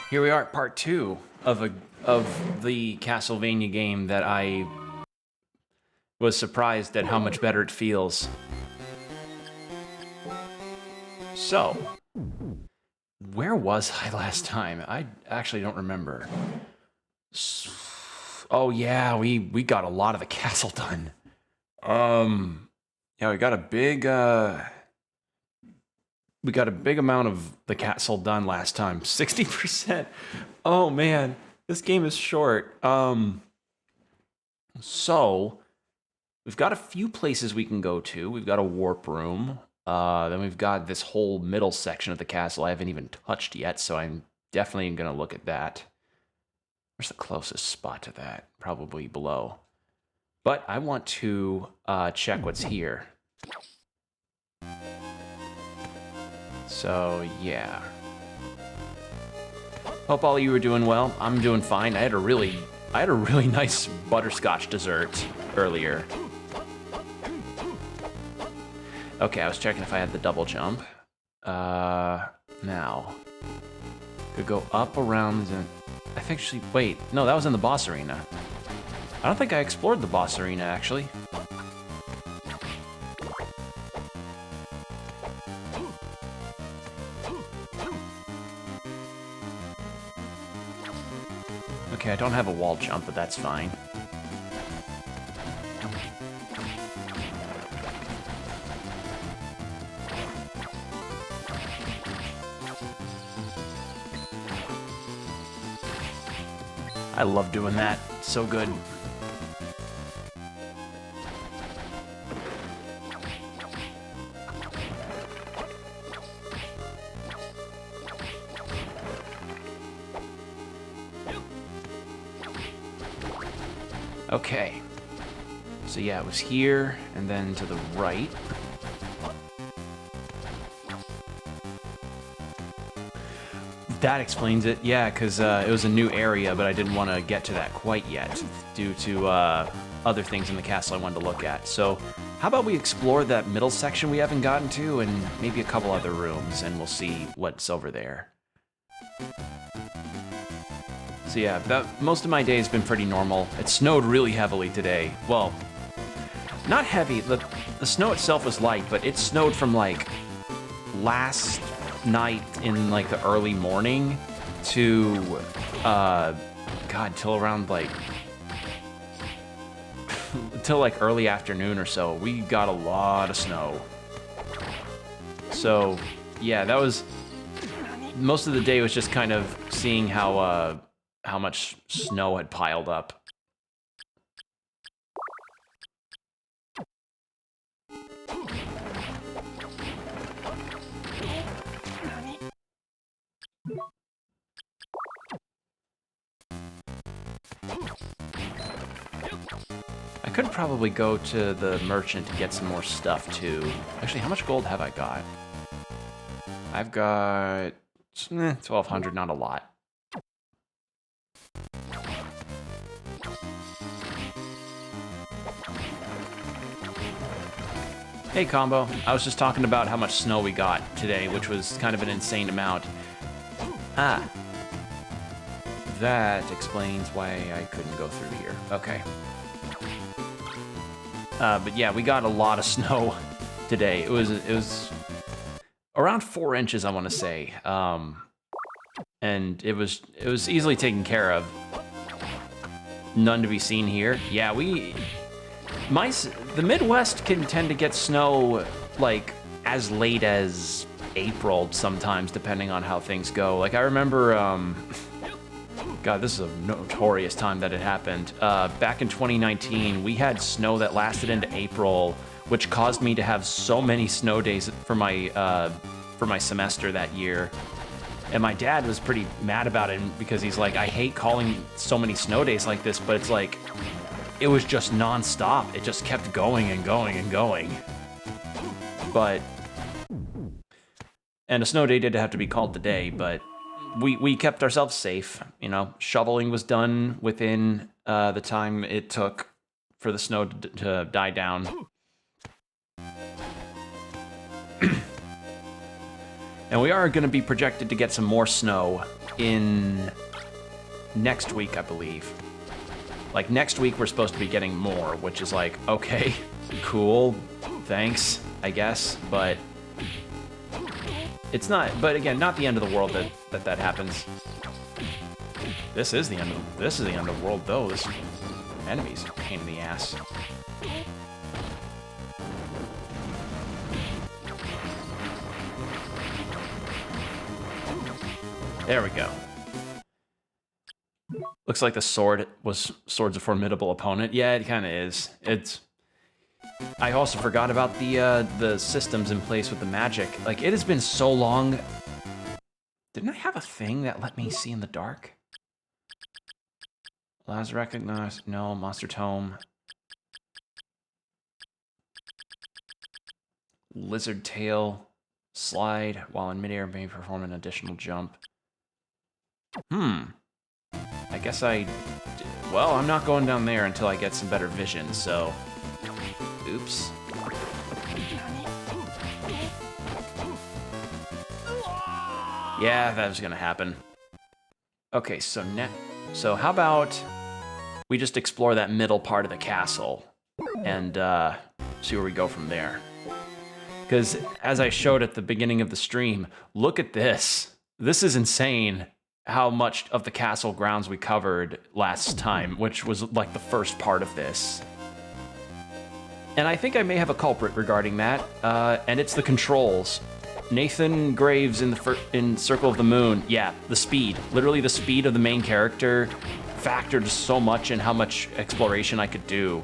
Here we are at part 2 of the Castlevania game that I was surprised at how much better it feels. So, where was I last time? I actually don't remember. Oh yeah, we got a lot of the castle done. Yeah, we got a big amount of the castle done last time. 60%. Oh man, this game is short. So we've got a few places we can go to. We've got a warp room. Then we've got this whole middle section of the castle I haven't even touched yet, so I'm definitely gonna look at that. Where's the closest spot to that? Probably below. But I want to check what's here. So, yeah. Hope all of you are doing well. I'm doing fine. I had a really nice butterscotch dessert earlier. Okay, I was checking if I had the double jump. Now. Could go up around and I think actually, wait, no, that was in the boss arena. I don't think I explored the boss arena, actually. Okay, I don't have a wall jump, but that's fine. I love doing that. It's so good. Okay. So yeah, it was here, and then to the right. That explains it, yeah, because it was a new area, but I didn't want to get to that quite yet due to other things in the castle I wanted to look at. So how about we explore that middle section we haven't gotten to, and maybe a couple other rooms, and we'll see what's over there. So yeah, most of my day has been pretty normal. It snowed really heavily today. Well, not heavy. The snow itself was light, but it snowed from like last night in like the early morning to God, till around like till like early afternoon or so. We got a lot of snow. So yeah, that was most of the day was just kind of seeing how much snow had piled up. I could probably go to the merchant to get some more stuff too. Actually, how much gold have I got? I've got 1,200, not a lot. Hey Combo, I was just talking about how much snow we got today, which was kind of an insane amount. Ah. That explains why I couldn't go through here. Okay. But yeah, we got a lot of snow today. It was around 4 inches, I want to say. And it was easily taken care of. None to be seen here. Yeah, the Midwest can tend to get snow like as late as April sometimes, depending on how things go. Like I remember, God, this is a notorious time that it happened. Back in 2019, we had snow that lasted into April, which caused me to have so many snow days for my semester that year. And my dad was pretty mad about it because he's like, I hate calling so many snow days like this, but it's like, it was just nonstop. It just kept going and going and going. And a snow day did have to be called today, but we kept ourselves safe. You know, shoveling was done within the time it took for the snow to die down. And we are going to be projected to get some more snow in next week, I believe. Like, next week we're supposed to be getting more, which is like, okay, cool, thanks, I guess, but it's not, but again, not the end of the world that happens. This is the end of the world, though. This enemy's a pain in the ass. There we go. Looks like the sword's a formidable opponent. Yeah, it kind of is. I also forgot about the systems in place with the magic. Like, it has been so long. Didn't I have a thing that let me see in the dark? Allows recognize. No, monster tome. Lizard tail. Slide while in midair may perform an additional jump. I guess well, I'm not going down there until I get some better vision, so... Oops. Yeah, that was gonna happen. Okay, so how about we just explore that middle part of the castle and see where we go from there. Because as I showed at the beginning of the stream, look at this. This is insane. How much of the castle grounds we covered last time, which was like the first part of this. And I think I may have a culprit regarding that, and it's the controls. Nathan Graves in Circle of the Moon, yeah, the speed. Literally the speed of the main character factored so much in how much exploration I could do.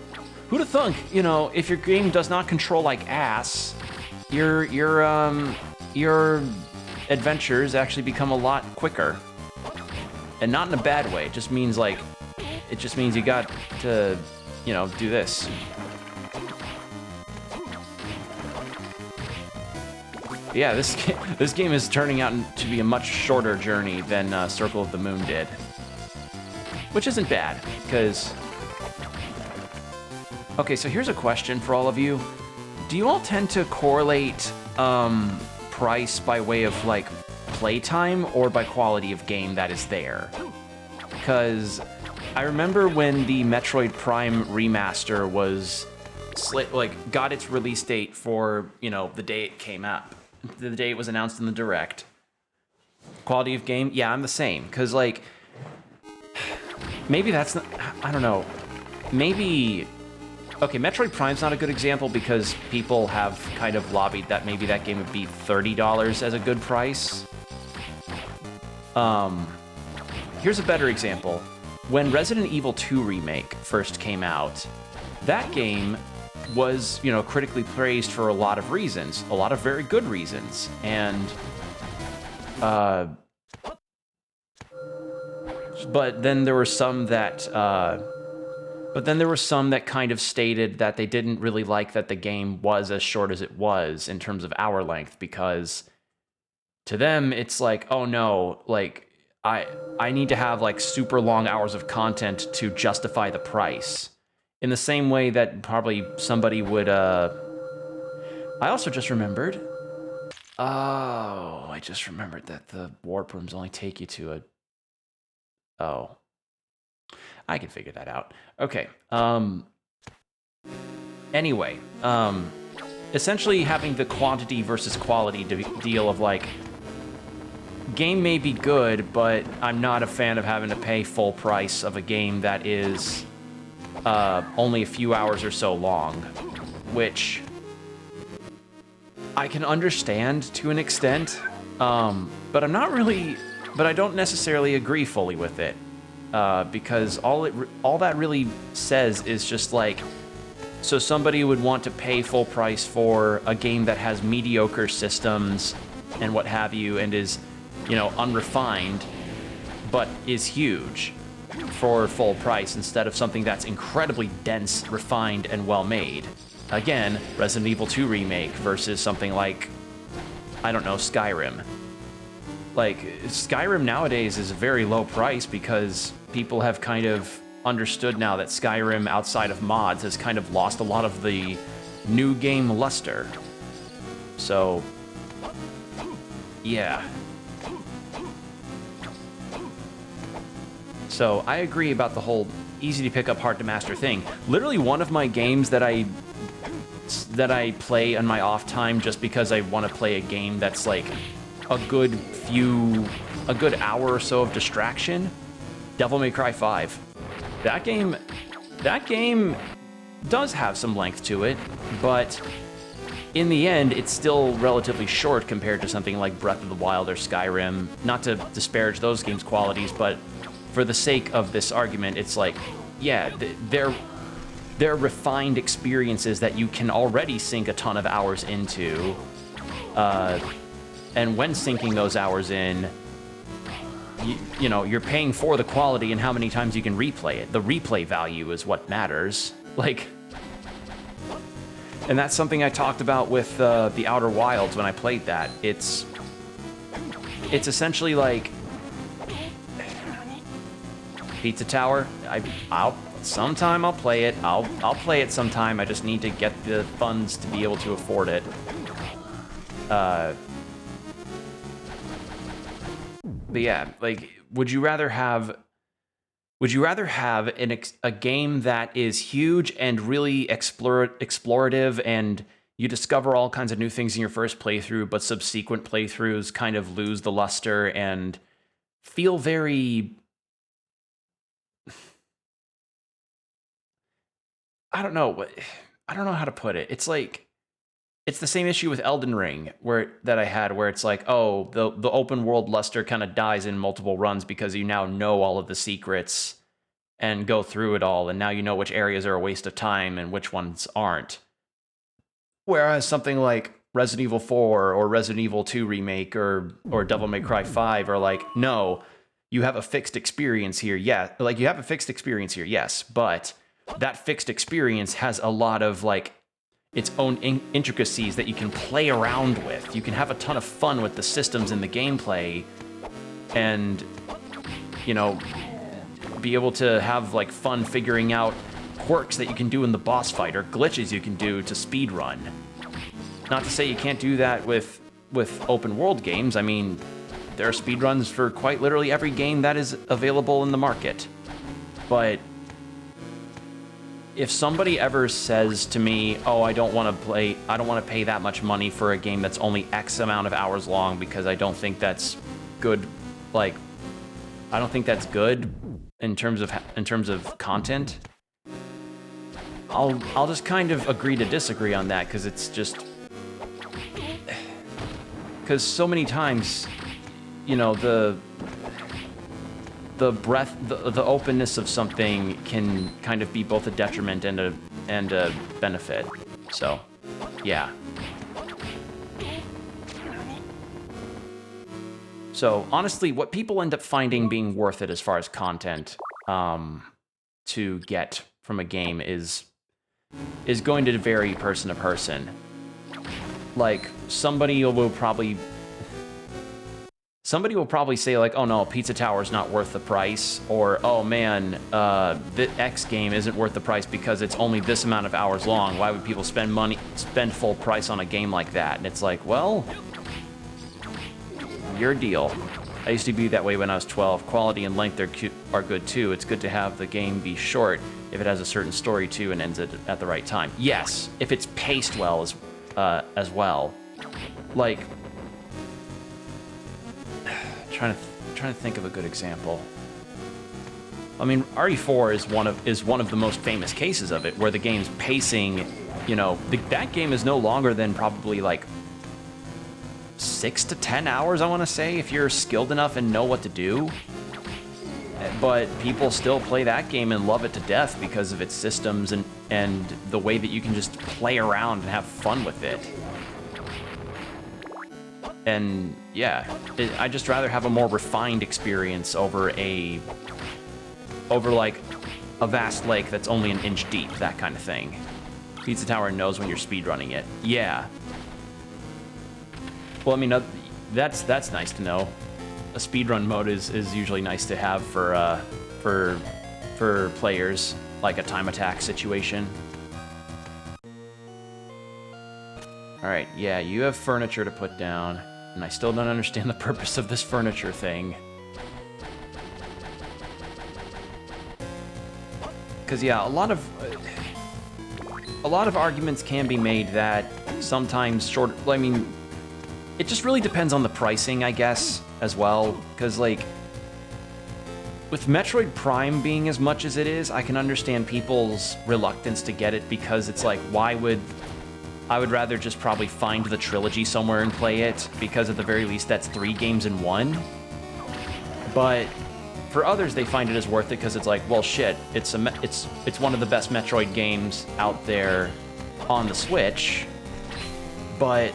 Who'd have thunk, you know, if your game does not control like ass, your adventures actually become a lot quicker. And not in a bad way. It just means you got to, you know, do this. But yeah, this game is turning out to be a much shorter journey than Circle of the Moon did. Which isn't bad, because... Okay, so here's a question for all of you. Do you all tend to correlate price by way of, like, playtime or by quality of game that is there? Because I remember when the Metroid Prime remaster was got its release date for, you know, the day it came out, the day it was announced in the Direct. Quality of game, yeah, I'm the same. Because, like, maybe that's not, I don't know, maybe, okay, Metroid Prime's not a good example because people have kind of lobbied that maybe that game would be $30 as a good price. Here's a better example. When Resident Evil 2 Remake first came out, that game was, you know, critically praised for a lot of reasons, a lot of very good reasons, and, but then there were some that kind of stated that they didn't really like that the game was as short as it was in terms of hour length, because to them, it's like, oh no, like, I need to have, like, super long hours of content to justify the price. In the same way that probably somebody would, I also just remembered, I just remembered that the warp rooms only take you to I can figure that out. Okay, anyway, essentially having the quantity versus quality deal of, like, game may be good, but I'm not a fan of having to pay full price of a game that is only a few hours or so long, which I can understand to an extent, but I don't necessarily agree fully with it, because all that really says is just like, so somebody would want to pay full price for a game that has mediocre systems and what have you, and is, you know, unrefined, but is huge for full price instead of something that's incredibly dense, refined, and well-made. Again, Resident Evil 2 Remake versus something like, I don't know, Skyrim. Like, Skyrim nowadays is a very low price because people have kind of understood now that Skyrim, outside of mods, has kind of lost a lot of the new game luster. So, yeah. So I agree about the whole easy to pick up, hard to master thing. Literally one of my games that I play on my off time just because I want to play a game that's like a good hour or so of distraction. Devil May Cry 5. That game does have some length to it, but in the end, it's still relatively short compared to something like Breath of the Wild or Skyrim. Not to disparage those games' qualities, but for the sake of this argument, it's like, yeah, they're refined experiences that you can already sink a ton of hours into. And when sinking those hours in, you know, you're paying for the quality and how many times you can replay it. The replay value is what matters. Like, and that's something I talked about with the Outer Wilds when I played that. It's essentially like Pizza Tower. Sometime I'll play it. I'll play it sometime. I just need to get the funds to be able to afford it. But yeah, like, would you rather have a game that is huge and really explorative, and you discover all kinds of new things in your first playthrough, but subsequent playthroughs kind of lose the luster and feel very... I don't know how to put it. It's like, it's the same issue with Elden Ring that I had, where it's like, oh, the open world luster kind of dies in multiple runs because you now know all of the secrets and go through it all, and now you know which areas are a waste of time and which ones aren't. Whereas something like Resident Evil 4 or Resident Evil 2 Remake or Devil May Cry 5 are like, no, you have a fixed experience here. Yeah, like, you have a fixed experience here, yes, but that fixed experience has a lot of, like, its own intricacies that you can play around with. You can have a ton of fun with the systems and the gameplay, and, you know, be able to have, like, fun figuring out quirks that you can do in the boss fight or glitches you can do to speedrun. Not to say you can't do that with open world games. I mean, there are speedruns for quite literally every game that is available in the market. But if somebody ever says to me, oh, I don't want to pay that much money for a game that's only X amount of hours long because I don't think that's good, like, I don't think that's good in terms of content, I'll just kind of agree to disagree on that, because it's just, because so many times, you know, the openness of something can kind of be both a detriment and a benefit. So, yeah. So, honestly, what people end up finding being worth it as far as content to get from a game is going to vary person to person. Like, somebody will probably say, like, oh no, Pizza Tower's not worth the price, or, oh man, the X game isn't worth the price because it's only this amount of hours long. Why would people spend full price on a game like that? And it's like, well, your deal. I used to be that way when I was 12. Quality and length are good too. It's good to have the game be short if it has a certain story too and ends it at the right time. Yes, if it's paced well as well. Like, trying to think of a good example. I mean, RE4 is one of the most famous cases of it, where the game's pacing, you know, that game is no longer than probably like 6 to 10 hours, I want to say, if you're skilled enough and know what to do. But people still play that game and love it to death because of its systems and the way that you can just play around and have fun with it. And yeah, I'd just rather have a more refined experience over like a vast lake that's only an inch deep, that kind of thing. Pizza Tower knows when you're speedrunning it. Yeah. Well, I mean, that's nice to know. A speedrun mode is usually nice to have for players, like a time attack situation. All right, yeah, you have furniture to put down, and I still don't understand the purpose of this furniture thing. Because yeah, a lot of arguments can be made that sometimes I mean, it just really depends on the pricing, I guess, as well. Because like, with Metroid Prime being as much as it is, I can understand people's reluctance to get it because it's like, I would rather just probably find the trilogy somewhere and play it, because at the very least that's 3 games in one. But for others, they find it as worth it because it's like, well, shit, it's one of the best Metroid games out there on the Switch, but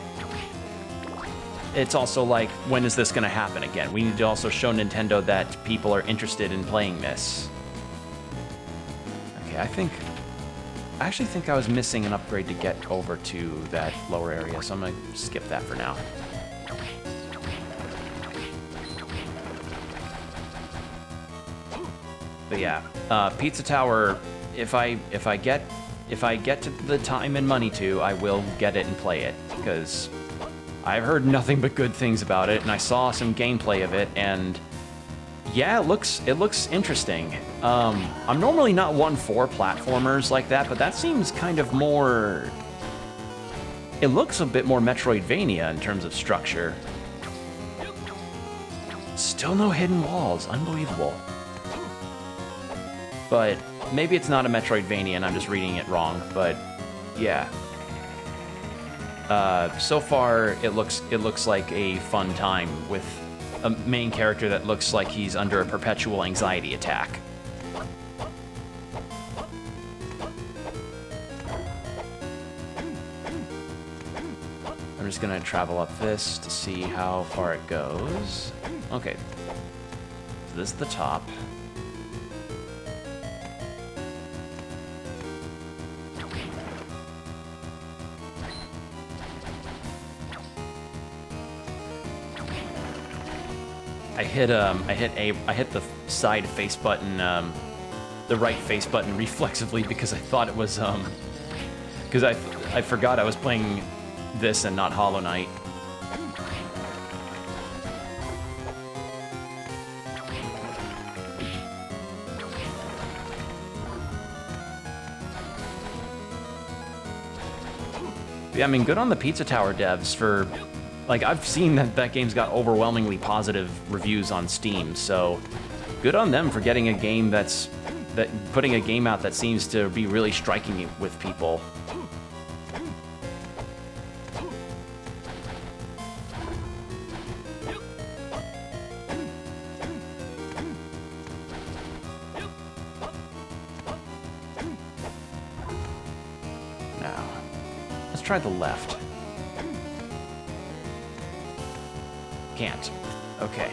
it's also like, when is this going to happen again? We need to also show Nintendo that people are interested in playing this. Okay, I actually think I was missing an upgrade to get over to that lower area, so I'm going to skip that for now. But yeah, Pizza Tower, if I get to the time and money to, I will get it and play it, because I've heard nothing but good things about it, and I saw some gameplay of it, and yeah, it looks interesting. I'm normally not one for platformers like that, but that seems kind of more... It looks a bit more Metroidvania in terms of structure. Still no hidden walls, unbelievable. But maybe it's not a Metroidvania and I'm just reading it wrong, but yeah. So far, it looks like a fun time with a main character that looks like he's under a perpetual anxiety attack. I'm just gonna travel up this to see how far it goes. Okay, so this is the top. I hit the side face button, the right face button reflexively because I thought it was, because I forgot I was playing this and not Hollow Knight. Yeah, I mean, good on the Pizza Tower devs for... Like, I've seen that game's got overwhelmingly positive reviews on Steam, so good on them for getting a game putting a game out that seems to be really striking with people. Now, let's try the left. Can't. Okay.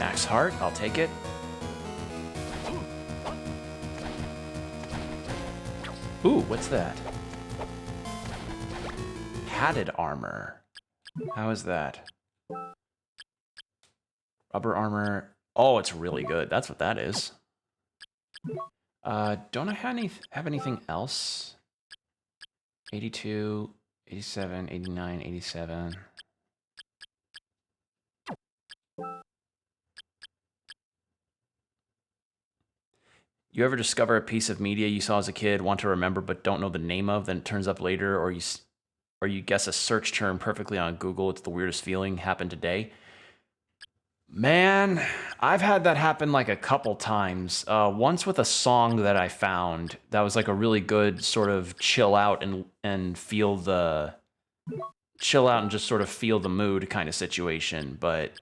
Max heart, I'll take it. Ooh, what's that? Padded armor. How is that? Rubber armor. Oh, it's really good. That's what that is. Don't I have anything else? 82, 87, 89, 87. You ever discover a piece of media you saw as a kid, want to remember but don't know the name of, then it turns up later, or you guess a search term perfectly on Google? It's the weirdest feeling. Happened today. Man, I've had that happen like a couple times. Once with a song that I found that was like a really good sort of chill out and feel the chill out and just sort of feel the mood kind of situation, but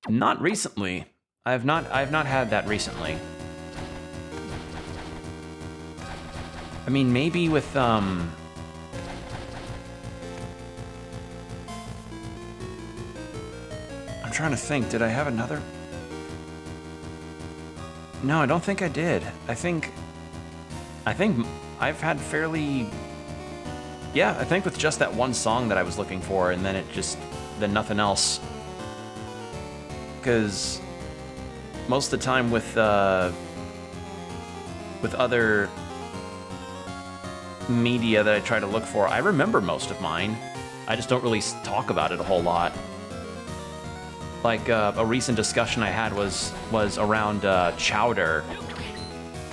not recently. I've not had that recently. I mean, maybe with I'm trying to think, did I have another? No, I don't think I did. I think I've had fairly... Yeah, I think with just that one song that I was looking for, and then then nothing else. Because most of the time with other media that I try to look for, I remember most of mine. I just don't really talk about it a whole lot. Like a recent discussion I had was around Chowder,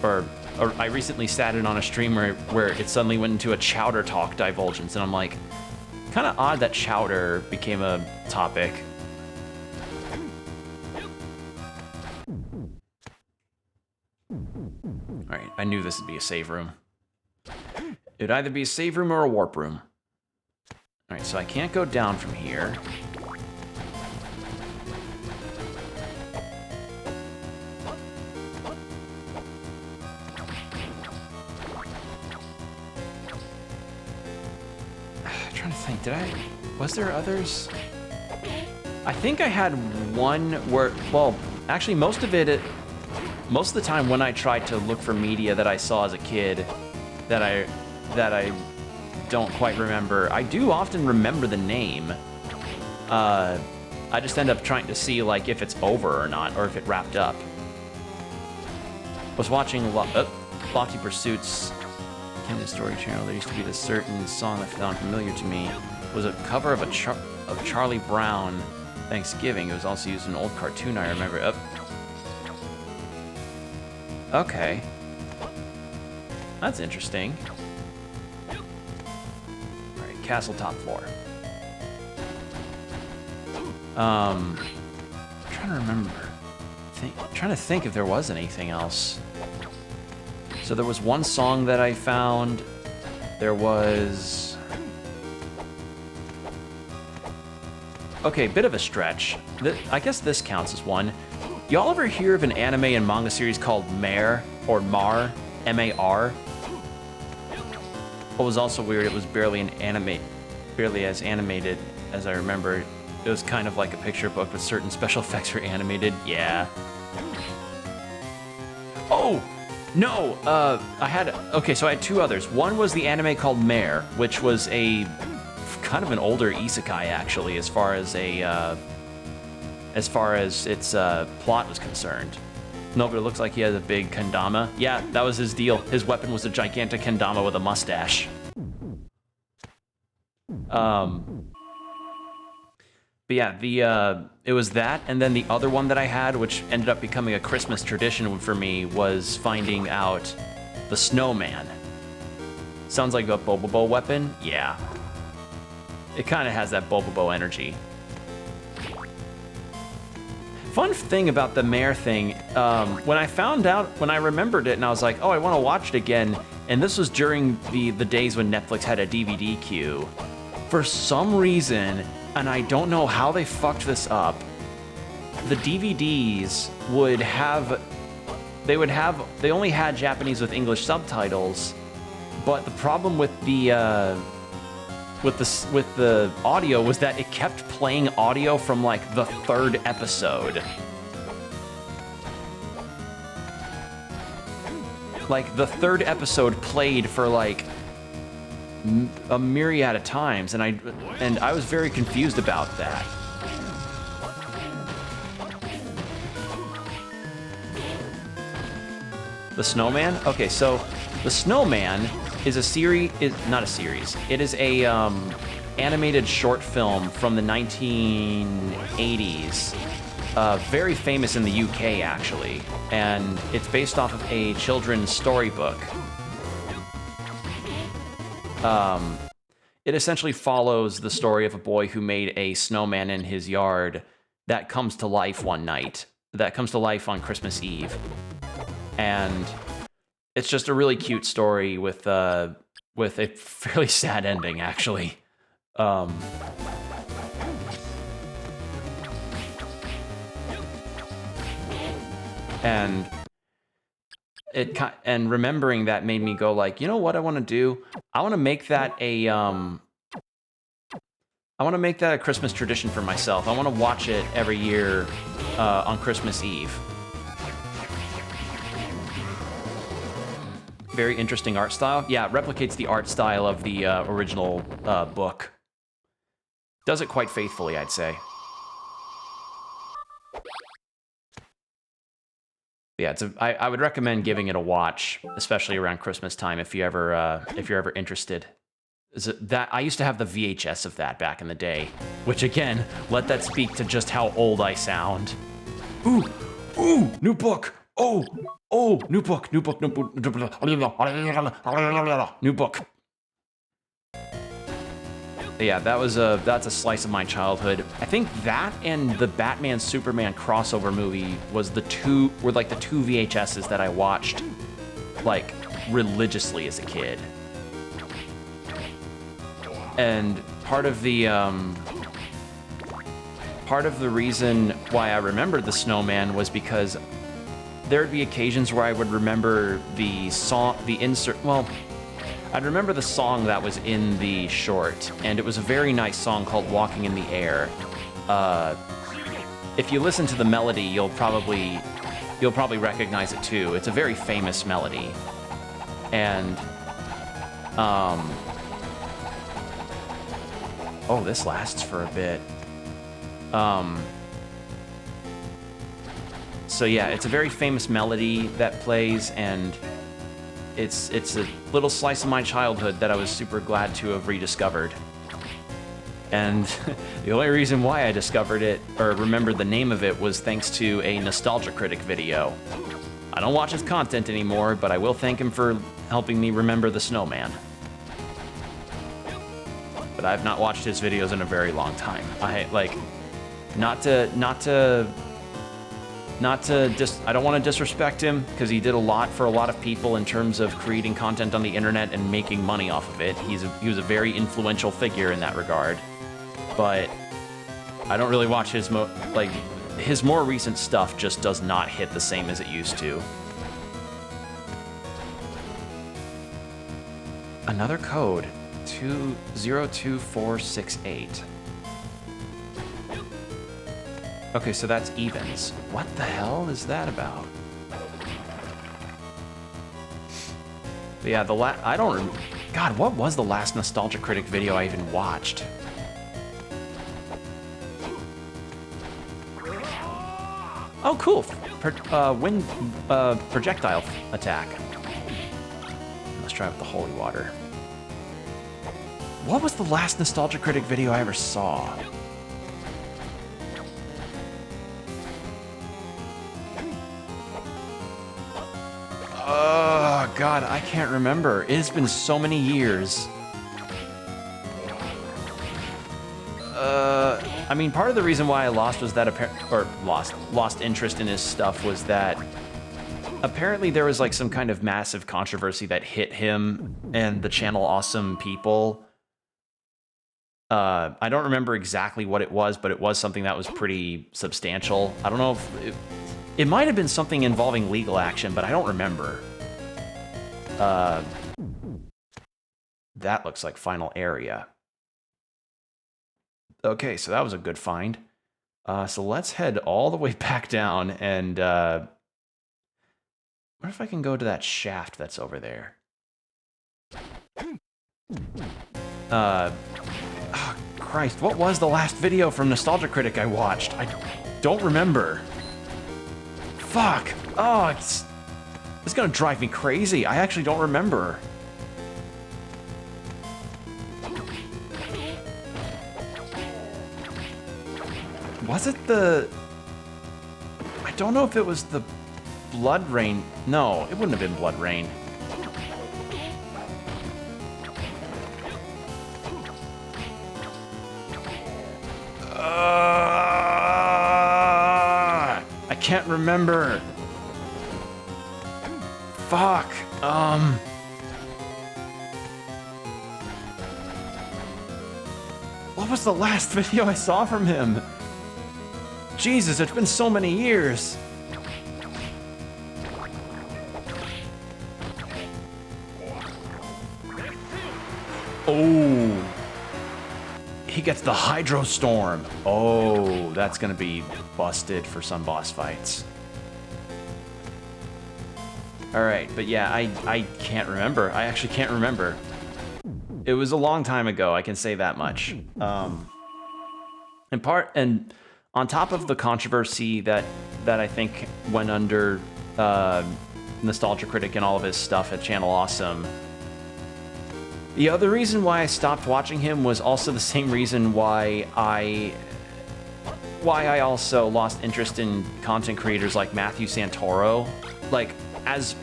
or I recently sat in on a stream where it suddenly went into a Chowder talk divulgence, and I'm like, kind of odd that Chowder became a topic. All right, I knew this would be a save room. It'd either be a save room or a warp room. All right, so I can't go down from here. I'm trying to think, was there others? I think I had one where, well, actually most of the time when I tried to look for media that I saw as a kid that I don't quite remember, I do often remember the name. I just end up trying to see like if it's over or not, or if it wrapped up. Was watching Lofty Pursuits Kingdom Story channel. There used to be this certain song that found familiar to me. It was a cover of of Charlie Brown Thanksgiving. It was also used in an old cartoon I remember. Okay. That's interesting. Alright, castle top floor. I'm trying to remember. Trying to think if there was anything else. So there was one song that I found. There was... Okay, bit of a stretch. I guess this counts as one. Y'all ever hear of an anime and manga series called Mare, or Mar, M-A-R? What was also weird, it was barely as animated as I remember. It was kind of like a picture book, but certain special effects were animated. Yeah. Oh! No! Okay, so I had two others. One was the anime called Mare, which was a kind of an older isekai, actually, as far as its plot was concerned. No, but it looks like he has a big kendama. Yeah, that was his deal. His weapon was a gigantic kendama with a mustache. But yeah, it was that, and then the other one that I had, which ended up becoming a Christmas tradition for me, was finding out the snowman. Sounds like a Bobobo weapon? Yeah. It kind of has that Bobobo energy. Fun thing about the Mare thing, when I remembered it and I was like, oh, I want to watch it again, and this was during the days when Netflix had a DVD queue. For some reason, and I don't know how they fucked this up, the DVDs they only had Japanese with English subtitles, but the problem with the audio was that it kept playing audio from like the third episode. Like the third episode played for like a myriad of times, and I was very confused about that. The Snowman? Okay, so the Snowman is not a series. It is a animated short film from the 1980s. Very famous in the UK, actually, and it's based off of a children's storybook. It essentially follows the story of a boy who made a snowman in his yard that comes to life one night. That comes to life on Christmas Eve. And it's just a really cute story with a fairly sad ending, actually. And remembering that made me go like, you know what I want to do? I want to make that a Christmas tradition for myself. I want to watch it every year on Christmas Eve. Very interesting art style. Yeah, it replicates the art style of the original book. Does it quite faithfully, I'd say. Yeah, I would recommend giving it a watch, especially around Christmas time if you're ever interested. I used to have the VHS of that back in the day, which again, let that speak to just how old I sound. Ooh, new book. Oh, new book. New book. Yeah, that's a slice of my childhood. I think that and the Batman Superman crossover movie were like the two VHSs that I watched like religiously as a kid. And part of the reason why I remembered the snowman was because there'd be occasions where I would remember I'd remember the song that was in the short, and it was a very nice song called Walking in the Air. If you listen to the melody, you'll probably recognize it too. It's a very famous melody. And oh, this lasts for a bit. So yeah, it's a very famous melody that plays, and it's a little slice of my childhood that I was super glad to have rediscovered. And the only reason why I discovered it, or remembered the name of it, was thanks to a Nostalgia Critic video. I don't watch his content anymore, but I will thank him for helping me remember the snowman. But I've not watched his videos in a very long time. I don't want to disrespect him, because he did a lot for a lot of people in terms of creating content on the internet and making money off of it. He was a very influential figure in that regard. But I don't really watch his more recent stuff just does not hit the same as it used to. Another code, 02468. Okay, so that's evens. What the hell is that about? But yeah, God, what was the last Nostalgia Critic video I even watched? Oh, cool. Wind projectile attack. Let's try with the holy water. What was the last Nostalgia Critic video I ever saw? Oh, God, I can't remember. It has been so many years. I mean, part of the reason why I lost was that lost interest in his stuff was that apparently there was like some kind of massive controversy that hit him and the channel Awesome People. I don't remember exactly what it was, but it was something that was pretty substantial. I don't know if it might have been something involving legal action, but I don't remember. That looks like final area. Okay, so that was a good find. So let's head all the way back down and what if I can go to that shaft that's over there? Oh, Christ, what was the last video from Nostalgia Critic I watched? I don't remember. Fuck! Oh, it's gonna drive me crazy. I actually don't remember. Was it the... I don't know if it was the Blood Rain. No, it wouldn't have been Blood Rain. I can't remember. Fuck. What was the last video I saw from him? Jesus, it's been so many years. Oh. He gets the Hydro Storm. Oh, that's gonna be busted for some boss fights. Alright, but yeah, I can't remember. I actually can't remember. It was a long time ago, I can say that much. And on top of the controversy that I think went under Nostalgia Critic and all of his stuff at Channel Awesome. The other reason why I stopped watching him was also the same reason why I also lost interest in content creators like Matthew Santoro. Like, as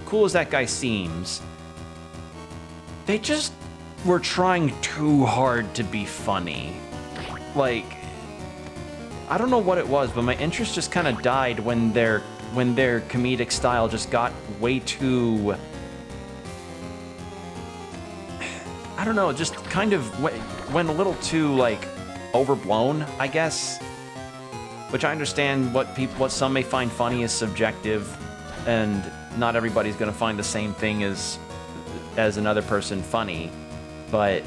cool as that guy seems, they just were trying too hard to be funny. Like, I don't know what it was, but my interest just kind of died when their comedic style just got way too... I don't know, just kind of went a little too, like, overblown, I guess. Which I understand what some may find funny is subjective, and not everybody's gonna find the same thing as another person funny. But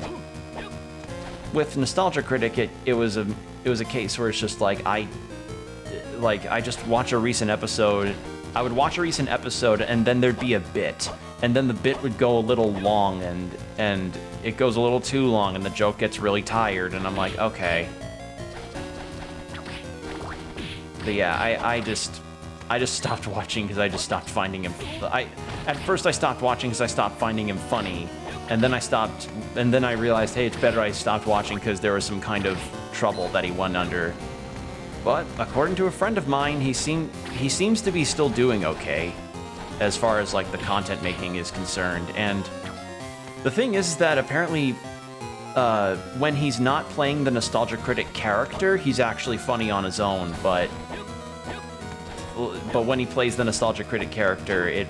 with Nostalgia Critic, it was a case where it's just like I just watch a recent episode. I would watch a recent episode, and then there'd be a bit, and then the bit would go a little long, and it goes a little too long, and the joke gets really tired, and I'm like, okay. But yeah, I just stopped watching because I just stopped finding him. At first I stopped watching because I stopped finding him funny, and then I realized, hey, it's better I stopped watching because there was some kind of trouble that he went under. But according to a friend of mine, he seems to be still doing okay as far as like the content making is concerned. And the thing is that apparently when he's not playing the Nostalgia Critic character, he's actually funny on his own, but when he plays the Nostalgia Critic character, it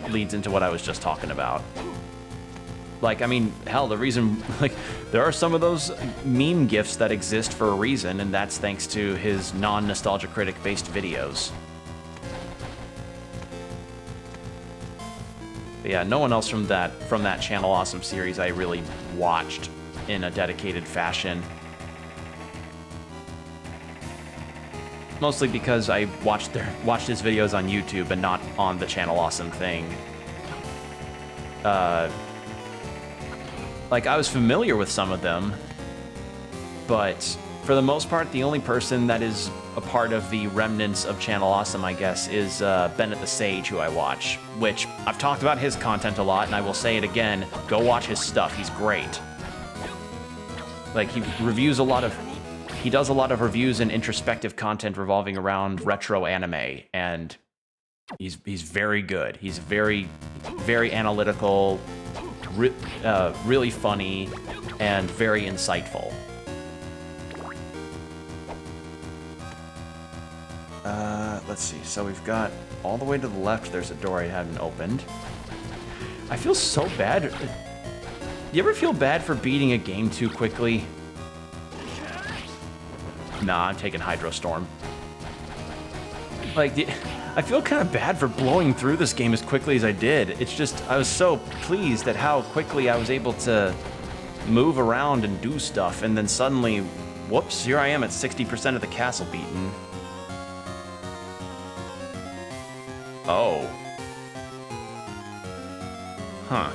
leads into what I was just talking about. Like, I mean, hell, the reason, like, there are some of those meme GIFs that exist for a reason, and that's thanks to his non-Nostalgia Critic-based videos. But yeah, no one else from that Channel Awesome series I really watched in a dedicated fashion. Mostly because I watched his videos on YouTube and not on the Channel Awesome thing. Like, I was familiar with some of them, but for the most part, the only person that is a part of the remnants of Channel Awesome, I guess, is Bennett the Sage, who I watch, which I've talked about his content a lot, and I will say it again, go watch his stuff, he's great. Like, he does a lot of reviews and introspective content revolving around retro anime, and he's very good. He's very, very analytical, really funny, and very insightful. Let's see. So we've got all the way to the left. There's a door I hadn't opened. I feel so bad. Do you ever feel bad for beating a game too quickly? Nah, I'm taking Hydrostorm. Like, I feel kind of bad for blowing through this game as quickly as I did. It's just, I was so pleased at how quickly I was able to move around and do stuff, and then suddenly, whoops, here I am at 60% of the castle beaten. Oh. Huh.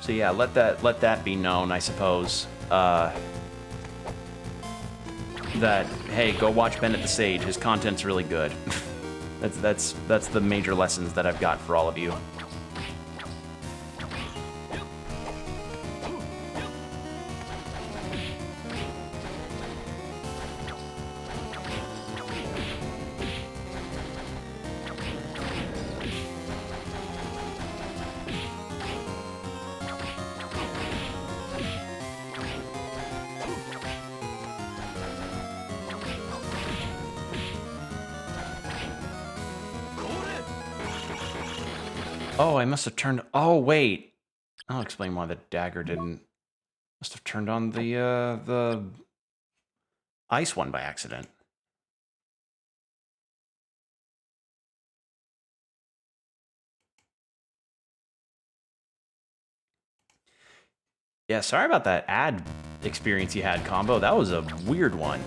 So yeah, let that be known, I suppose. That, hey, go watch Bennett the Sage. His content's really good. that's the major lessons that I've got for all of you. Oh, I must have turned... Oh, wait. I'll explain why the dagger didn't... Must have turned on the ice one by accident. Yeah, sorry about that ad experience you had, Combo. That was a weird one.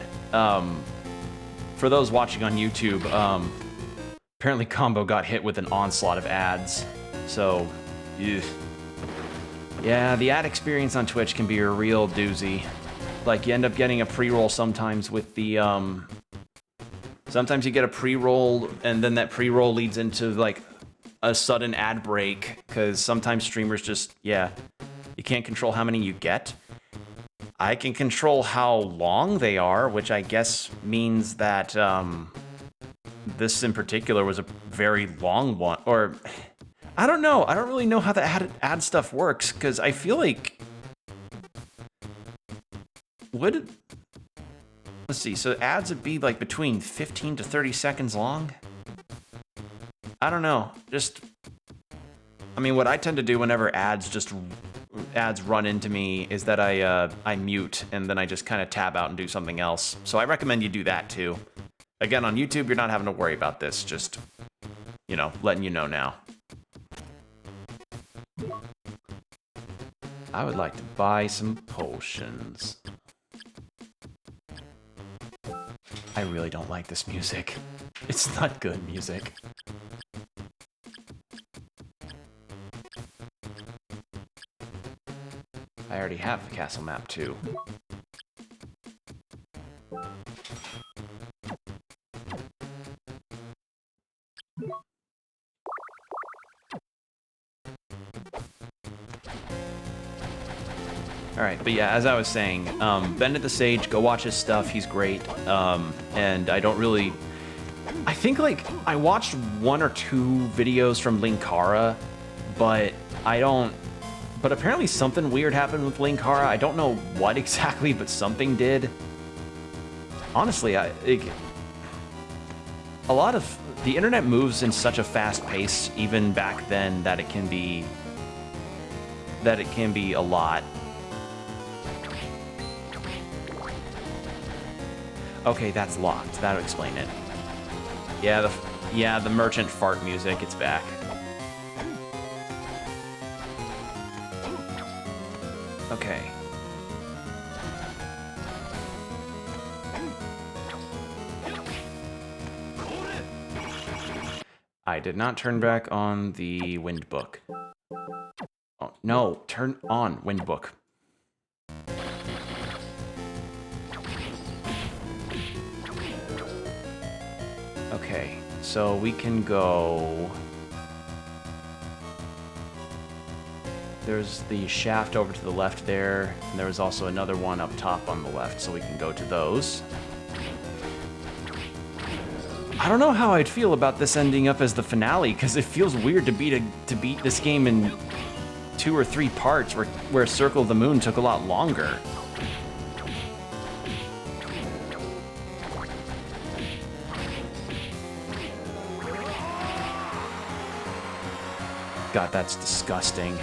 for those watching on YouTube, apparently Combo got hit with an onslaught of ads. So, eugh. Yeah, the ad experience on Twitch can be a real doozy. Like, you end up getting a pre-roll sometimes with the, sometimes you get a pre-roll, and then that pre-roll leads into, like, a sudden ad break, because sometimes streamers just, yeah, you can't control how many you get. I can control how long they are, which I guess means that, this in particular was a very long one, or... I don't know. I don't really know how the ad stuff works, because I feel like... Let's see, so ads would be like between 15 to 30 seconds long? I don't know. I mean, what I tend to do whenever ads run into me is that I mute, and then I just kind of tab out and do something else. So I recommend you do that too. Again, on YouTube, you're not having to worry about this, just, you know, letting you know now. I would like to buy some potions. I really don't like this music. It's not good music. I already have the castle map too. Alright, but yeah, as I was saying, Bennett the Sage, go watch his stuff, he's great, and I don't really... I think, like, I watched 1 or 2 videos from Linkara, but I don't... But apparently something weird happened with Linkara, I don't know what exactly, but something did. Honestly, a lot of... The internet moves in such a fast pace, even back then, that it can be... a lot. Okay, that's locked. That'll explain it. Yeah, the merchant fart music, it's back. Okay. I did not turn back on the wind book. Oh, no, turn on wind book. Okay, so we can go... There's the shaft over to the left there, and there was also another one up top on the left, so we can go to those. I don't know how I'd feel about this ending up as the finale, because it feels weird to beat this game in 2 or 3 parts, where Circle of the Moon took a lot longer. God, that's disgusting.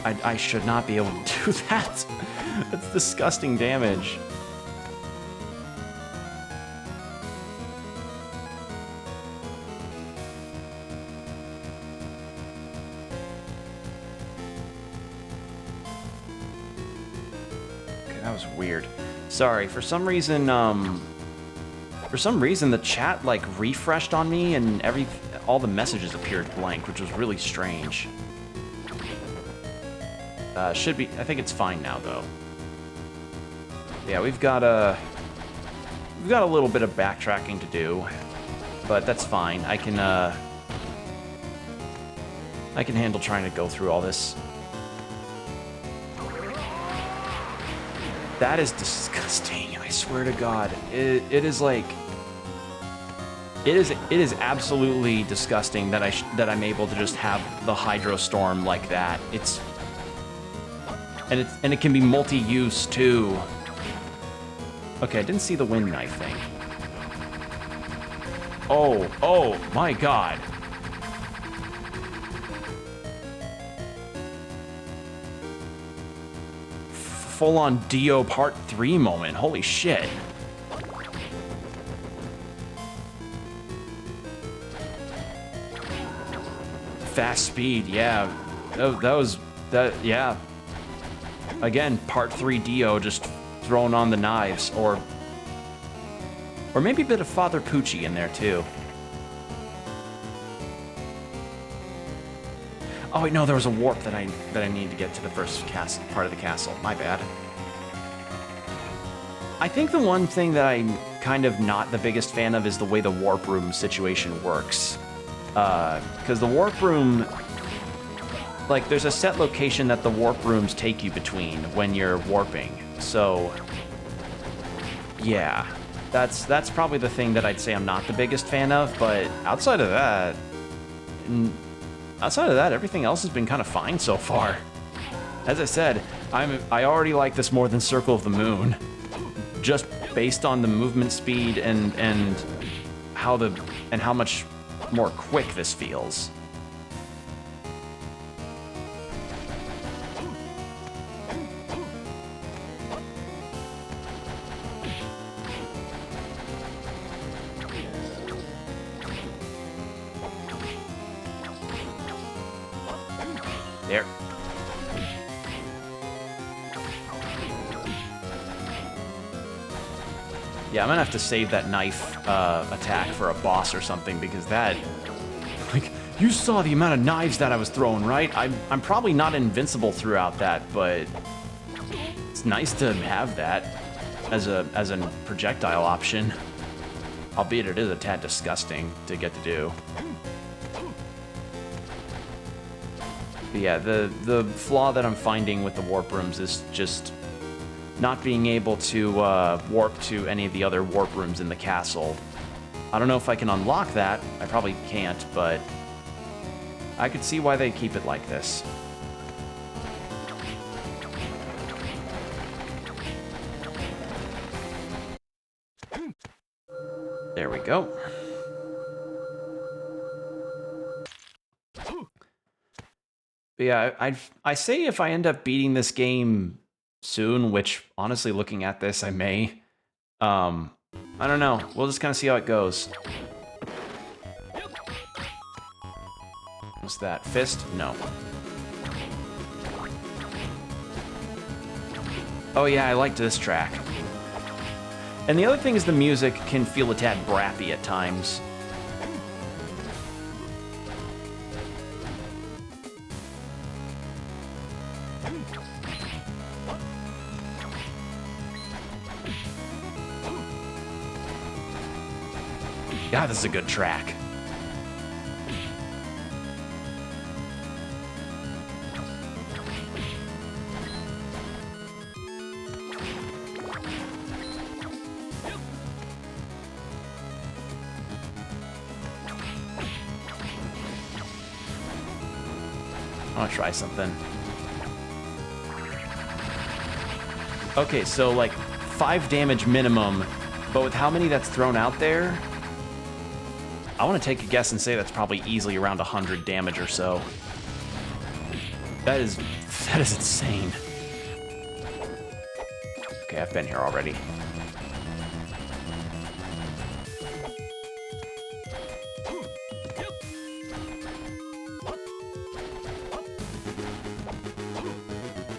I should not be able to do that. That's disgusting damage. Okay, that was weird. Sorry, for some reason the chat like refreshed on me and all the messages appeared blank, which was really strange. Should be, I think it's fine now though. Yeah, we've got a little bit of backtracking to do, but that's fine. I can handle trying to go through all this. That is disgusting, I swear to God. It is like... It is absolutely disgusting that I'm able to just have the Hydro Storm like that. And it can be multi-use too. Okay, I didn't see the wind knife thing. Oh my God. Full-on Dio Part 3 moment. Holy shit. Fast speed, yeah. Yeah. Again, Part 3 Dio just throwing on the knives, or... Or maybe a bit of Father Pucci in there, too. Oh, wait, no, there was a warp that I need to get to the first part of the castle. My bad. I think the one thing that I'm kind of not the biggest fan of is the way the warp room situation works. Because the warp room... Like, there's a set location that the warp rooms take you between when you're warping. So, yeah. That's probably the thing that I'd say I'm not the biggest fan of, but outside of that, everything else has been kind of fine so far. As I said, I already like this more than Circle of the Moon, just based on the movement speed and how much more quick this feels. There. Yeah, I'm gonna have to save that knife attack for a boss or something, because that... Like, you saw the amount of knives that I was throwing, right? I'm probably not invincible throughout that, but... It's nice to have that as a projectile option. Albeit it is a tad disgusting to get to do. But yeah, the flaw that I'm finding with the warp rooms is just not being able to warp to any of the other warp rooms in the castle. I don't know if I can unlock that. I probably can't, but I could see why they keep it like this. There we go. But yeah, I say if I end up beating this game soon, which honestly, looking at this, I may. I don't know. We'll just kind of see how it goes. What's that? Fist? No. Oh yeah, I liked this track. And the other thing is the music can feel a tad brappy at times. God, this is a good track. I want to try something. Okay, so like 5 damage minimum, but with how many that's thrown out there, I want to take a guess and say that's probably easily around 100 damage or so. That is insane. Okay, I've been here already.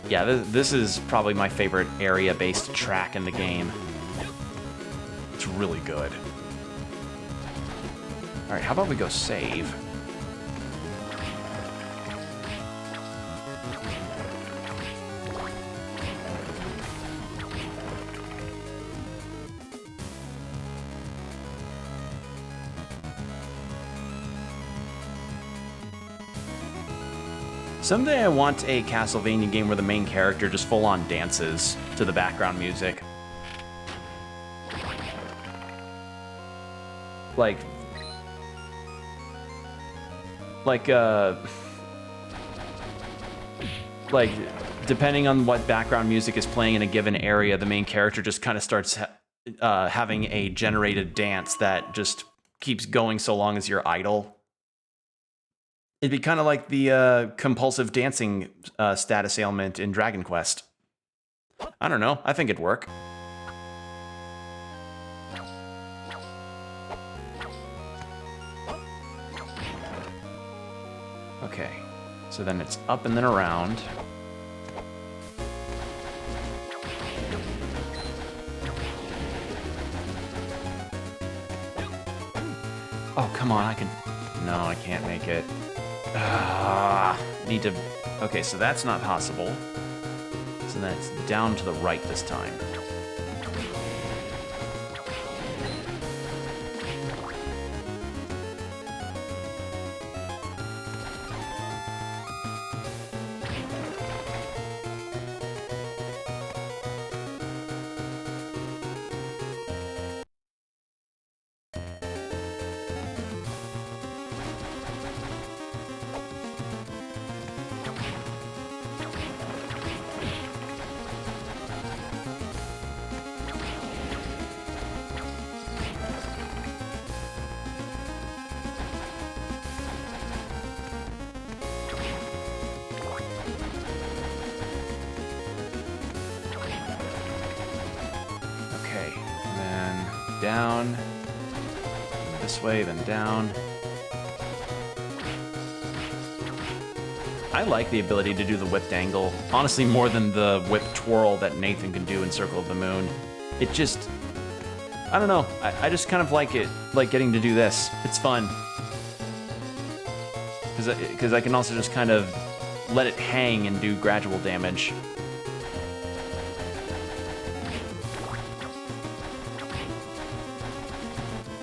Yeah, this is probably my favorite area-based track in the game. It's really good. All right, how about we go save? Someday I want a Castlevania game where the main character just full-on dances to the background music. Like, depending on what background music is playing in a given area, the main character just kind of starts having a generated dance that just keeps going so long as you're idle. It'd be kind of like the compulsive dancing status ailment in Dragon Quest. I don't know. I think it'd work. Okay, so then it's up and then around. Oh, come on, I can... No, I can't make it. Need to... Okay, so that's not possible. So then it's down to the right this time. Down, this way, then down. I like the ability to do the whipped angle, honestly more than the whipped twirl that Nathan can do in Circle of the Moon. It just, I don't know, I just kind of like it, like getting to do this. It's fun. Because I can also just kind of let it hang and do gradual damage.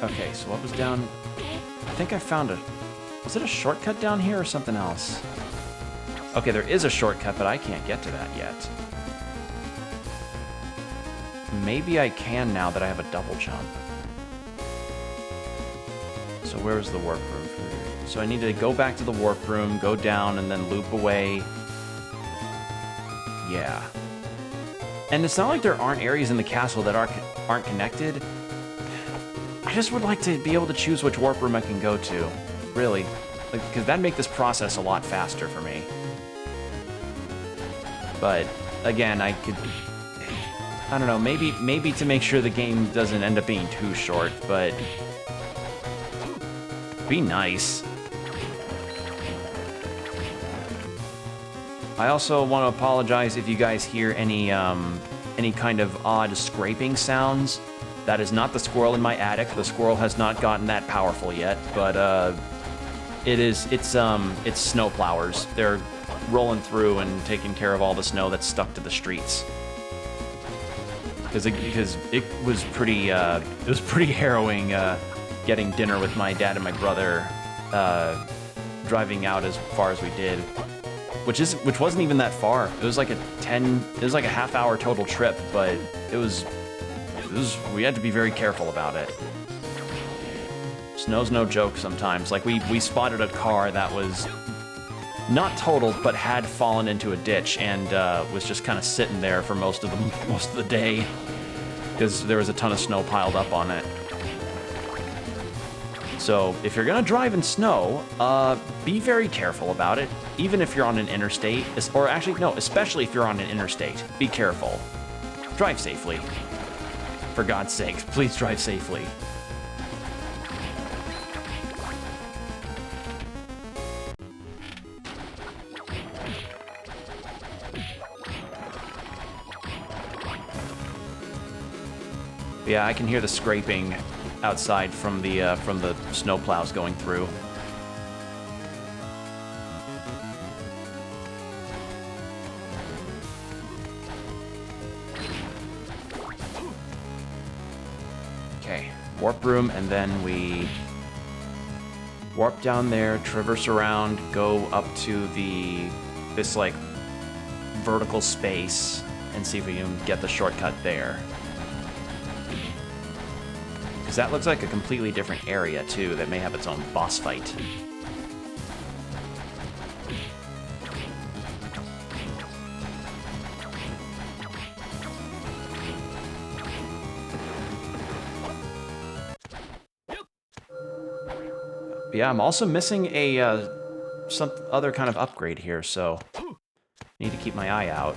Okay, so what was down? I think I found was it a shortcut down here or something else? Okay, there is a shortcut, but I can't get to that yet. Maybe I can now that I have a double jump. So where's the warp room? So I need to go back to the warp room, go down, and then loop away. Yeah. And it's not like there aren't areas in the castle that aren't connected. I just would like to be able to choose which warp room I can go to, really, because that'd make this process a lot faster for me. But again, I don't know, maybe to make sure the game doesn't end up being too short, but be nice. I also want to apologize if you guys hear any kind of odd scraping sounds. That is not the squirrel in my attic. The squirrel has not gotten that powerful yet, but it's snow plowers. They're rolling through and taking care of all the snow that's stuck to the streets. Because it was pretty harrowing getting dinner with my dad and my brother, driving out as far as we did, which wasn't even that far. It was like a half-hour total trip, but we had to be very careful about it. Snow's no joke sometimes. Like, we spotted a car that was not totaled, but had fallen into a ditch and was just kind of sitting there for most of the day because there was a ton of snow piled up on it. So if you're gonna drive in snow, be very careful about it, even if you're on an interstate, or actually, no, especially if you're on an interstate. Be careful. Drive safely. For God's sake, please drive safely. Yeah, I can hear the scraping outside from the snow plows going through. Okay, warp room, and then we warp down there, traverse around, go up to this like vertical space, and see if we can get the shortcut there. Because that looks like a completely different area, too, that may have its own boss fight. But yeah, I'm also missing some other kind of upgrade here, so need to keep my eye out.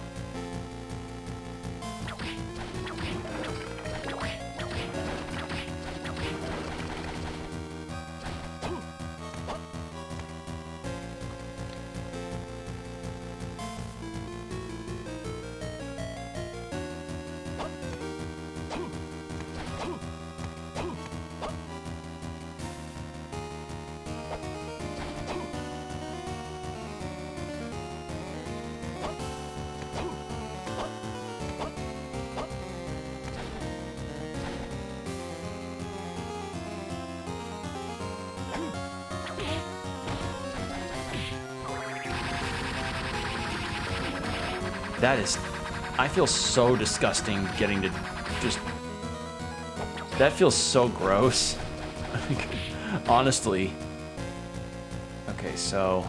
That is... I feel so disgusting getting to just... That feels so gross. Honestly. Okay, so...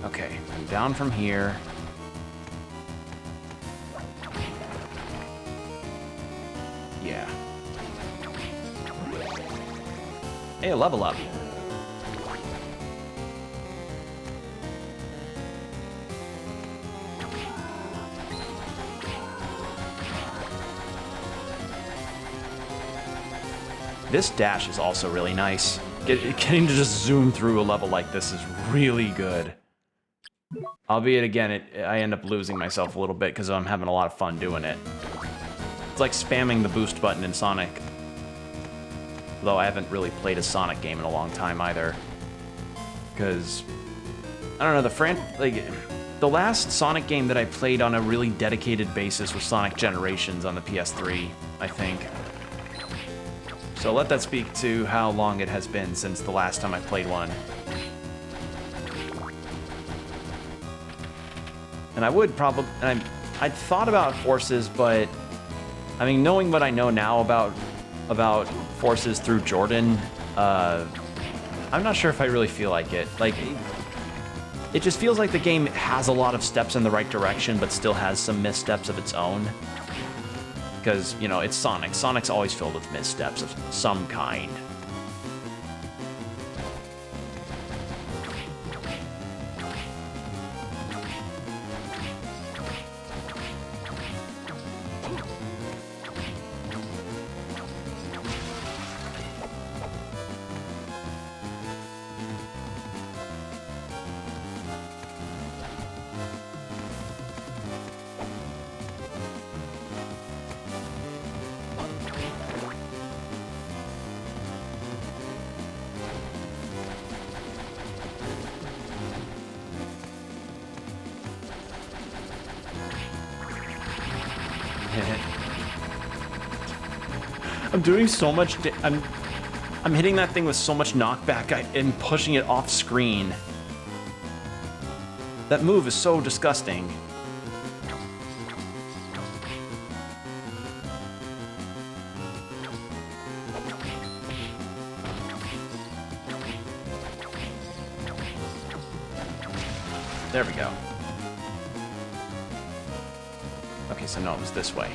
Okay, I'm down from here. Yeah. Hey, a level up. This dash is also really nice. Getting to just zoom through a level like this is really good. Albeit, again, I end up losing myself a little bit because I'm having a lot of fun doing it. It's like spamming the boost button in Sonic. Though I haven't really played a Sonic game in a long time either. Because, I don't know, the last Sonic game that I played on a really dedicated basis was Sonic Generations on the PS3, I think. So let that speak to how long it has been since the last time I played one. And I would probably... I'd thought about Forces, but... I mean, knowing what I know now about Forces through Jordan, I'm not sure if I really feel like it. Like, it just feels like the game has a lot of steps in the right direction, but still has some missteps of its own. Because, you know, it's Sonic. Sonic's always filled with missteps of some kind. I'm doing so much. I'm hitting that thing with so much knockback and pushing it off screen. That move is so disgusting. There we go. Okay, so no, it was this way.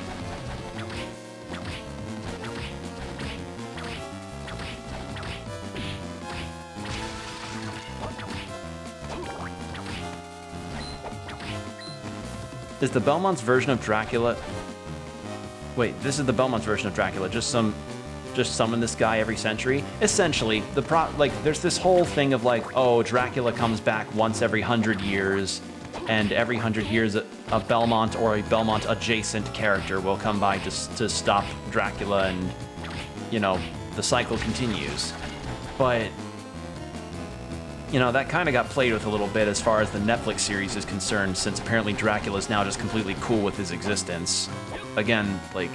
Is the Belmont's version of Dracula... Wait, this is the Belmont's version of Dracula. Just summon this guy every century? Essentially, there's this whole thing of like, oh, Dracula comes back once every 100 years, and every 100 years a Belmont or a Belmont-adjacent character will come by to stop Dracula, and, you know, the cycle continues. But... you know, that kind of got played with a little bit as far as the Netflix series is concerned, since apparently Dracula's now just completely cool with his existence. Again, like,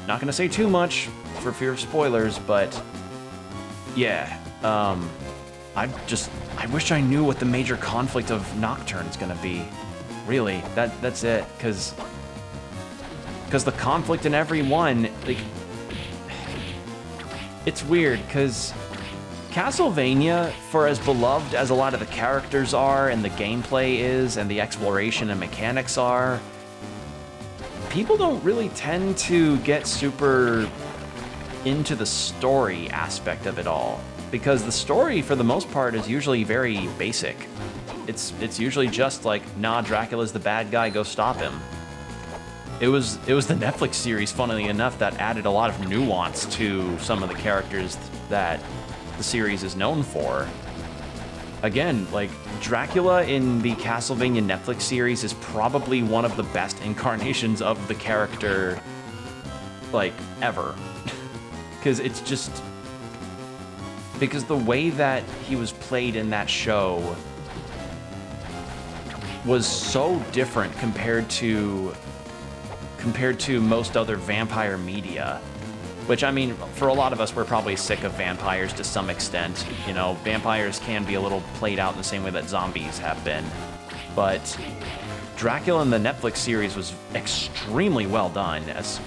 not gonna say too much for fear of spoilers, but yeah, I wish I knew what the major conflict of Nocturne's gonna be. Really, that's it, because the conflict in every one, like, it's weird, because Castlevania, for as beloved as a lot of the characters are, and the gameplay is, and the exploration and mechanics are, people don't really tend to get super into the story aspect of it all. Because the story, for the most part, is usually very basic. It's usually just like, nah, Dracula's the bad guy, go stop him. It was the Netflix series, funnily enough, that added a lot of nuance to some of the characters that the series is known for. Again, like, Dracula in the Castlevania Netflix series is probably one of the best incarnations of the character, like, ever. Because it's just... because the way that he was played in that show was so different compared to most other vampire media. Which, I mean, for a lot of us, we're probably sick of vampires to some extent. You know, vampires can be a little played out in the same way that zombies have been. But Dracula in the Netflix series was extremely well done as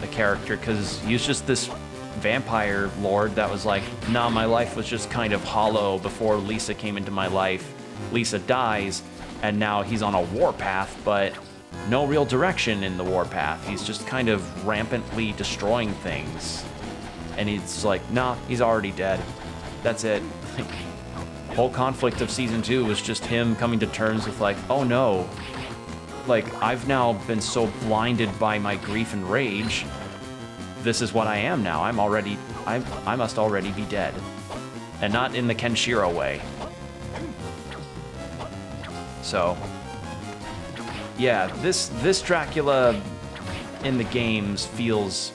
a character, because he's just this vampire lord that was like, nah, my life was just kind of hollow before Lisa came into my life. Lisa dies, and now he's on a warpath, but no real direction in the warpath. He's just kind of rampantly destroying things. And he's like, nah, he's already dead. That's it. Whole conflict of season 2 was just him coming to terms with like, oh no, like I've now been so blinded by my grief and rage. This is what I am now. I must already be dead. And not in the Kenshiro way. So, yeah, this Dracula in the games feels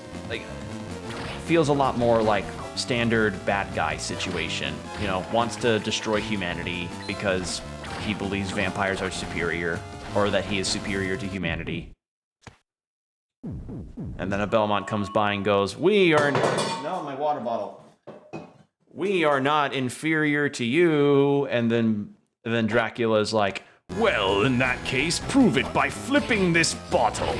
a lot more like standard bad guy situation. You know, wants to destroy humanity because he believes vampires are superior, or that he is superior to humanity. And then a Belmont comes by and goes, no, my water bottle. We are not inferior to you. And then Dracula's like, well, in that case, prove it by flipping this bottle.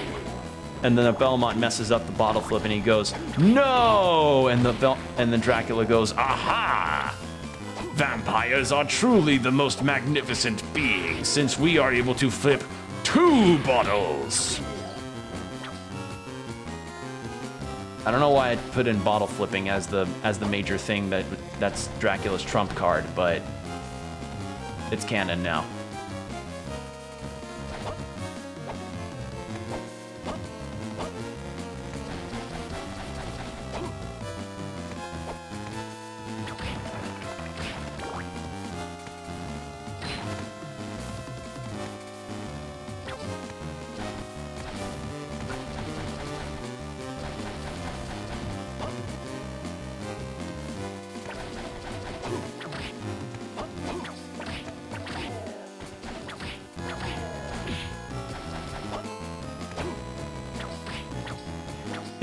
And then a Belmont messes up the bottle flip and he goes, no! And then Dracula goes, aha! Vampires are truly the most magnificent beings, since we are able to flip 2 bottles. I don't know why I put in bottle flipping as the major thing that's Dracula's trump card, but it's canon now.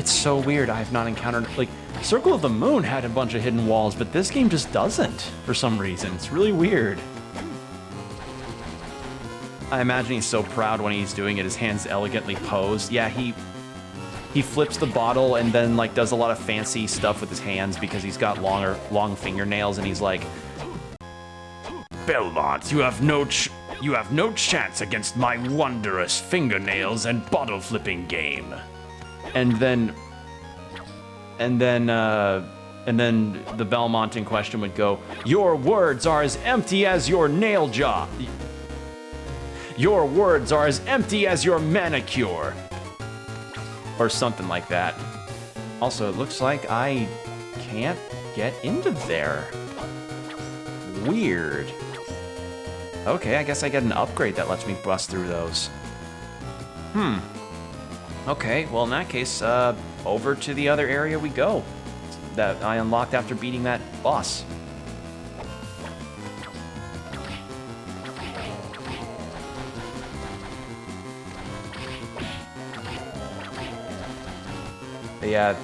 So weird. I have not encountered, like, Circle of the Moon had a bunch of hidden walls, but this game just doesn't for some reason. It's really weird. I imagine he's so proud when he's doing it, his hands elegantly posed. Yeah, he flips the bottle and then like does a lot of fancy stuff with his hands because he's got long fingernails, and he's like, Belmont, you have no chance against my wondrous fingernails and bottle flipping game. And then the Belmont in question would go, your words are as empty as your nail job. Your words are as empty as your manicure. Or something like that. Also, it looks like I can't get into there. Weird. Okay, I guess I get an upgrade that lets me bust through those. Okay, well in that case, over to the other area we go. That I unlocked after beating that boss. But yeah,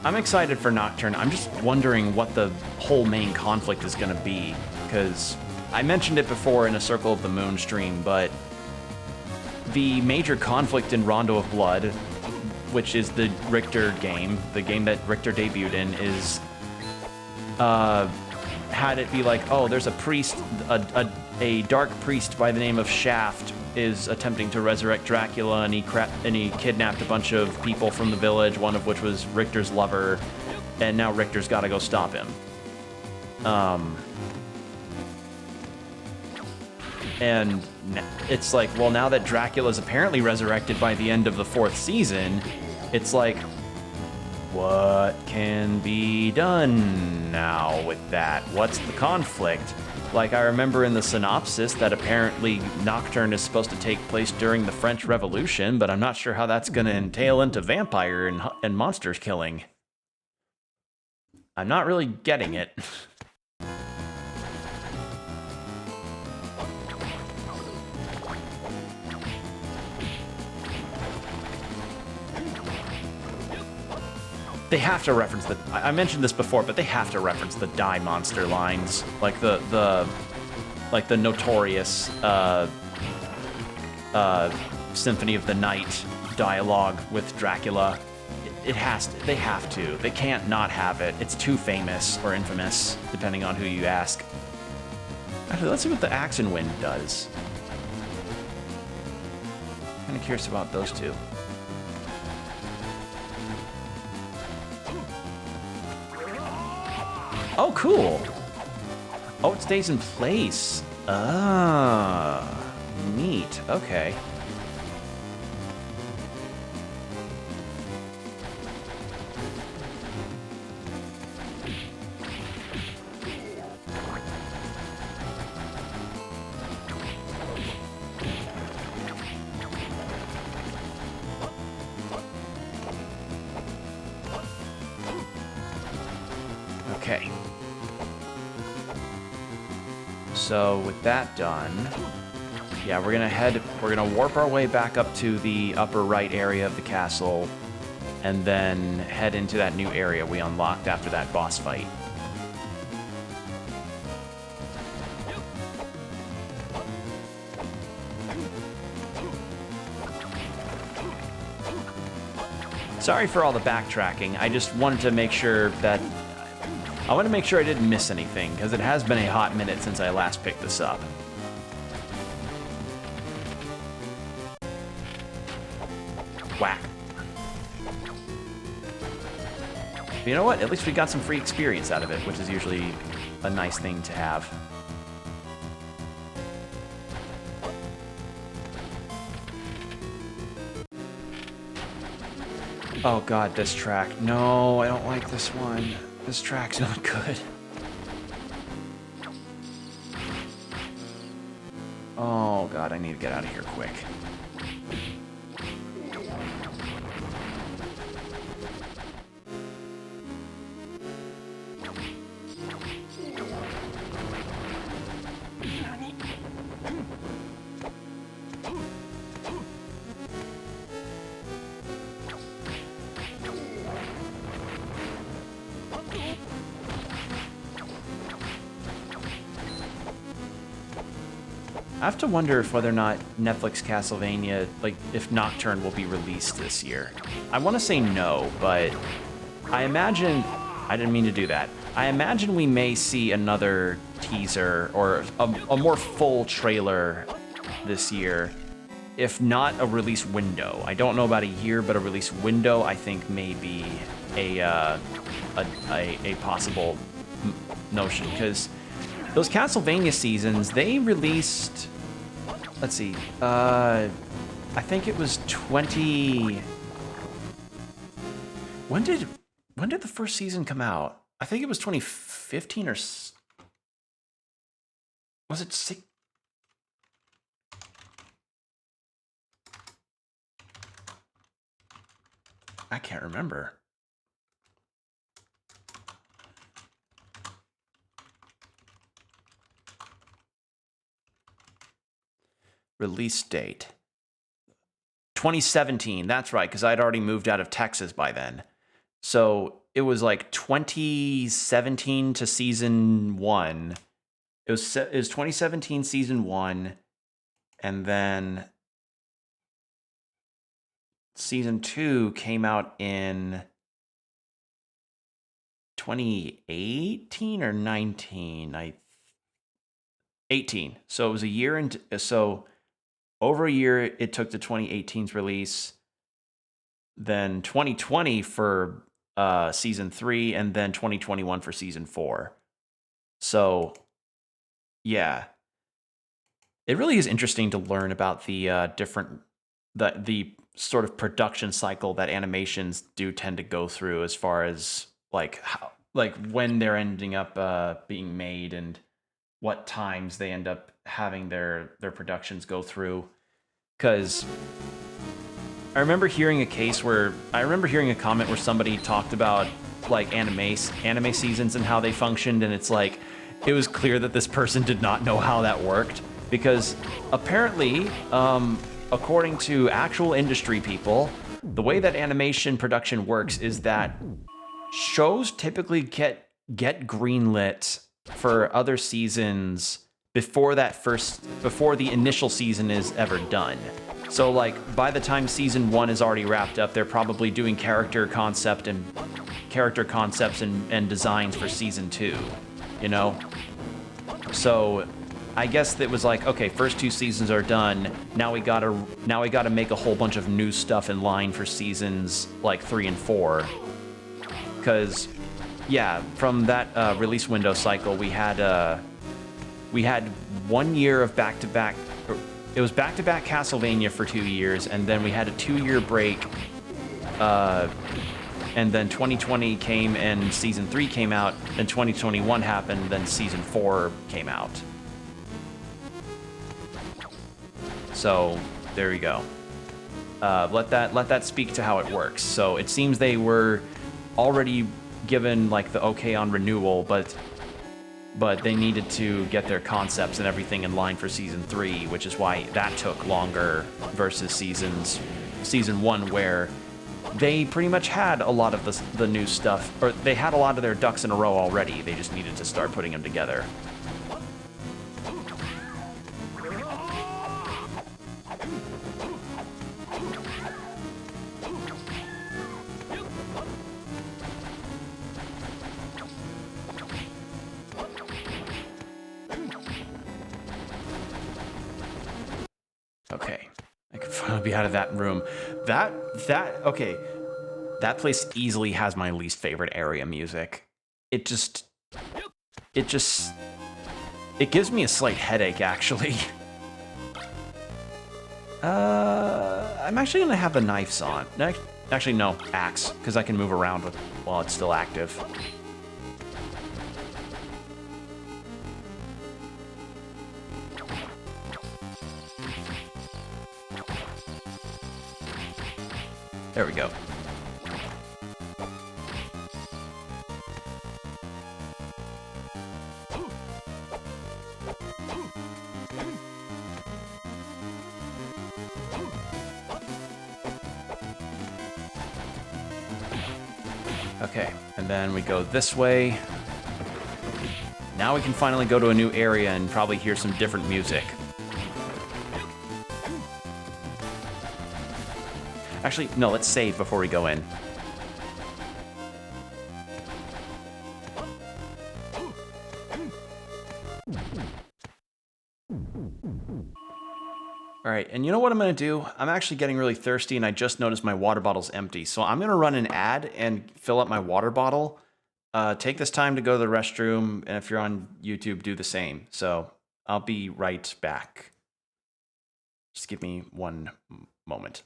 I'm excited for Nocturne. I'm just wondering what the whole main conflict is gonna be, because I mentioned it before in a Circle of the Moon stream, but the major conflict in Rondo of Blood, which is the Richter game, the game that Richter debuted in, is had it be like, oh, there's a priest, a dark priest by the name of Shaft is attempting to resurrect Dracula, and he kidnapped a bunch of people from the village, one of which was Richter's lover, and now Richter's got to go stop him. And it's like, well, now that Dracula's apparently resurrected by the end of the 4th season, it's like, what can be done now with that? What's the conflict? Like, I remember in the synopsis that apparently Nocturne is supposed to take place during the French Revolution, but I'm not sure how that's going to entail into vampire and monsters killing. I'm not really getting it. They have to reference the. I mentioned this before, but they have to reference the Die Monster lines, like the notorious Symphony of the Night dialogue with Dracula. It has to. They have to. They can't not have it. It's too famous or infamous, depending on who you ask. Actually, let's see what the Axe and Wind does. Kind of curious about those two. Oh, cool. Oh, it stays in place. Ah, neat. Okay. Okay. So with that done, yeah, we're gonna warp our way back up to the upper right area of the castle, and then head into that new area we unlocked after that boss fight. Sorry for all the backtracking. I just wanted to make sure that I want to make sure I didn't miss anything, because it has been a hot minute since I last picked this up. Whack. But you know what? At least we got some free experience out of it, which is usually a nice thing to have. Oh god, this track. No, I don't like this one. This track's not good. Oh god, I need to get out of here quick. I have to wonder if whether or not Netflix Castlevania, like, if Nocturne will be released this year. I want to say no, but I imagine... I didn't mean to do that. I imagine we may see another teaser or a more full trailer this year, if not a release window. I don't know about a year, but a release window I think may be a possible notion, because those Castlevania seasons, they released, let's see, I think it was 20... When did the first season come out? I think it was 2015 or... Was it 6? I can't remember. Release date. 2017, that's right, because I'd already moved out of Texas by then. So it was like 2017 to season 1. It was 2017 season 1, and then season 2 came out in 2018 or 19. 18. So it was a year into, so over a year it took to 2018's release, then 2020 for season 3, and then 2021 for season 4. So yeah, it really is interesting to learn about the the sort of production cycle that animations do tend to go through, as far as like how, like when they're ending up being made, and what times they end up having their productions go through. Because I remember hearing a comment where somebody talked about like anime seasons and how they functioned, and it's like it was clear that this person did not know how that worked, because apparently, according to actual industry people, the way that animation production works is that shows typically get greenlit for other seasons before the initial season is ever done. So like by the time season 1 is already wrapped up, they're probably doing character concepts and designs for season 2, you know? So I guess that was like, okay, first 2 seasons are done. Now we gotta make a whole bunch of new stuff in line for seasons like 3 and 4. Because, yeah, from that release window cycle, we had 1 year of back-to-back. It was back-to-back Castlevania for 2 years, and then we had a 2-year break. And then 2020 came, and season 3 came out. Then 2021 happened. Then season 4 came out. So there you go. Let that speak to how it works. So it seems they were already given like the okay on renewal, but they needed to get their concepts and everything in line for season 3, which is why that took longer versus season 1, where they pretty much had a lot of the new stuff, or they had a lot of their ducks in a row already. They just needed to start putting them together. Okay, I can finally be out of that room. Okay, that place easily has my least favorite area music. It gives me a slight headache, actually. I'm actually gonna have the knives on. Actually, no, axe, because I can move around while it's still active. There we go. Okay, and then we go this way. Now we can finally go to a new area and probably hear some different music. Actually, no, let's save before we go in. All right, and you know what I'm gonna do? I'm actually getting really thirsty, and I just noticed my water bottle's empty. So I'm gonna run an ad and fill up my water bottle. Take this time to go to the restroom, and if you're on YouTube, do the same. So I'll be right back. Just give me one moment.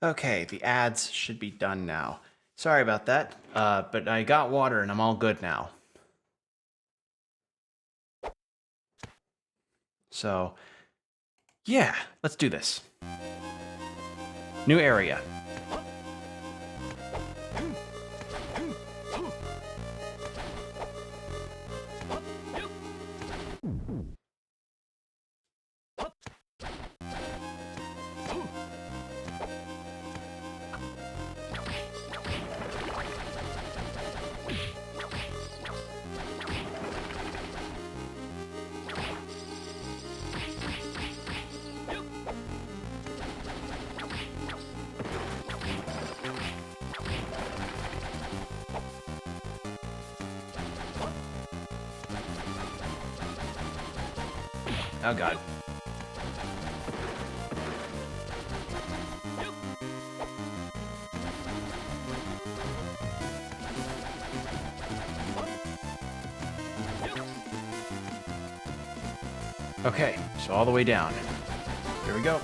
Okay, the ads should be done now. Sorry about that, but I got water and I'm all good now. So, yeah, let's do this. New area. Oh god. Okay, so all the way down. Here we go.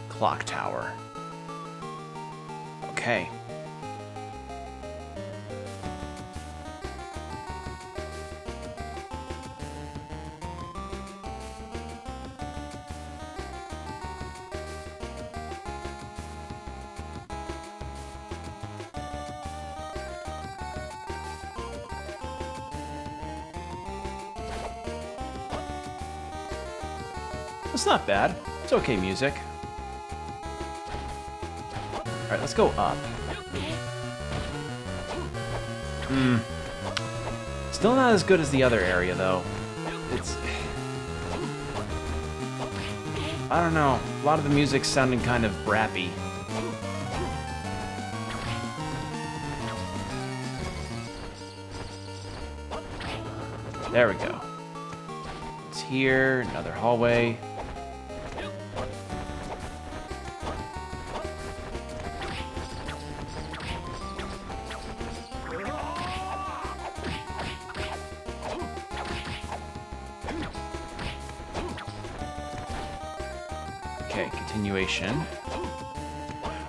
Clock tower. Okay. It's not bad. It's okay music. Alright, let's go up. Still not as good as the other area, though. It's... I don't know. A lot of the music's sounding kind of rappy. There we go. It's here, another hallway. Okay, continuation.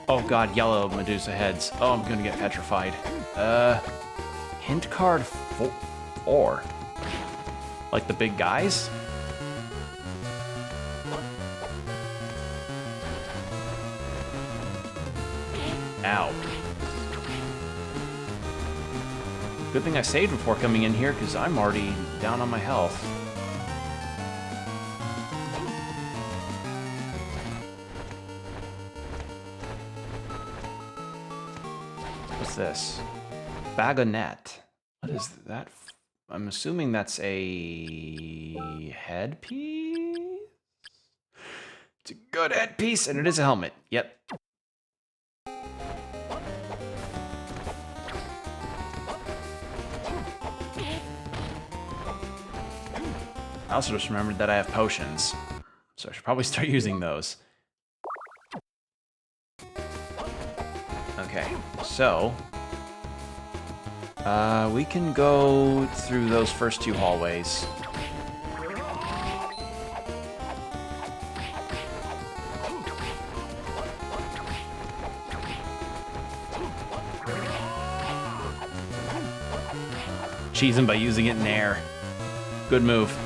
Oh god, yellow Medusa heads. Oh, I'm gonna get petrified. Hint card 4. Like the big guys? Ow. Good thing I saved before coming in here, because I'm already down on my health. What's this? Bagonet. What is that? I'm assuming that's a headpiece? It's a good headpiece, and it is a helmet. Yep. I also just remembered that I have potions, so I should probably start using those. Okay, so... we can go through those first 2 hallways. Cheese him by using it in air. Good move.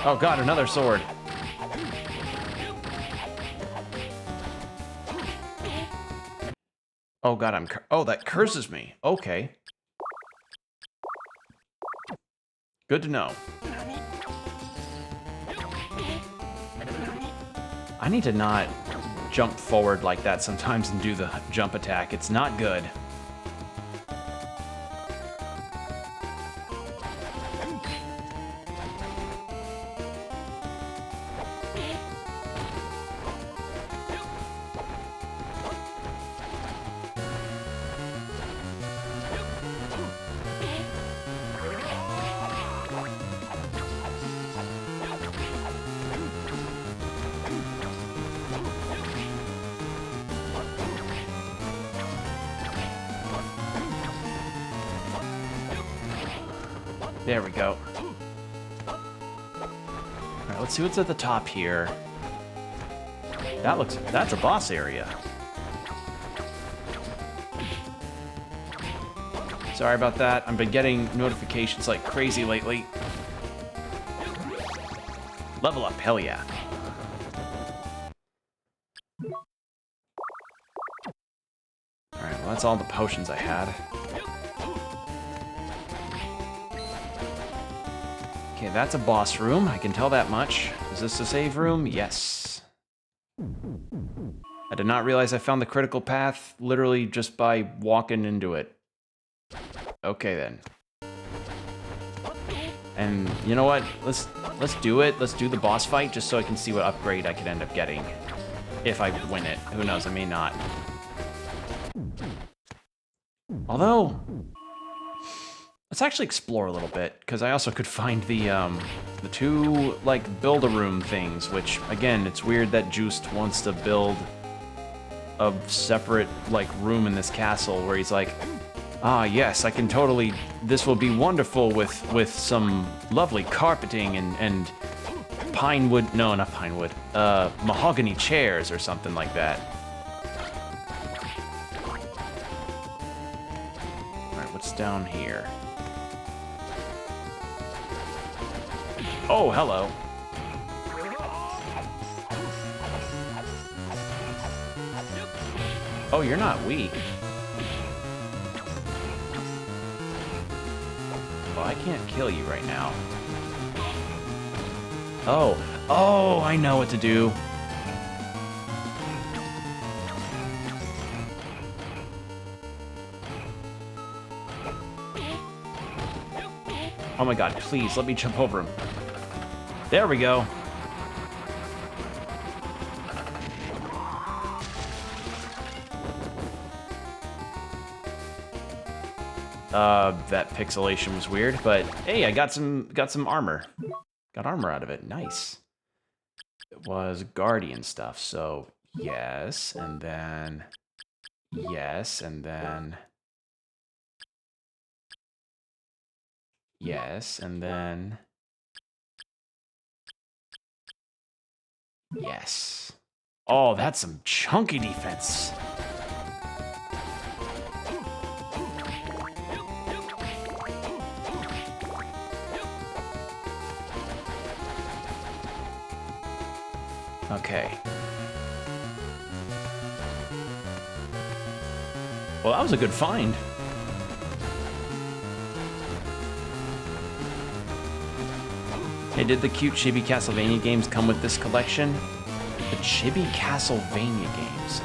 Oh god, another sword. Oh god, oh, that curses me. Okay. Good to know. I need to not jump forward like that sometimes and do the jump attack. It's not good. There we go. Alright, let's see what's at the top here. That's a boss area. Sorry about that. I've been getting notifications like crazy lately. Level up, hell yeah. Alright, well that's all the potions I had. Okay, that's a boss room, I can tell that much. Is this a save room? Yes. I did not realize I found the critical path literally just by walking into it. Okay then. And you know what? Let's do it. Let's do the boss fight just so I can see what upgrade I could end up getting. If I win it. Who knows, I may not. Although, let's actually explore a little bit, because I also could find the two, like, build-a-room things, which, again, it's weird that Juiced wants to build a separate, like, room in this castle where he's like, ah, yes, I can totally, this will be wonderful with some lovely carpeting and pine wood, no, not pine wood, mahogany chairs or something like that. Alright, what's down here? Oh, hello. Oh, you're not weak. Well, I can't kill you right now. Oh, I know what to do. Oh my god, please, let me jump over him. There we go. That pixelation was weird, but hey, I got some armor. Got armor out of it, nice. It was guardian stuff, so yes, and then yes, and then yes, and then yes. Oh, that's some chunky defense. Okay. Well, that was a good find. Hey, did the cute chibi Castlevania games come with this collection? The chibi Castlevania games.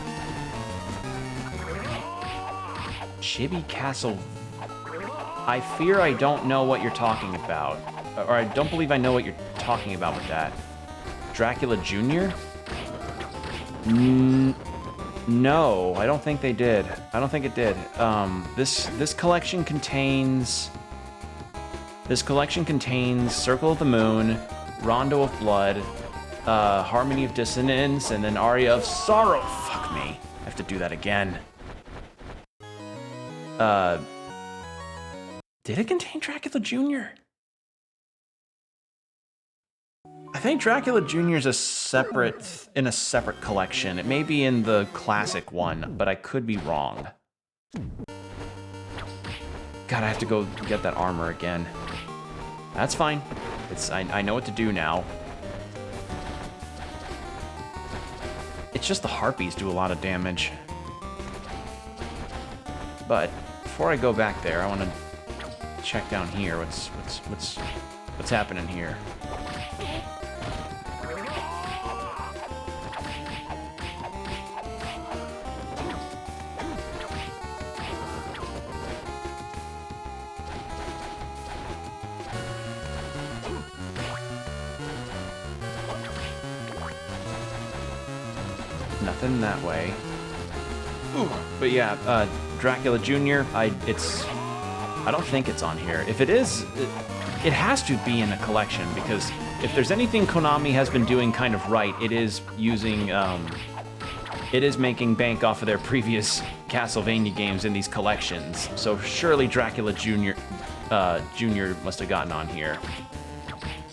Chibi Castle... I fear I don't know what you're talking about. Or I don't believe I know what you're talking about with that. Dracula Jr.? No, I don't think they did. I don't think it did. This collection contains... This collection contains Circle of the Moon, Rondo of Blood, Harmony of Dissonance, and then Aria of Sorrow. Fuck me. I have to do that again. Did it contain Dracula Jr.? I think Dracula Jr. is in a separate collection. It may be in the classic one, but I could be wrong. God, I have to go get that armor again. That's fine. I know what to do now. It's just the harpies do a lot of damage. But before I go back there, I want to check down here. What's happening here? Nothing that way. Ooh. But yeah, Dracula Jr. I don't think it's on here. If it is, it has to be in a collection, because if there's anything Konami has been doing kind of right, it is using, it is making bank off of their previous Castlevania games in these collections. So surely Dracula Jr., Junior must have gotten on here.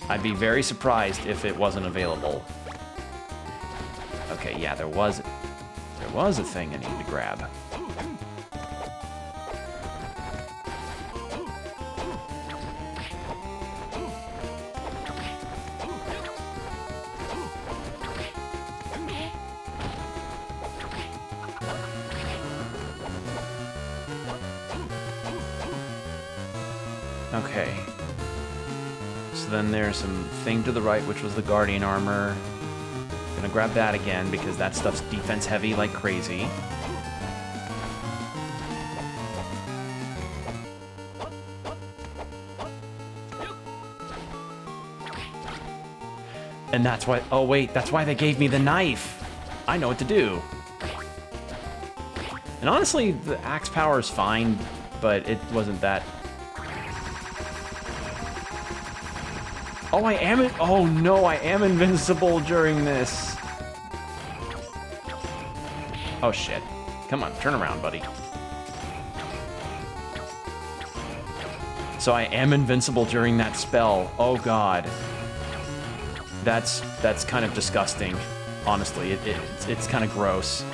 I'd be very surprised if it wasn't available. Okay, yeah, there was a thing I needed to grab. Okay. So then there's some thing to the right, which was the Guardian armor. Gonna grab that again, because that stuff's defense heavy like crazy. And that's why, oh wait, that's why they gave me the knife. I know what to do. And honestly, the axe power is fine, but it wasn't that. Oh, oh no, I am invincible during this. Oh shit. Come on, turn around, buddy. So I am invincible during that spell. Oh god. That's kind of disgusting, honestly. It's kind of gross.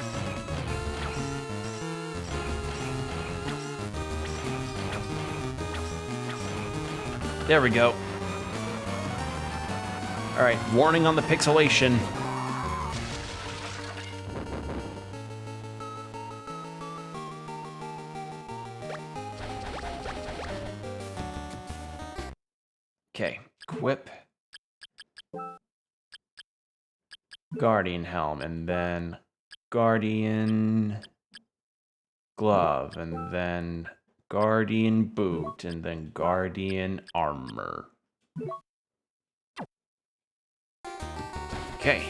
There we go. All right, warning on the pixelation. Okay, equip. Guardian helm, and then Guardian glove, and then Guardian boot, and then Guardian armor. Okay,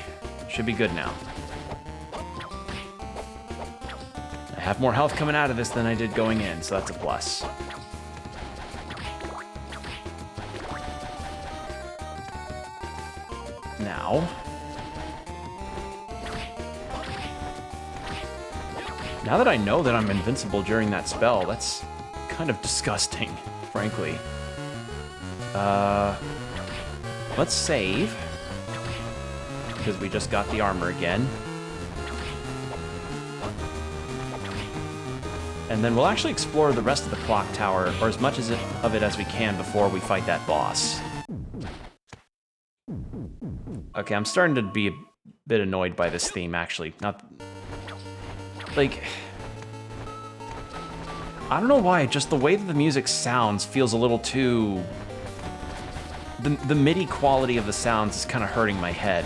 should be good now. I have more health coming out of this than I did going in, so that's a plus. Now that I know that I'm invincible during that spell, that's kind of disgusting, frankly. Let's save, because we just got the armor again. And then we'll actually explore the rest of the clock tower, or as much of it as we can before we fight that boss. Okay, I'm starting to be a bit annoyed by this theme, actually. Not... like... I don't know why, just the way that the music sounds feels a little too... The MIDI quality of the sounds is kind of hurting my head.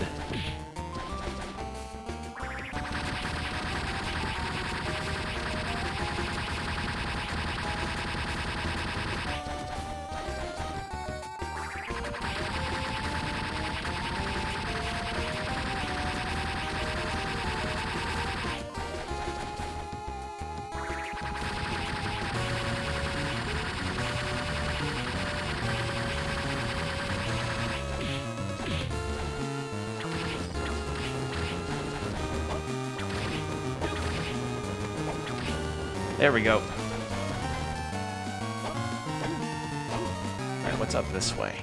There we go. Alright, what's up this way?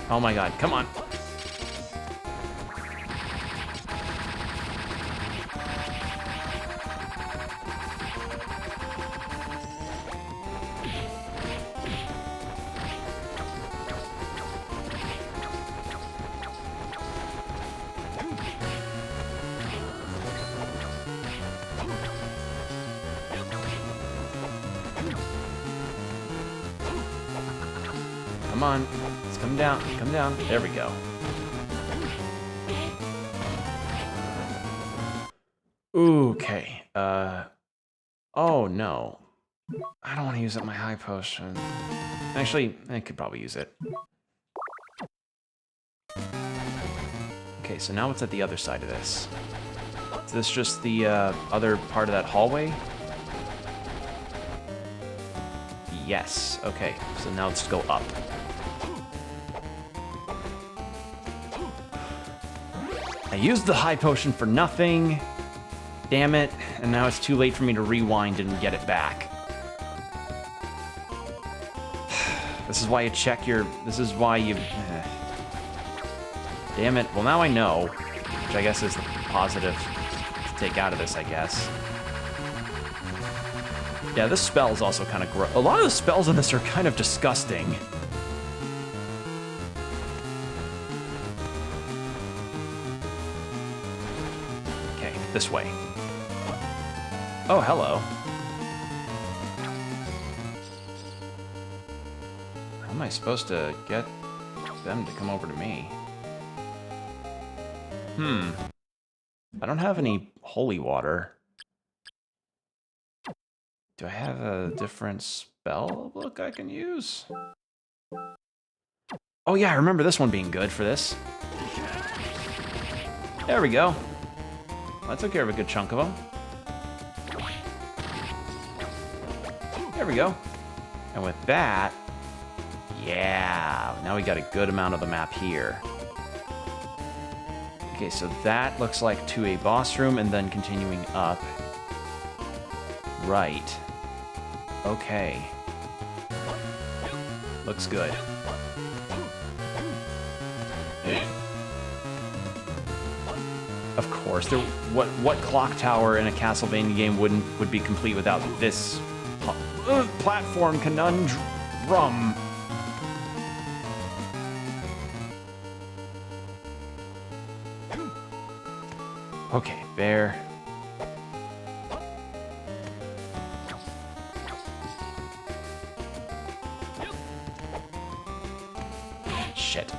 Oh my god, come on. Come on, let's come down, come down. There we go. Okay, oh no. I don't want to use up my high potion. Actually, I could probably use it. Okay, so now what's at the other side of this? Is this just the other part of that hallway? Yes. Okay, so now let's go up. I used the high potion for nothing. Damn it. And now it's too late for me to rewind and get it back. This is why you check your... This is why you... Damn it. Well, now I know. Which I guess is the positive to take out of this, I guess. Yeah, this spell is also kind of gross. A lot of the spells in this are kind of disgusting. Okay, this way. Oh, hello. How am I supposed to get them to come over to me? I don't have any holy water. Do I have a different spell book I can use? Oh yeah, I remember this one being good for this. There we go. That took care of a good chunk of them. There we go. And with that, yeah, now we got a good amount of the map here. Okay, so that looks like to a boss room and then continuing up. Right. Okay. Looks good. Of course, what clock tower in a Castlevania game would be complete without this platform conundrum? Okay, there. Shit.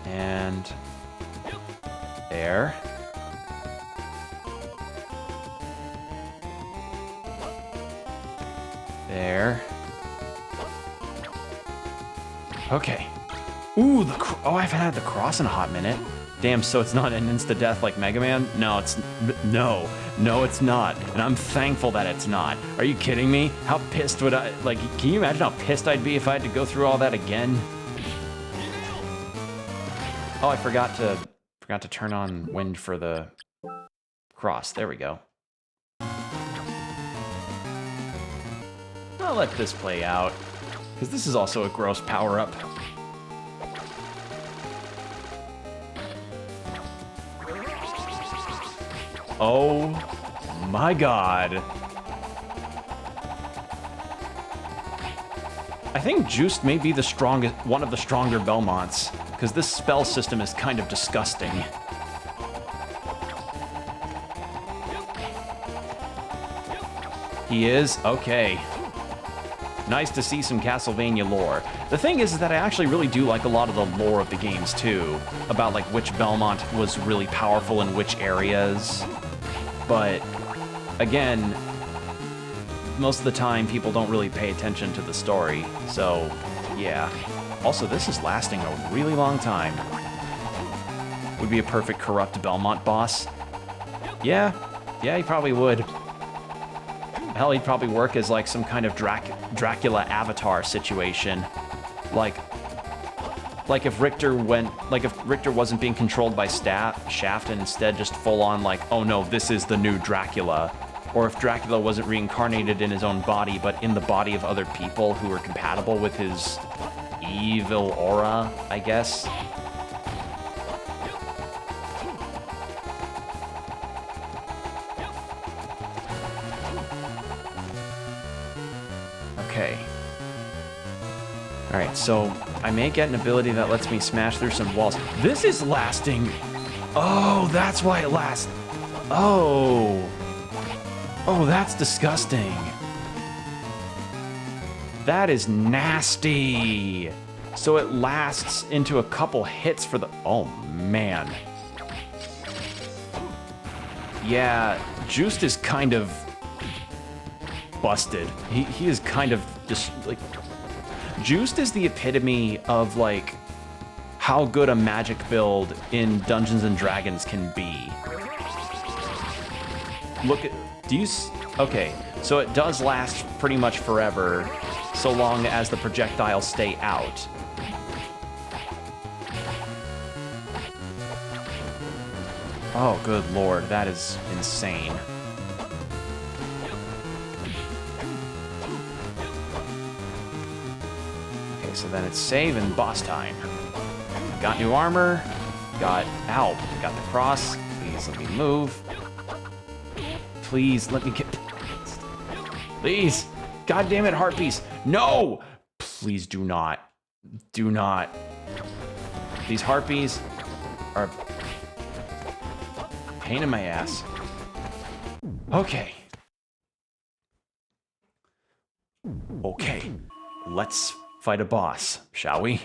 And there. There. Okay. Ooh, oh, I haven't had the cross in a hot minute. Damn, so it's not an insta-death like Mega Man? No, it's... No, it's not. And I'm thankful that it's not. Are you kidding me? How pissed would I... Like, can you imagine how pissed I'd be if I had to go through all that again? Oh, I forgot to turn on wind for the cross. There we go. I'll let this play out, because this is also a gross power-up. Oh my god. I think Juiced may be the strongest, one of the stronger Belmonts, because this spell system is kind of disgusting. He is? Okay. Nice to see some Castlevania lore. The thing is that I actually really do like a lot of the lore of the games too, about like which Belmont was really powerful in which areas. But again, most of the time people don't really pay attention to the story, so yeah. Also, this is lasting a really long time. Would be a perfect corrupt Belmont boss. Yeah, he probably would. Hell, he'd probably work as like some kind of Dracula avatar situation. Like if Richter wasn't being controlled by Shaft and instead just full on like, oh no, this is the new Dracula. Or if Dracula wasn't reincarnated in his own body, but in the body of other people who were compatible with his evil aura, I guess. Okay. Alright, so I may get an ability that lets me smash through some walls. This is lasting! Oh, that's why it lasts. Oh, that's disgusting. That is nasty. So it lasts into a couple hits for the... Oh, man. Yeah, Juiced is kind of busted. He is kind of just, like... Juiced is the epitome of, like, how good a magic build in Dungeons & Dragons can be. Look at... Okay, so it does last pretty much forever, so long as the projectiles stay out. Oh, good lord, that is insane. Okay, so then it's save and boss time. Got new armor, got the cross. Please let me move. Please let me get... Please! God damn it, heart piece! No! Please do not. Do not. These harpies are a pain in my ass. Okay. Okay. Let's fight a boss, shall we?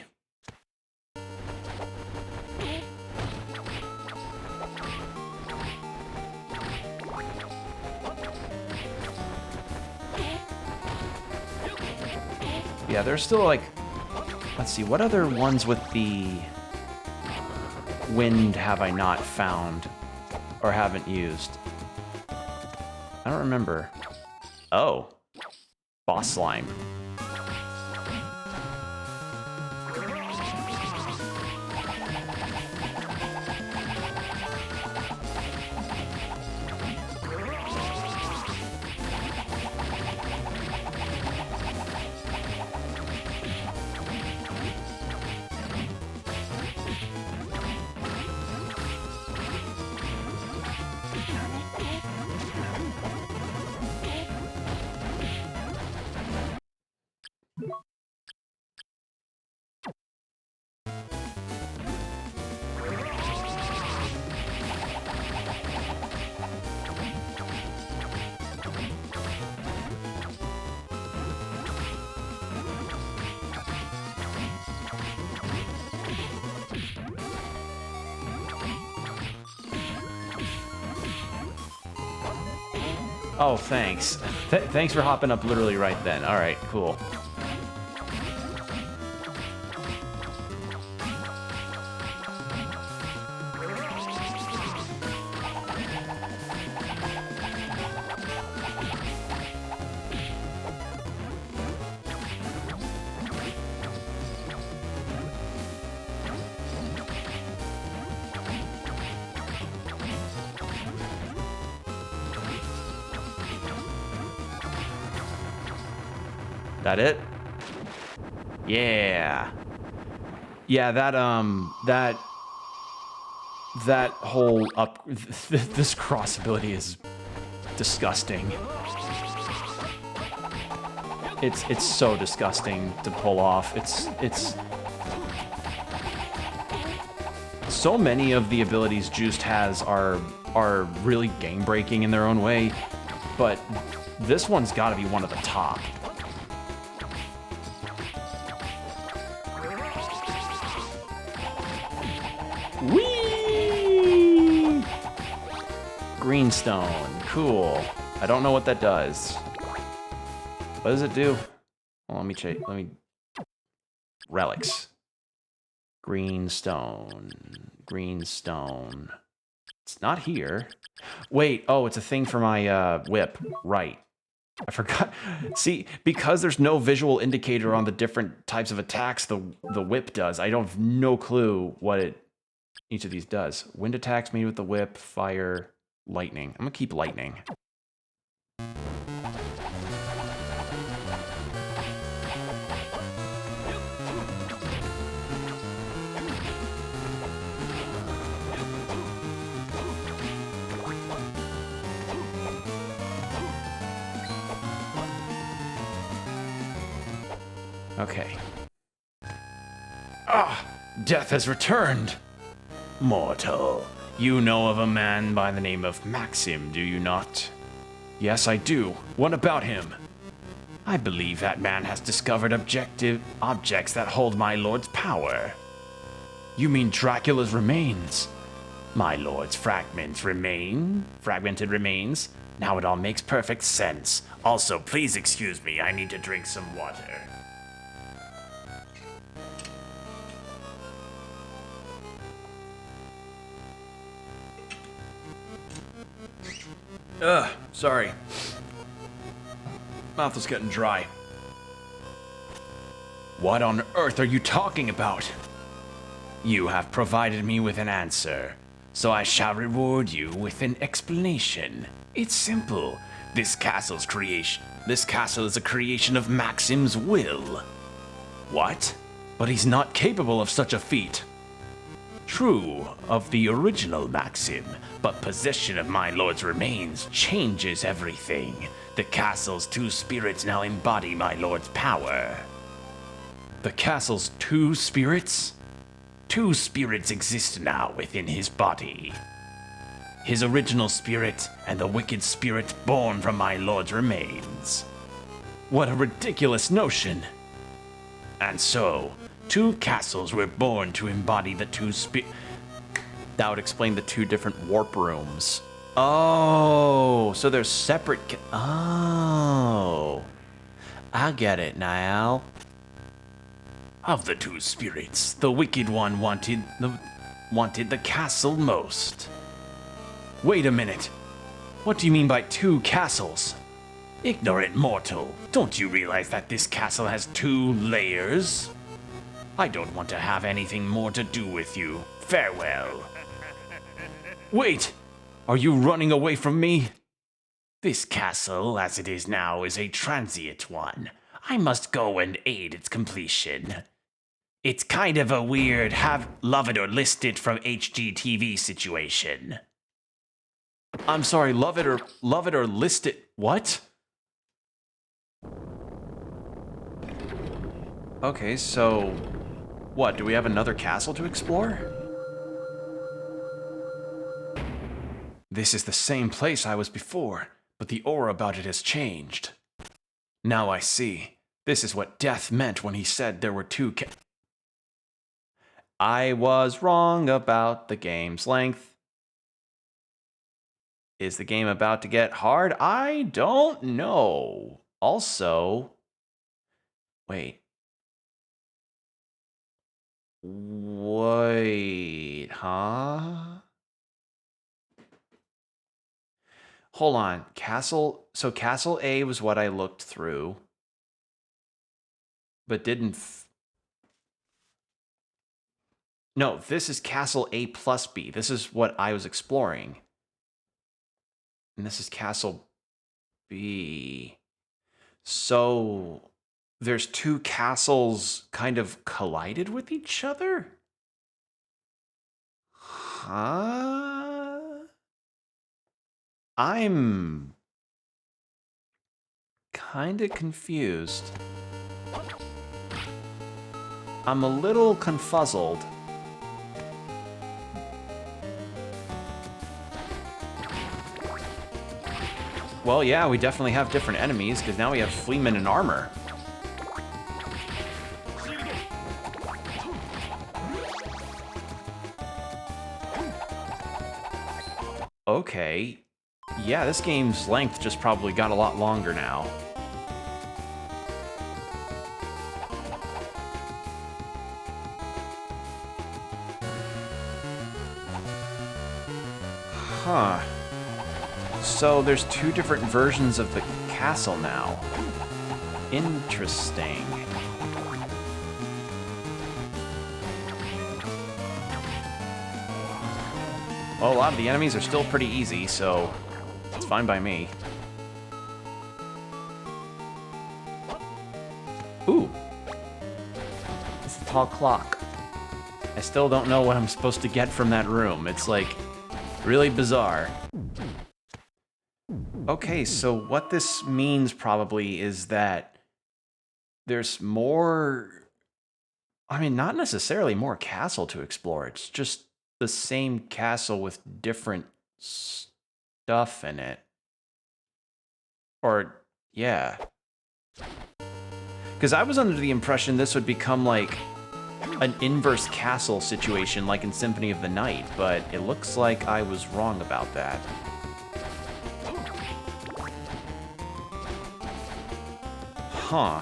Yeah, there's still like... Let's see, what other ones with the wind have I not found or haven't used? I don't remember. Oh. Boss slime. Oh, thanks. Thanks for hopping up literally right then. All right, cool. That it? Yeah. Yeah, that whole this cross ability is disgusting. It's so disgusting to pull off. It's so many of the abilities Juiced has are really game breaking in their own way, but this one's got to be one of the top. Whee! Greenstone, cool. I don't know what that does. What does it do? Well, let me check. Relics. Greenstone. Greenstone. It's not here. Wait, oh, it's a thing for my whip. Right. I forgot. See, because there's no visual indicator on the different types of attacks the whip does, I don't have no clue what each of these does. Wind attacks made with the whip, fire, lightning. I'm gonna keep lightning. Okay. Ah! Death has returned! Mortal, you know of a man by the name of Maxim, do you not? Yes, I do. What about him? I believe that man has discovered objects that hold my lord's power. You mean Dracula's remains? My lord's fragmented remains? Now it all makes perfect sense. Also, please excuse me, I need to drink some water. Sorry. Mouth is getting dry. What on earth are you talking about? You have provided me with an answer, so I shall reward you with an explanation. It's simple. This castle is a creation of Maxim's will. What? But he's not capable of such a feat. True, of the original Maxim, but possession of my lord's remains changes everything. The castle's two spirits now embody my lord's power. The castle's two spirits? Two spirits exist now within his body. His original spirit and the wicked spirit born from my lord's remains. What a ridiculous notion! And so, two castles were born to embody the two That would explain the two different warp rooms. Oh, so they're separate Oh. I get it now. Of the two spirits, the wicked one wanted the castle most. Wait a minute. What do you mean by two castles? Ignorant mortal, don't you realize that this castle has two layers? I don't want to have anything more to do with you. Farewell. Wait! Are you running away from me? This castle, as it is now, is a transient one. I must go and aid its completion. It's kind of a weird have love it or list it from HGTV situation. I'm sorry, love it or list it. What? Okay, so what? Do we have another castle to explore? This is the same place I was before, but the aura about it has changed. Now I see. This is what Death meant when he said there were two I was wrong about the game's length. Is the game about to get hard? I don't know. Also, wait. Wait, huh? Hold on. So Castle A was what I looked through, but didn't. No, this is Castle A plus B. This is what I was exploring. And this is Castle B. So there's two castles kind of collided with each other? Huh? I'm kind of confused. I'm a little confuzzled. Well, yeah, we definitely have different enemies, because now we have Fleeman in armor. Okay. Yeah, this game's length just probably got a lot longer now. Huh. So there's two different versions of the castle now. Interesting. Well, a lot of the enemies are still pretty easy, so it's fine by me. Ooh. It's a tall clock. I still don't know what I'm supposed to get from that room. It's like really bizarre. Okay, so what this means probably is that there's more... I mean, not necessarily more castle to explore. It's just the same castle with different stuff in it. Or, yeah. Because I was under the impression this would become like an inverse castle situation like in Symphony of the Night, but it looks like I was wrong about that. Huh.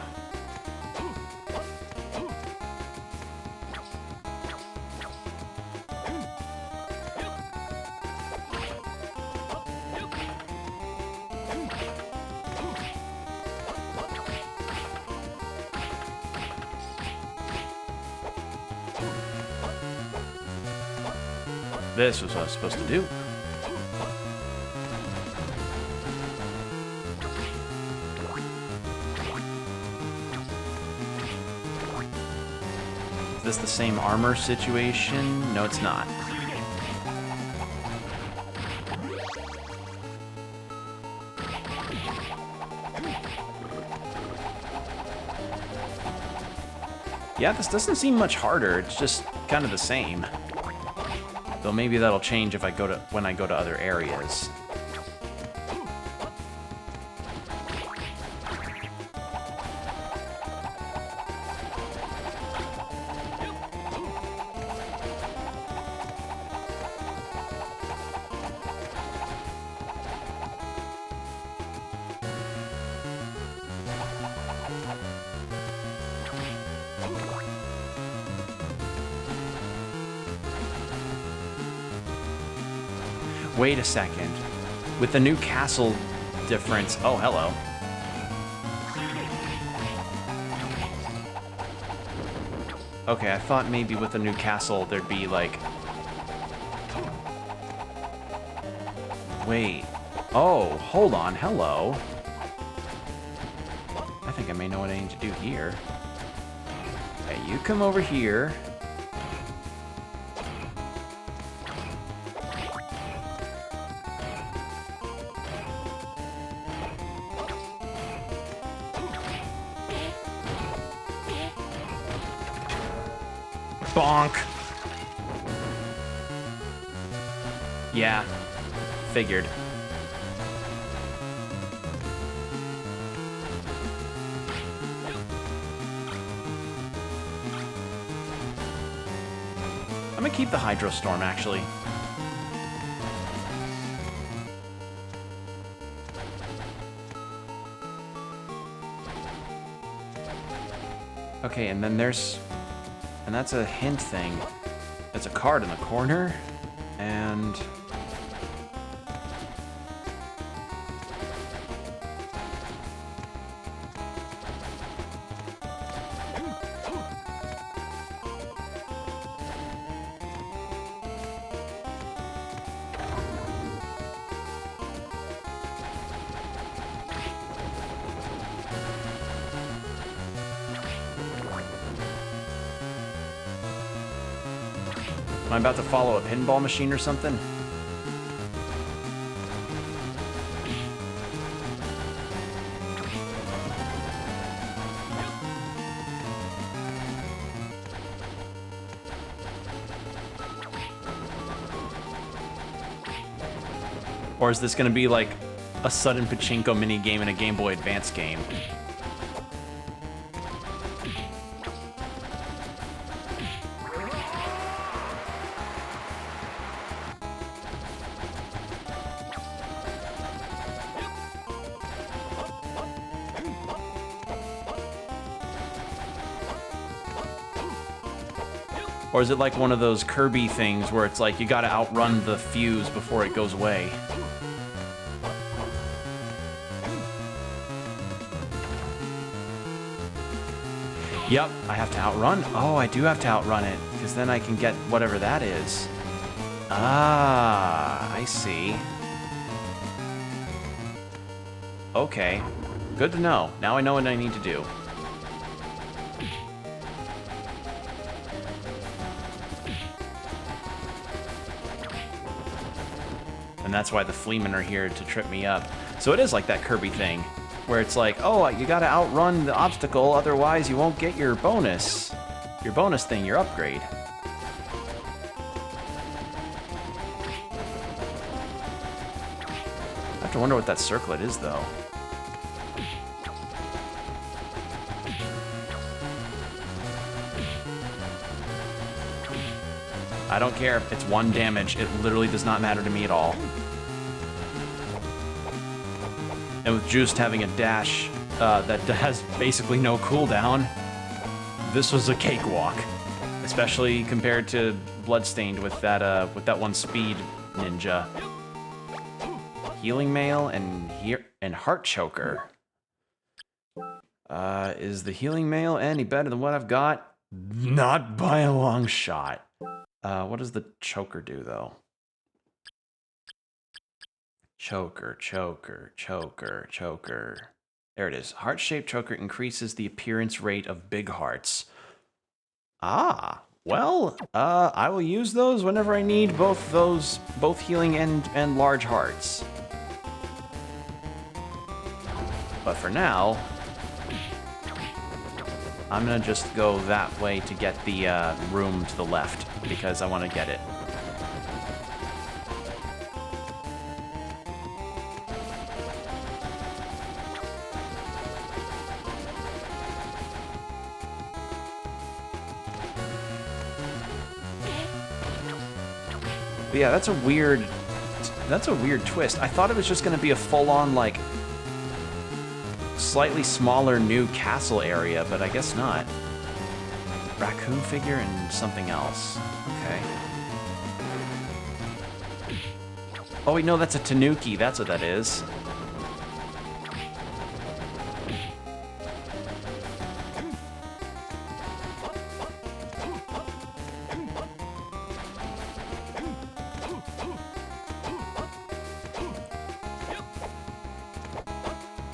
This was what I was supposed to do. Is this the same armor situation? No, it's not. Yeah, this doesn't seem much harder. It's just kind of the same. Though maybe that'll change if when I go to other areas. Wait a second. With the new castle difference... Oh, hello. Okay, I thought maybe with the new castle there'd be like... Wait. Oh, hold on. Hello. I think I may know what I need to do here. Okay, you come over here. Bonk. Yeah, figured. I'm gonna keep the Hydrostorm, actually. Okay, and then there's... And that's a hint thing. That's a card in the corner, and... Am I about to follow a pinball machine or something? Or is this gonna be like a sudden pachinko mini game in a Game Boy Advance game? Or is it like one of those Kirby things where it's like you gotta outrun the fuse before it goes away? Yep, I have to outrun. Oh, I do have to outrun it, because then I can get whatever that is. Ah, I see. Okay, good to know. Now I know what I need to do. And that's why the Fleamen are here to trip me up. So it is like that Kirby thing, where it's like, oh, you gotta outrun the obstacle, otherwise you won't get your bonus. Your bonus thing, your upgrade. I have to wonder what that circlet is, though. I don't care. It's 1 damage. It literally does not matter to me at all. And with Juiced having a dash that has basically no cooldown, this was a cakewalk. Especially compared to Bloodstained with that one speed ninja. Healing Mail and Heart Choker. Is the Healing Mail any better than what I've got? Not by a long shot. What does the choker do, though? Choker, choker, choker, choker. There it is. Heart-shaped choker increases the appearance rate of big hearts. Ah, well, I will use those whenever I need both healing and large hearts. But for now, I'm gonna just go that way to get the room to the left, because I want to get it. But yeah, that's a weird twist. I thought it was just gonna be a full-on, like, slightly smaller new castle area, but I guess not. Raccoon figure and something else. Okay. Oh wait, no, that's a tanuki. That's what that is.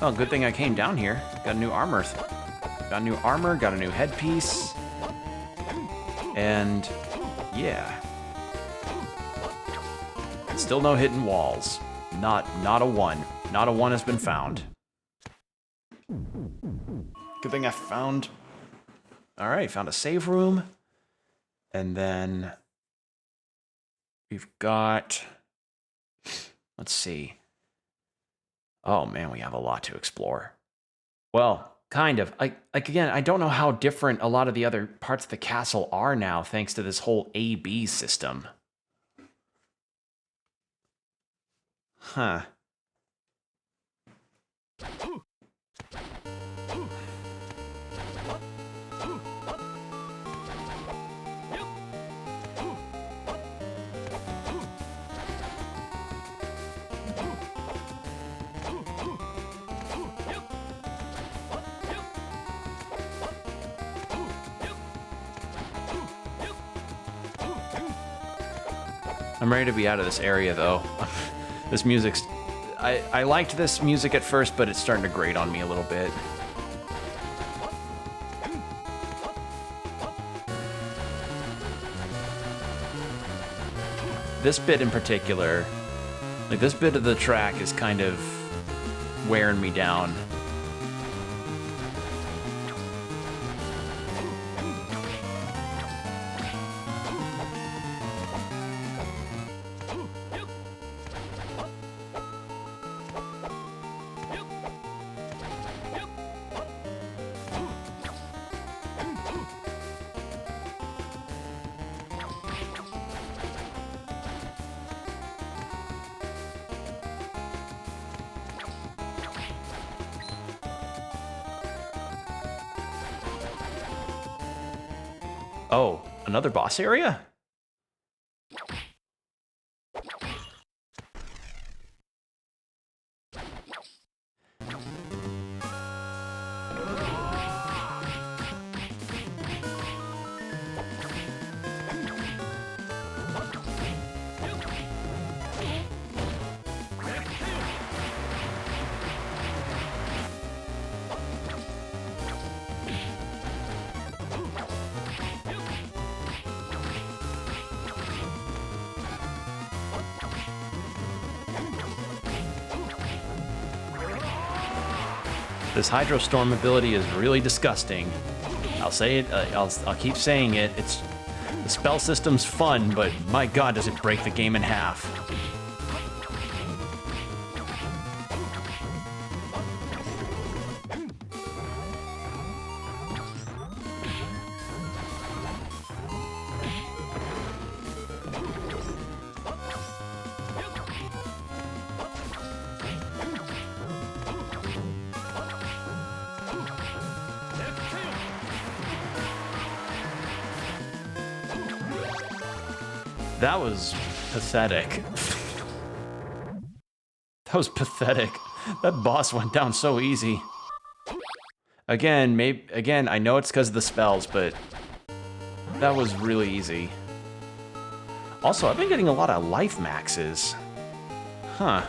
Oh, good thing I came down here. Got a new armor. Got a new armor, got a new headpiece. And yeah. Still no hidden walls. Not a one. Not a one has been found. Good thing I found... Alright, found a save room. And then... we've got... let's see. Oh man, we have a lot to explore. Well, kind of. Again, I don't know how different a lot of the other parts of the castle are now, thanks to this whole A-B system. Huh. I'm ready to be out of this area, though. This music's... I liked this music at first, but it's starting to grate on me a little bit. This bit in particular, like this bit of the track is kind of wearing me down. Oh, another boss area? This Hydro Storm ability is really disgusting. I'll say it, I'll keep saying it. It's the spell system's fun, but my god, does it break the game in half. That was pathetic. That was pathetic. That boss went down so easy. Again, I know it's because of the spells, but That was really easy. Also, I've been getting a lot of life maxes. Huh.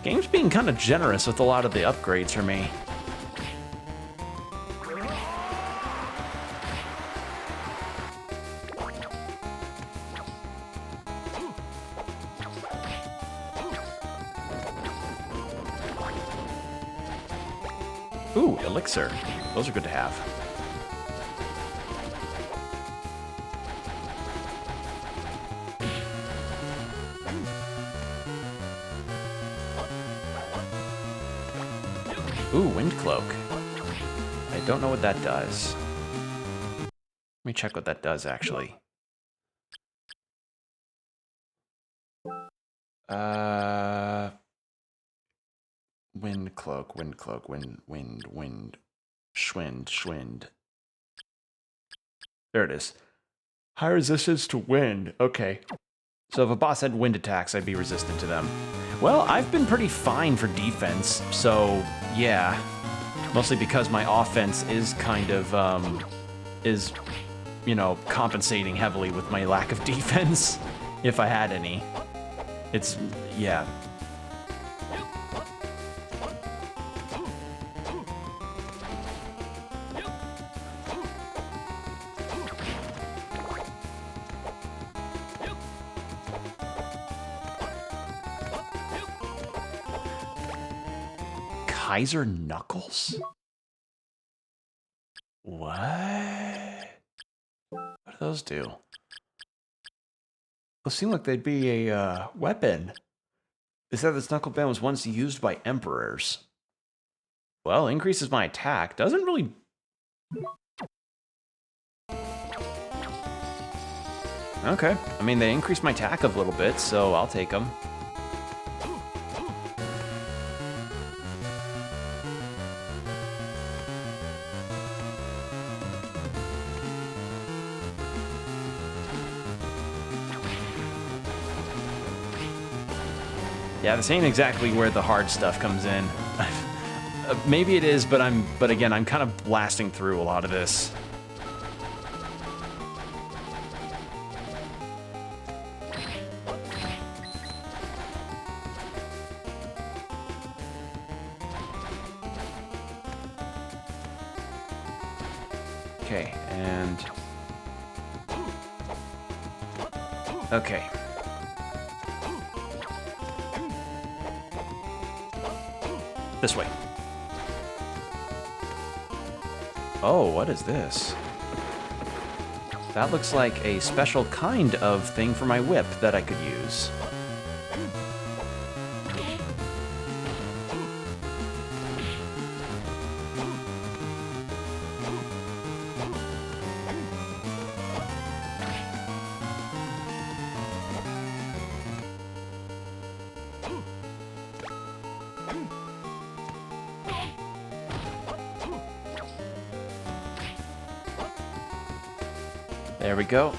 Game's being kind of generous with a lot of the upgrades for me. Ooh, elixir. Those are good to have. Ooh, wind cloak. I don't know what that does. Let me check what that does, actually. Wind cloak, schwind. There it is. High resistance to wind. Okay. So if a boss had wind attacks, I'd be resistant to them. Well, I've been pretty fine for defense, so yeah. Mostly because my offense is kind of, you know, compensating heavily with my lack of defense, if I had any. It's, yeah. Kaiser Knuckles? What? What do those do? Those seem like they'd be a weapon. They said this knuckle band was once used by emperors. Well, increases my attack. Doesn't really... Okay. I mean, they increased my attack a little bit, so I'll take them. Yeah, this ain't exactly where the hard stuff comes in. Maybe it is, but again, I'm kind of blasting through a lot of this. Okay, and... Okay. This way. Oh, what is this? That looks like a special kind of thing for my whip that I could use. There we go.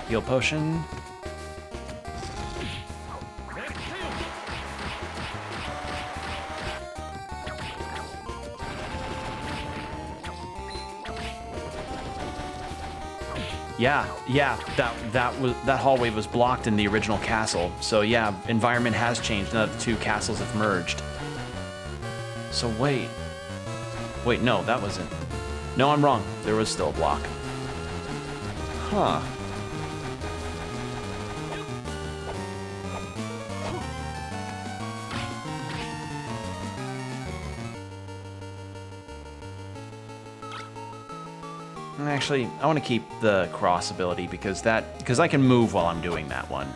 Heal potion. Yeah, that hallway was blocked in the original castle. So yeah, environment has changed now that the two castles have merged. So wait, no, that wasn't. No, I'm wrong. There was still a block. Huh. Actually, I want to keep the cross ability because I can move while I'm doing that one.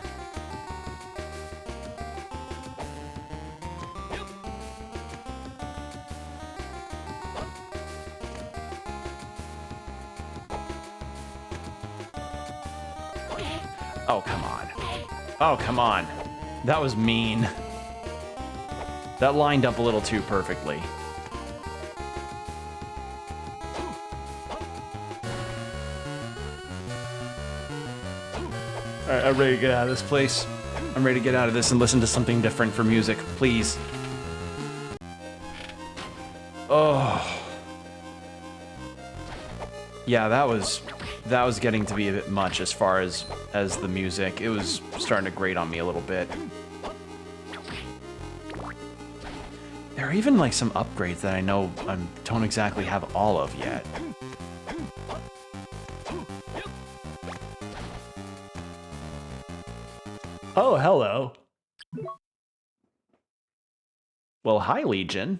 Oh, come on. Oh, come on. That was mean. That lined up a little too perfectly. Alright, I'm ready to get out of this place. I'm ready to get out of this and listen to something different for music, please. Oh. Yeah, that was getting to be a bit much as far as the music. It was starting to grate on me a little bit. There are even like some upgrades that I know I don't exactly have all of yet. Oh, hello. Well, hi, Legion.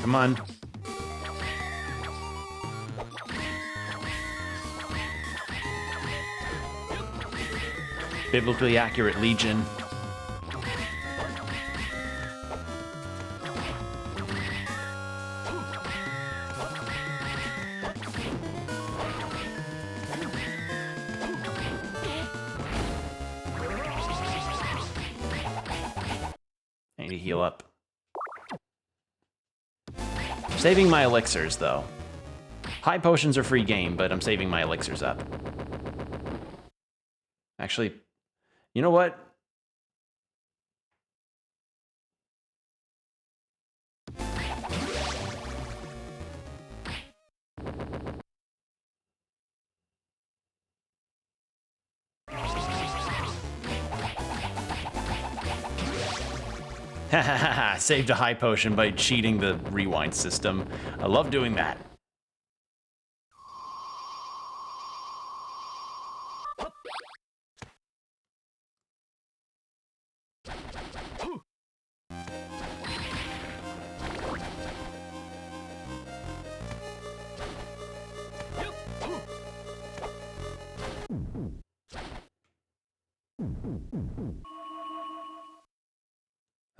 Come on. Biblically accurate Legion. I need to heal up. Saving my elixirs, though. High potions are free game, but I'm saving my elixirs up. Actually, you know what? Hahaha, saved a high potion by cheating the rewind system. I love doing that.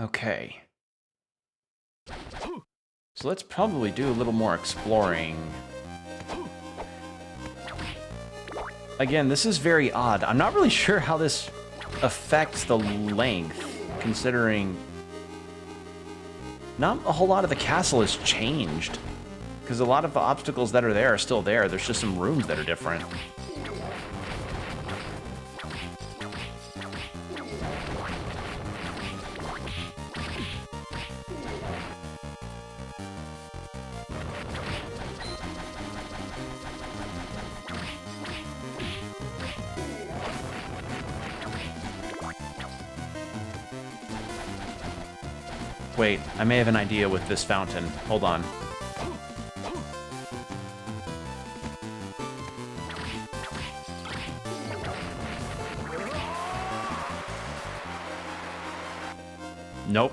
Okay. So let's probably do a little more exploring. Again, this is very odd. I'm not really sure how this affects the length, considering not a whole lot of the castle has changed. Because a lot of the obstacles that are there are still there. There's just some rooms that are different. Wait, I may have an idea with this fountain. Hold on. Nope.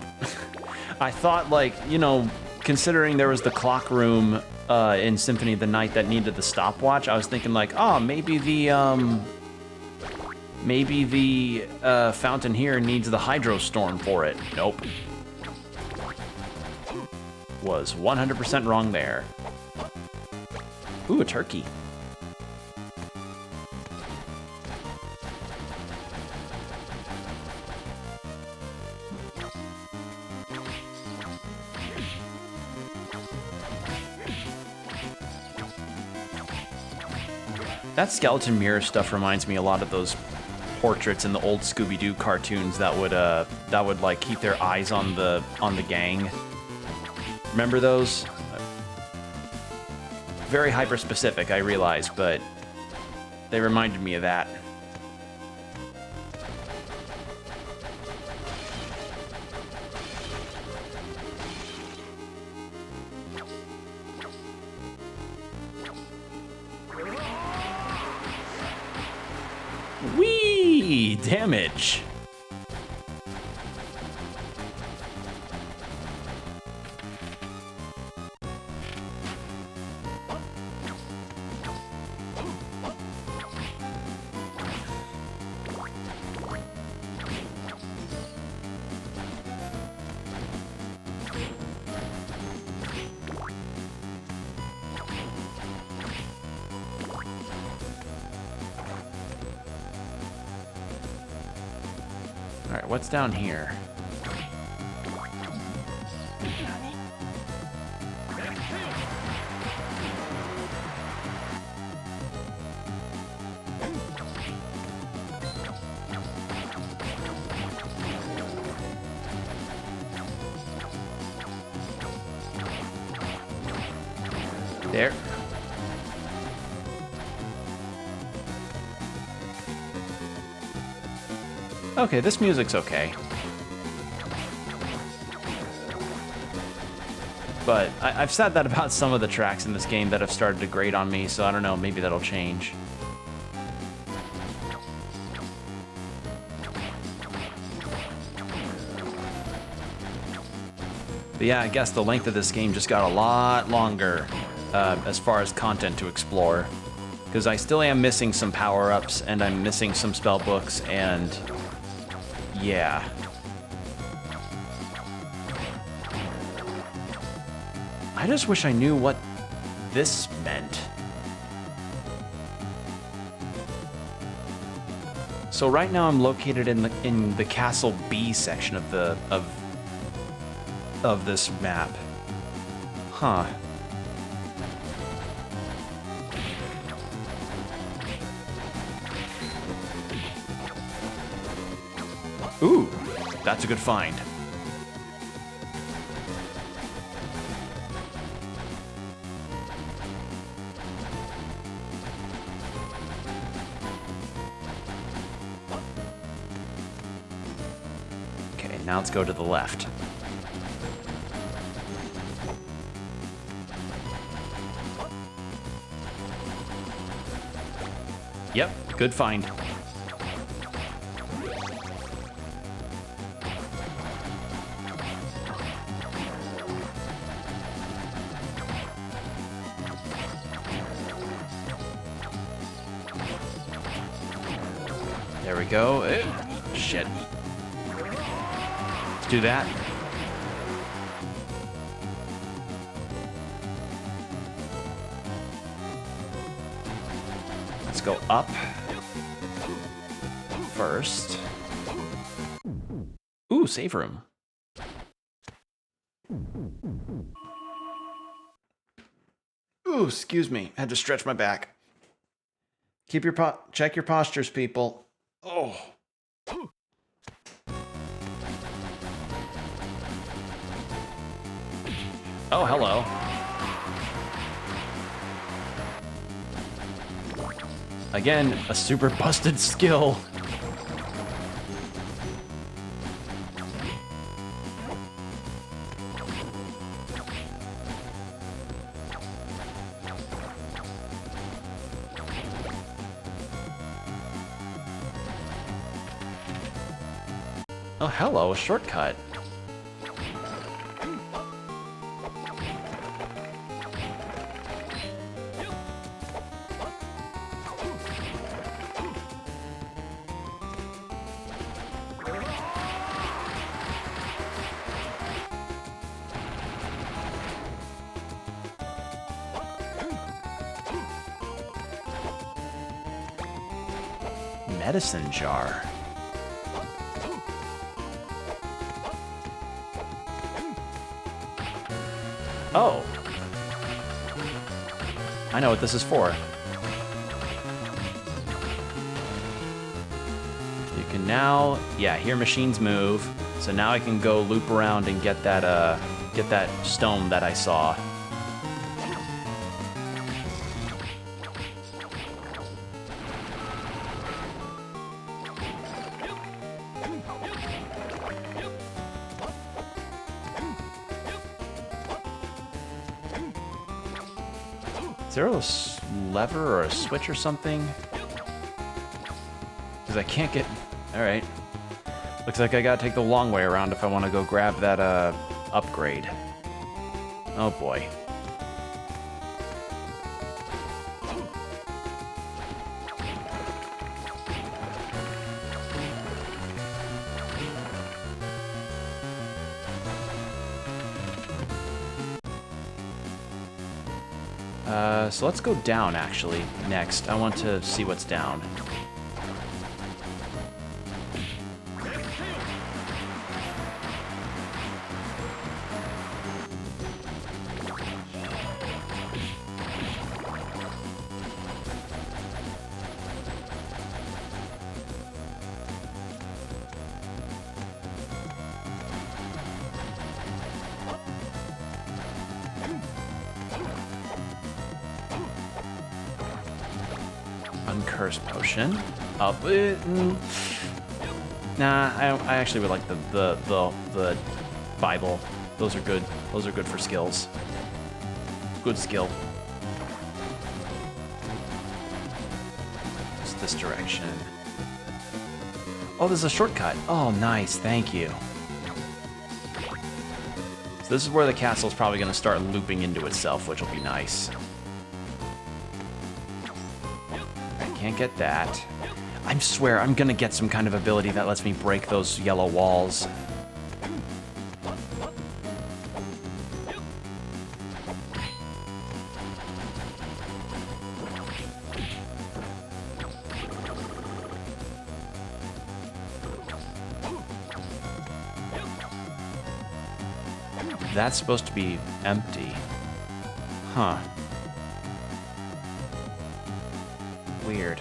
I thought, like, you know, considering there was the clock room in Symphony of the Night that needed the stopwatch, I was thinking, like, oh, maybe the fountain here needs the hydro storm for it. Nope. Was 100% wrong there. Ooh, a turkey. That skeleton mirror stuff reminds me a lot of those portraits in the old Scooby-Doo cartoons that would like keep their eyes on the gang. Remember those? Very hyper-specific, I realize, but they reminded me of that. Whee! Damage! What's down here? There. Okay, this music's okay. But I've said that about some of the tracks in this game that have started to grate on me, so I don't know, maybe that'll change. But yeah, I guess the length of this game just got a lot longer as far as content to explore. Because I still am missing some power-ups, and I'm missing some spell books, and yeah. I just wish I knew what this meant. So right now I'm located in the Castle B section of this map. Huh. Ooh, that's a good find. Okay, now let's go to the left. Yep, good find. There we go. Shit. Let's do that. Let's go up first. Ooh, save room. Ooh, excuse me. Had to stretch my back. Keep your check your postures, people. Oh. Oh, hello. Again, a super busted skill. Oh, hello, a shortcut. Medicine jar. Oh. I know what this is for. You can now, yeah, hear machines move. So now I can go loop around and get that stone that I saw. Is there a lever or a switch or something? Because I can't get... Alright. Looks like I gotta take the long way around if I want to go grab that, upgrade. Oh boy. So let's go down, actually, next. I want to see what's down. Uncursed potion. Nah, I actually would like the Bible. Those are good. Those are good for skills. Good skill. Just this direction. Oh, there's a shortcut. Oh, nice. Thank you. So this is where the castle's probably going to start looping into itself, which will be nice. I can't get that. I swear, I'm going to get some kind of ability that lets me break those yellow walls. That's supposed to be empty. Huh. Weird.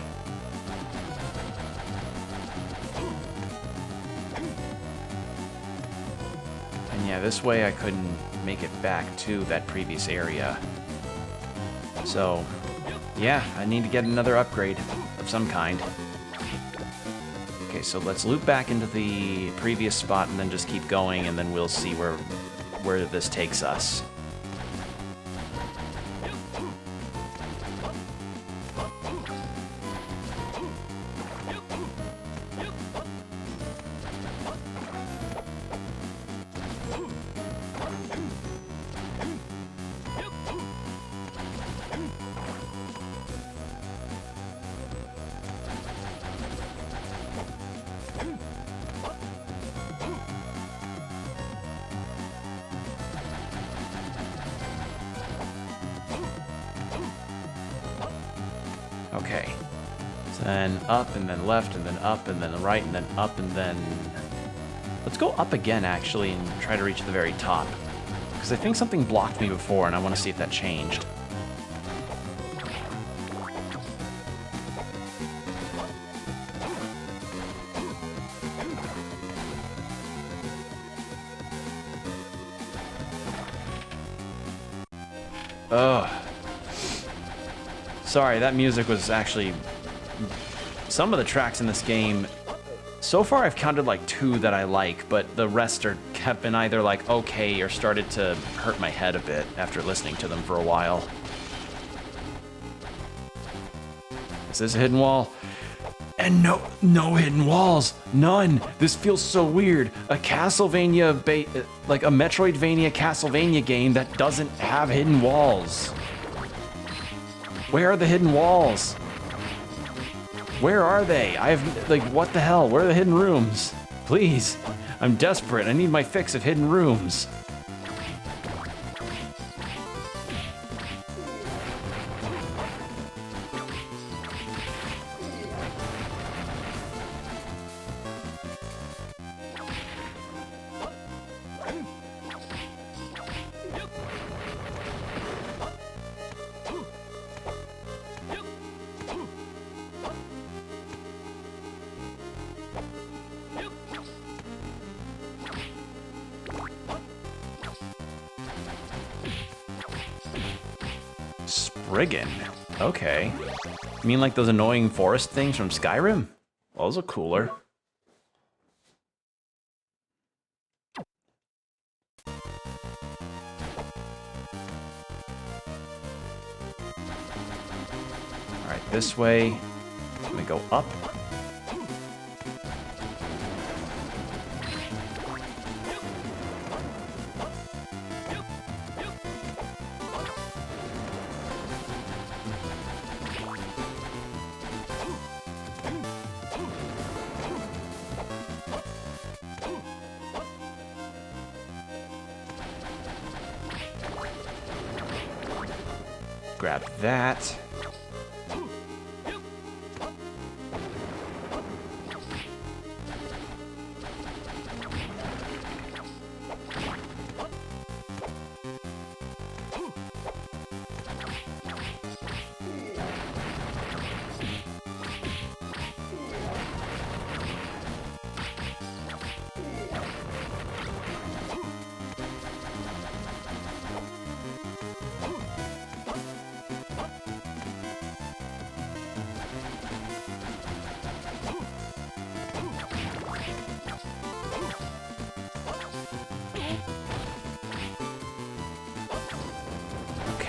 And yeah, this way I couldn't make it back to that previous area. So, yeah, I need to get another upgrade of some kind. Okay, so let's loop back into the previous spot and then just keep going, and then we'll see where this takes us. Okay. So then up, and then left, and then up, and then right, and then up, and then... Let's go up again, actually, and try to reach the very top. Because I think something blocked me before, and I want to see if that changed. Ugh. Sorry, that music was actually... Some of the tracks in this game... So far I've counted like 2 that I like, but the rest have been either like okay or started to hurt my head a bit after listening to them for a while. Is this a hidden wall? And no hidden walls! None! This feels so weird. A Castlevania, like a Metroidvania Castlevania game that doesn't have hidden walls. Where are the hidden walls? Where are they? like, what the hell? Where are the hidden rooms? Please, I'm desperate. I need my fix of hidden rooms. Spriggan. Okay. You mean like those annoying forest things from Skyrim? Well, those are cooler. Alright, this way. I'm gonna go up. Grab that.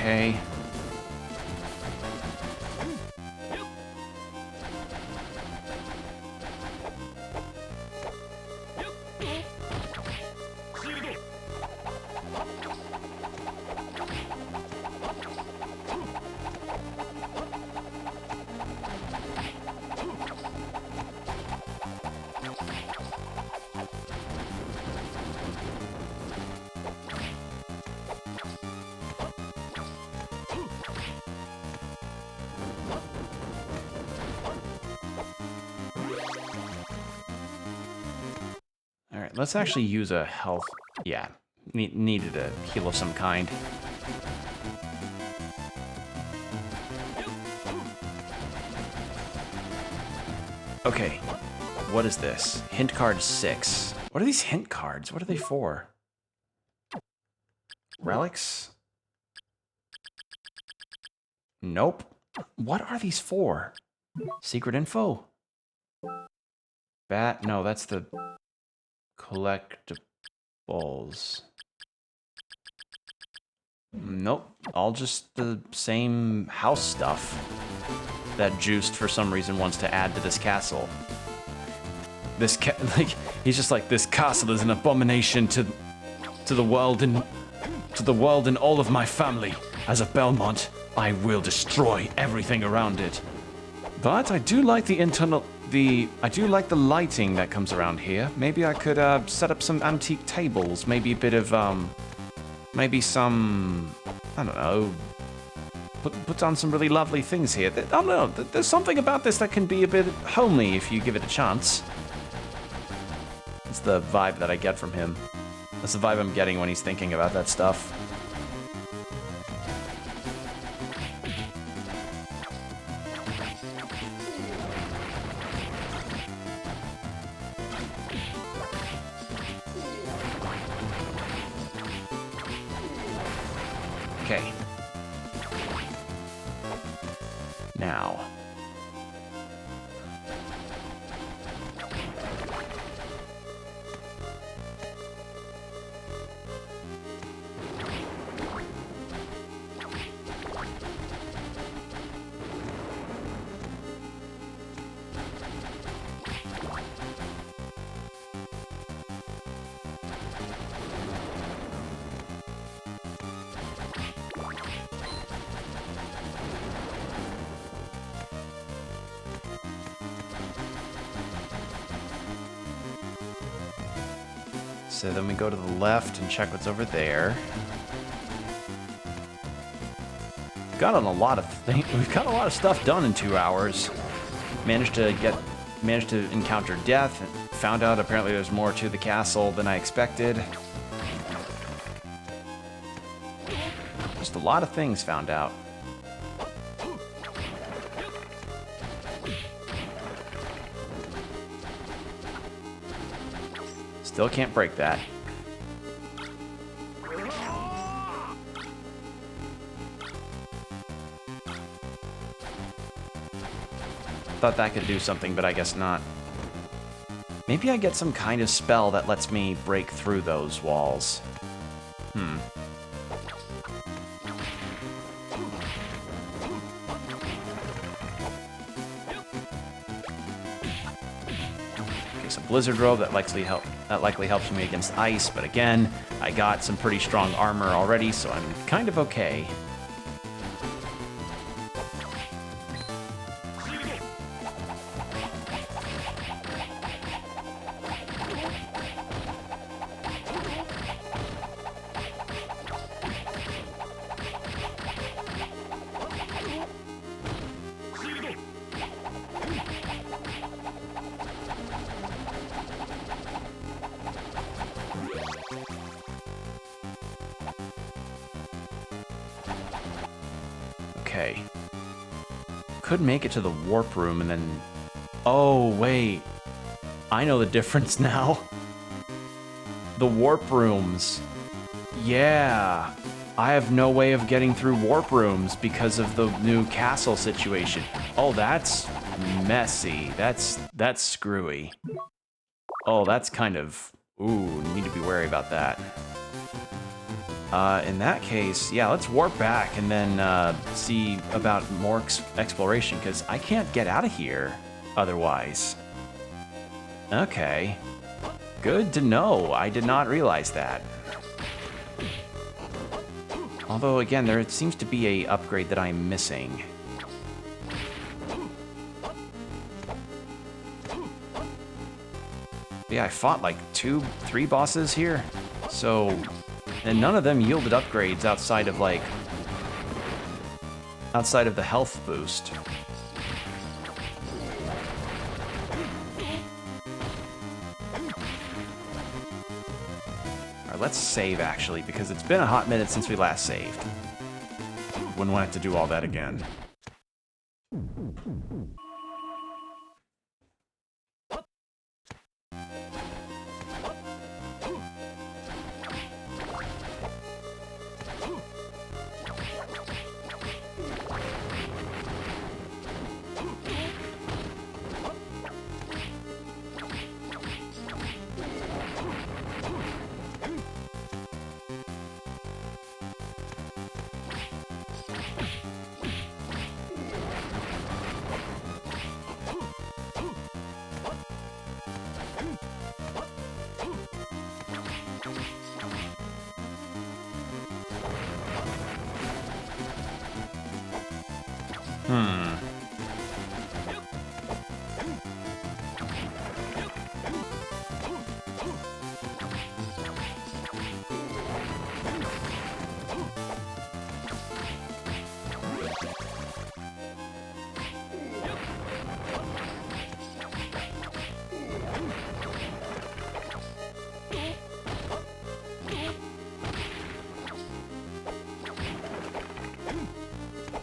okay. Alright, let's actually use a health... Yeah, needed a heal of some kind. Okay, what is this? Hint card 6. What are these hint cards? What are they for? Relics? Nope. What are these for? Secret info? No, that's the collectibles. Nope, all just the same house stuff that Juiced for some reason wants to add to this castle. He's just like, this castle is an abomination to the world and all of my family. As a Belmont, I will destroy everything around it. But I do like the lighting that comes around here. Maybe I could set up some antique tables, maybe a bit of maybe some, I don't know, put on some really lovely things here. I don't know, there's something about this that can be a bit homely if you give it a chance. That's the vibe that I get from him. That's the vibe I'm getting when he's thinking about that stuff. Okay. Now. So then we go to the left and check what's over there. We've got a lot of stuff done in 2 hours. Managed to encounter death. Found out apparently there's more to the castle than I expected. Just a lot of things found out. Still can't break that. Thought that could do something, but I guess not. Maybe I get some kind of spell that lets me break through those walls. Okay, so Blizzard Robe, that likely helps me against ice, but again, I got some pretty strong armor already, so I'm kind of okay. Okay. Could make it to the warp room and then... Oh, wait. I know the difference now. The warp rooms. Yeah. I have no way of getting through warp rooms because of the new castle situation. Oh, that's messy. That's screwy. Oh, that's kind of... Ooh, need to be wary about that. In that case, yeah, let's warp back and then see about more exploration, because I can't get out of here otherwise. Okay. Good to know. I did not realize that. Although, again, there seems to be a upgrade that I'm missing. Yeah, I fought like 2-3 bosses here, so... And none of them yielded upgrades outside of, like... outside of the health boost. Alright, let's save, actually, because it's been a hot minute since we last saved. Wouldn't want to do all that again.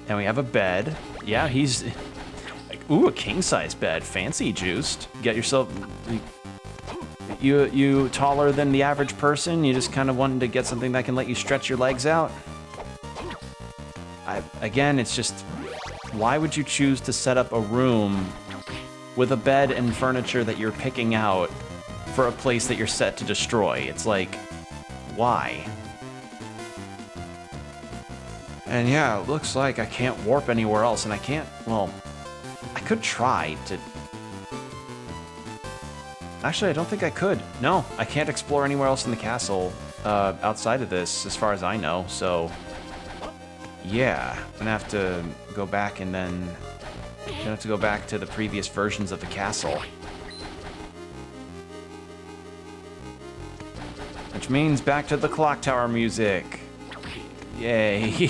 And we have a bed. Yeah, he's... like, ooh, a king-size bed. Fancy juiced. Get yourself... You taller than the average person? You just kind of wanted to get something that can let you stretch your legs out? Again, it's just... why would you choose to set up a room with a bed and furniture that you're picking out for a place that you're set to destroy? It's like... why? And yeah, it looks like I can't warp anywhere else, and I can't, well, I could try to... Actually, I don't think I could. No, I can't explore anywhere else in the castle outside of this, as far as I know, so... yeah, I'm gonna have to go back and then... gonna have to go back to the previous versions of the castle. Which means back to the clock tower music. Yay.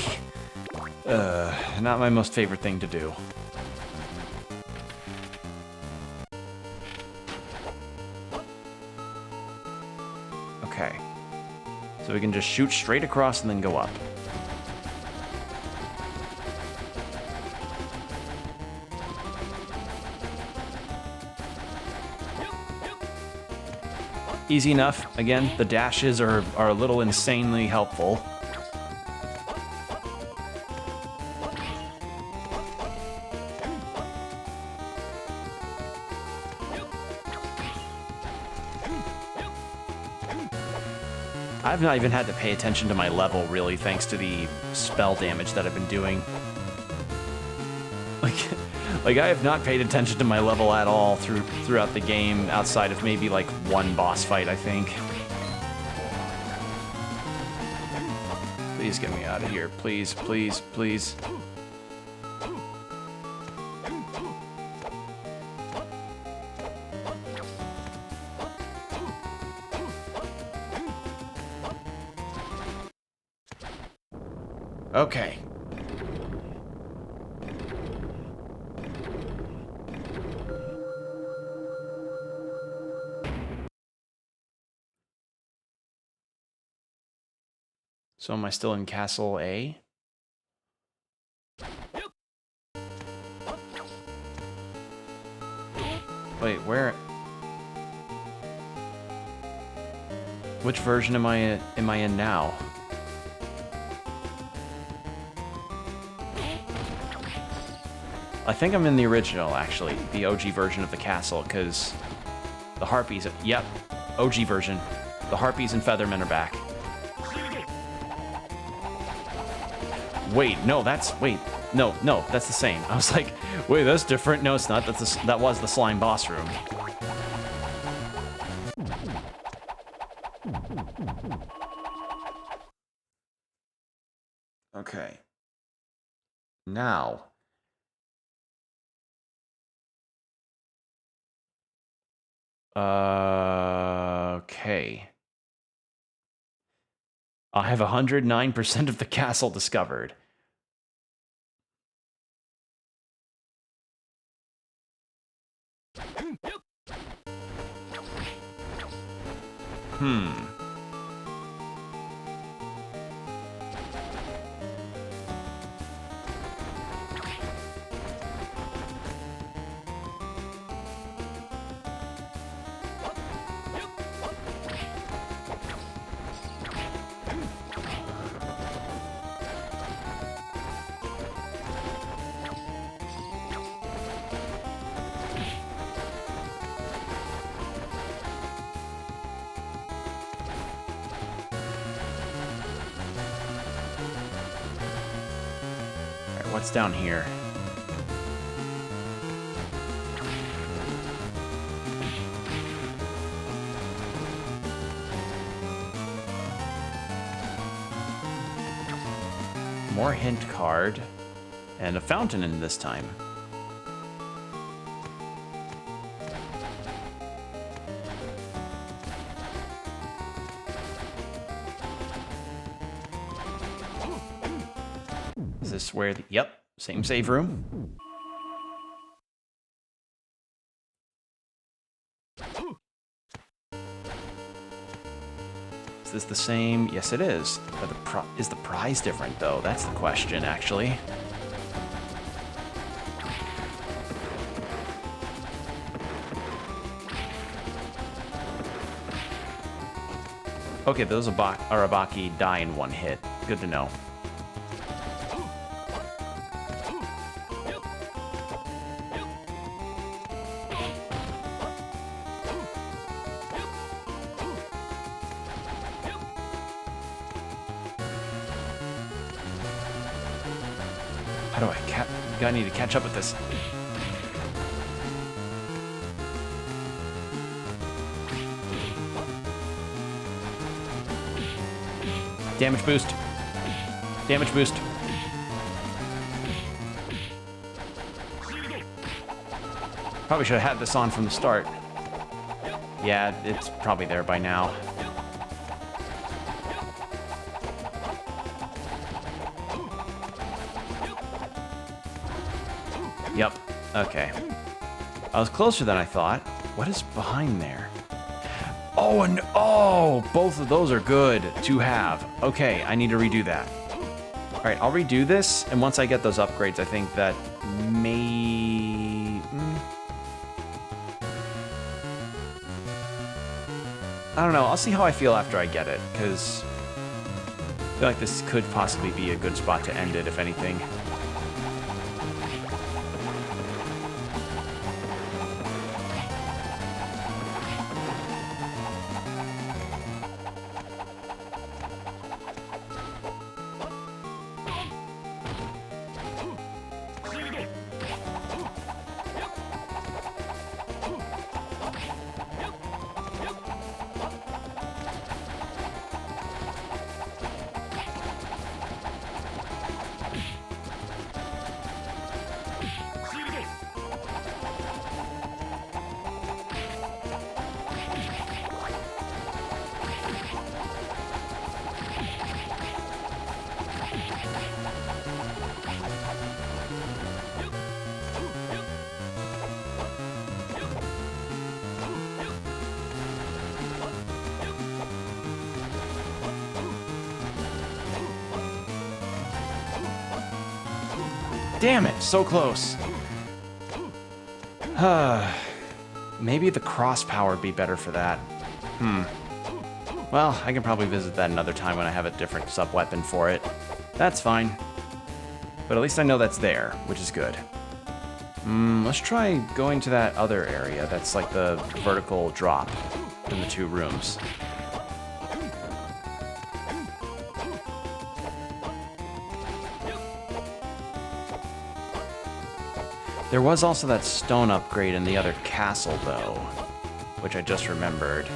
Not my most favorite thing to do. Okay. So we can just shoot straight across and then go up. Easy enough. Again, the dashes are a little insanely helpful. I've not even had to pay attention to my level, really, thanks to the spell damage that I've been doing. Like I have not paid attention to my level at all throughout the game, outside of maybe, like, one boss fight, I think. Please get me out of here. Please, please, please. Okay. So am I still in Castle A? Wait, where? Which version am I in now? I think I'm in the original, actually, the OG version of the castle, because the harpies, yep, OG version. The harpies and feathermen are back. Wait, no, wait, no, that's the same. I was like, wait, that's different. No, it's not. That was the slime boss room. Okay. Now. Okay. I have 109% of the castle discovered. What's down here? More hint card. And a fountain in this time. Is this where the... Yep, same save room. Is this the same? Yes, it is. Is the prize different, though? That's the question, actually. Okay, those Arabaki die in one hit. Good to know. How do I need to catch up with this. Damage boost. Damage boost. Probably should have had this on from the start. Yeah, it's probably there by now. Yep. Okay. I was closer than I thought. What is behind there? Oh, and oh, both of those are good to have. Okay, I need to redo that. All right, I'll redo this, and once I get those upgrades, I think that may... I don't know. I'll see how I feel after I get it, because I feel like this could possibly be a good spot to end it, if anything. Damn it, so close. Maybe the cross power would be better for that. Well, I can probably visit that another time when I have a different sub-weapon for it. That's fine. But at least I know that's there, which is good. Let's try going to that other area that's like the vertical drop in the two rooms. There was also that stone upgrade in the other castle, though, which I just remembered.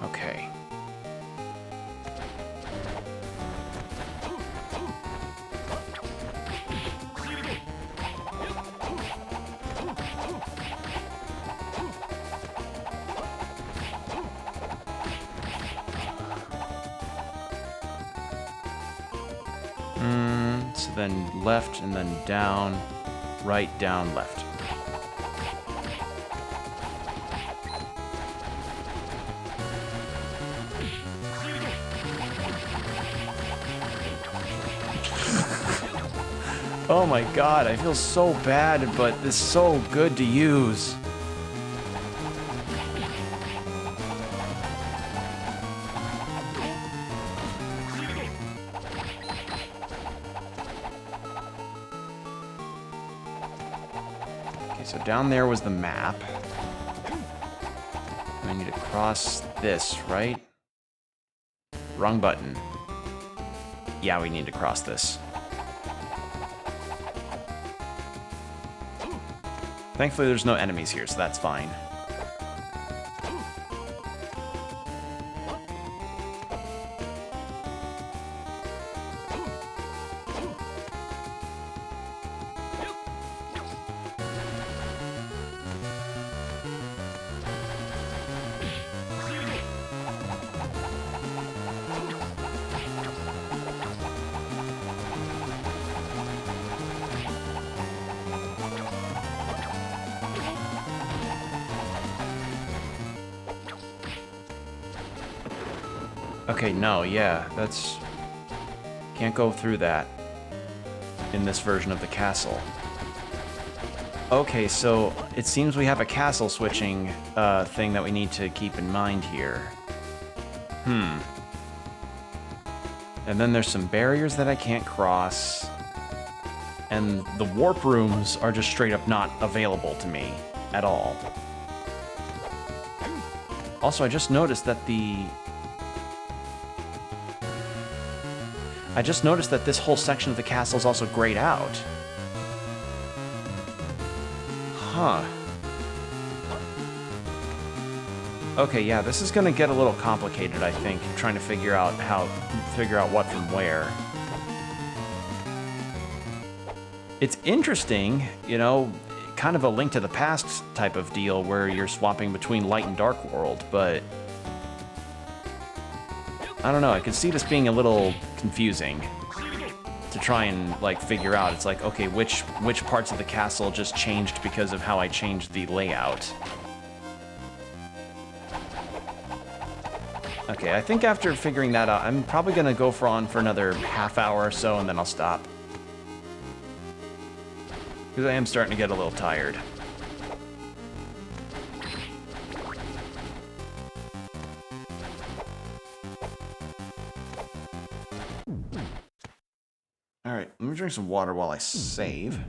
Okay. So then left and then down, right, down, left. Oh my god, I feel so bad, but this is so good to use. Okay, so down there was the map. I need to cross this, right? Wrong button. Yeah, we need to cross this. Thankfully, there's no enemies here, so that's fine. Okay, no, yeah, that's... Can't go through that in this version of the castle. Okay, so it seems we have a castle switching thing that we need to keep in mind here. And then there's some barriers that I can't cross. And the warp rooms are just straight up not available to me at all. Also, I just noticed that this whole section of the castle is also grayed out. Huh. Okay, yeah, this is gonna get a little complicated, I think, trying to figure out what from where. It's interesting, you know, kind of a Link to the Past type of deal where you're swapping between Light and Dark World, but I don't know, I could see this being a little confusing to try and, like, figure out. It's like, okay, which parts of the castle just changed because of how I changed the layout? Okay, I think after figuring that out, I'm probably gonna go on for another half hour or so, and then I'll stop. Because I am starting to get a little tired. Alright, let me drink some water while I save.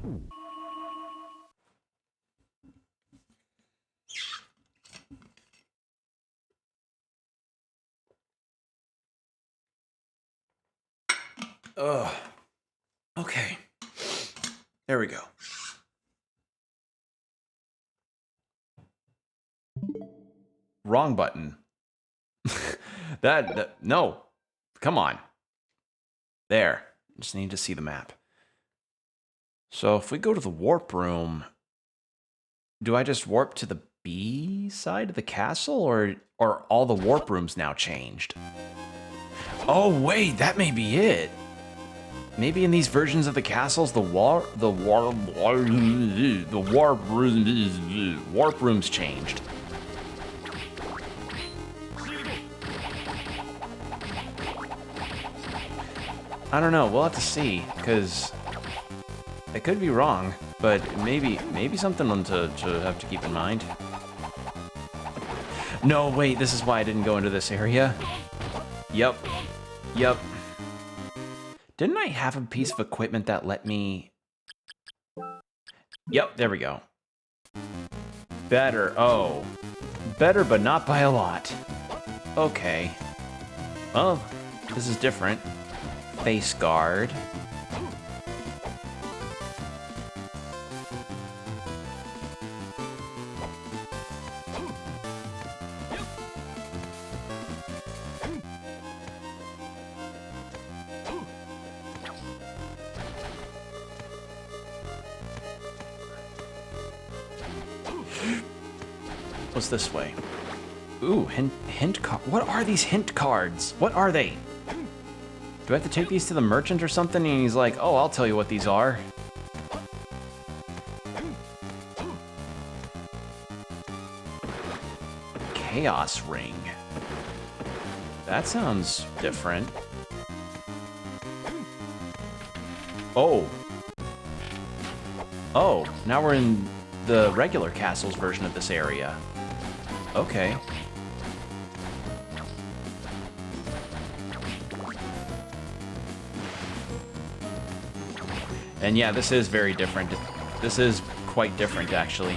Ugh. Okay. There we go. Wrong button. No. Come on. There. Just need to see the map. So if we go to the warp room, do I just warp to the B side of the castle, or are all the warp rooms now changed? Oh wait, that may be it. Maybe in these versions of the castles, the warp rooms changed. I don't know, we'll have to see, because I could be wrong, but maybe something to have to keep in mind. No, wait, this is why I didn't go into this area. Yep. Yep. Didn't I have a piece of equipment that let me... Yep, there we go. Better. Oh. Better, but not by a lot. Okay. Well, this is different. Face guard. What's this way? Ooh, hint card. What are these hint cards? What are they? Do I have to take these to the merchant or something? And he's like, oh, I'll tell you what these are. Chaos ring. That sounds different. Oh. Oh, now we're in the regular castle's version of this area. Okay. And yeah, this is very different. This is quite different, actually.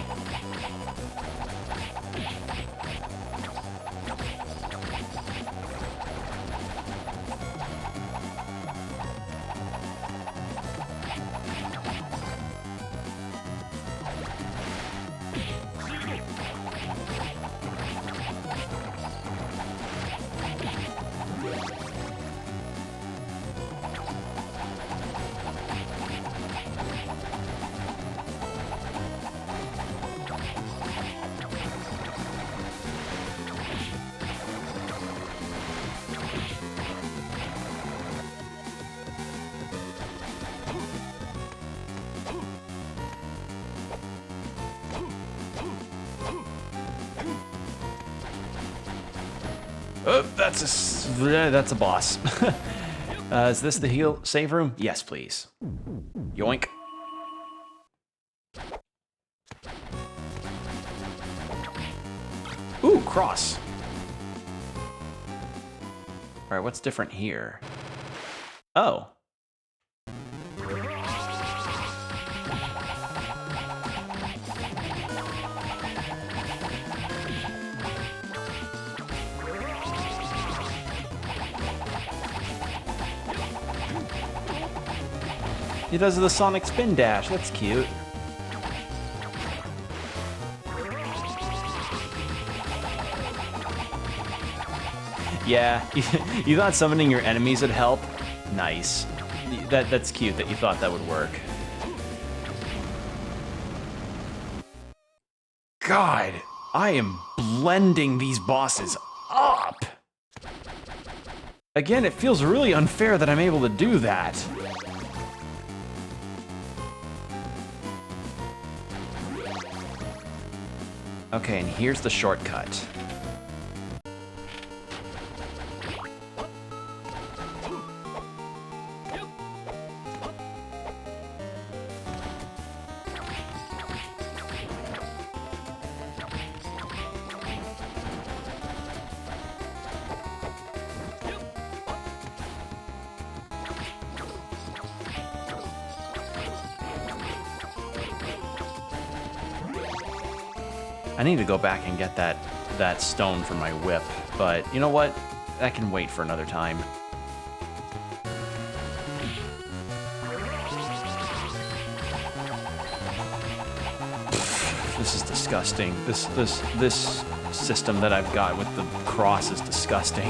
Oh, that's a boss. Is this the save room? Yes, please. Yoink. Ooh, cross. All right, what's different here? Oh. He does the Sonic Spin Dash. That's cute. Yeah, you thought summoning your enemies would help? Nice. That's cute that you thought that would work. God, I am blending these bosses up. Again, it feels really unfair that I'm able to do that. Okay, and here's the shortcut. I need to go back and get that stone for my whip, but you know what? That can wait for another time. This is disgusting. This system that I've got with the cross is disgusting.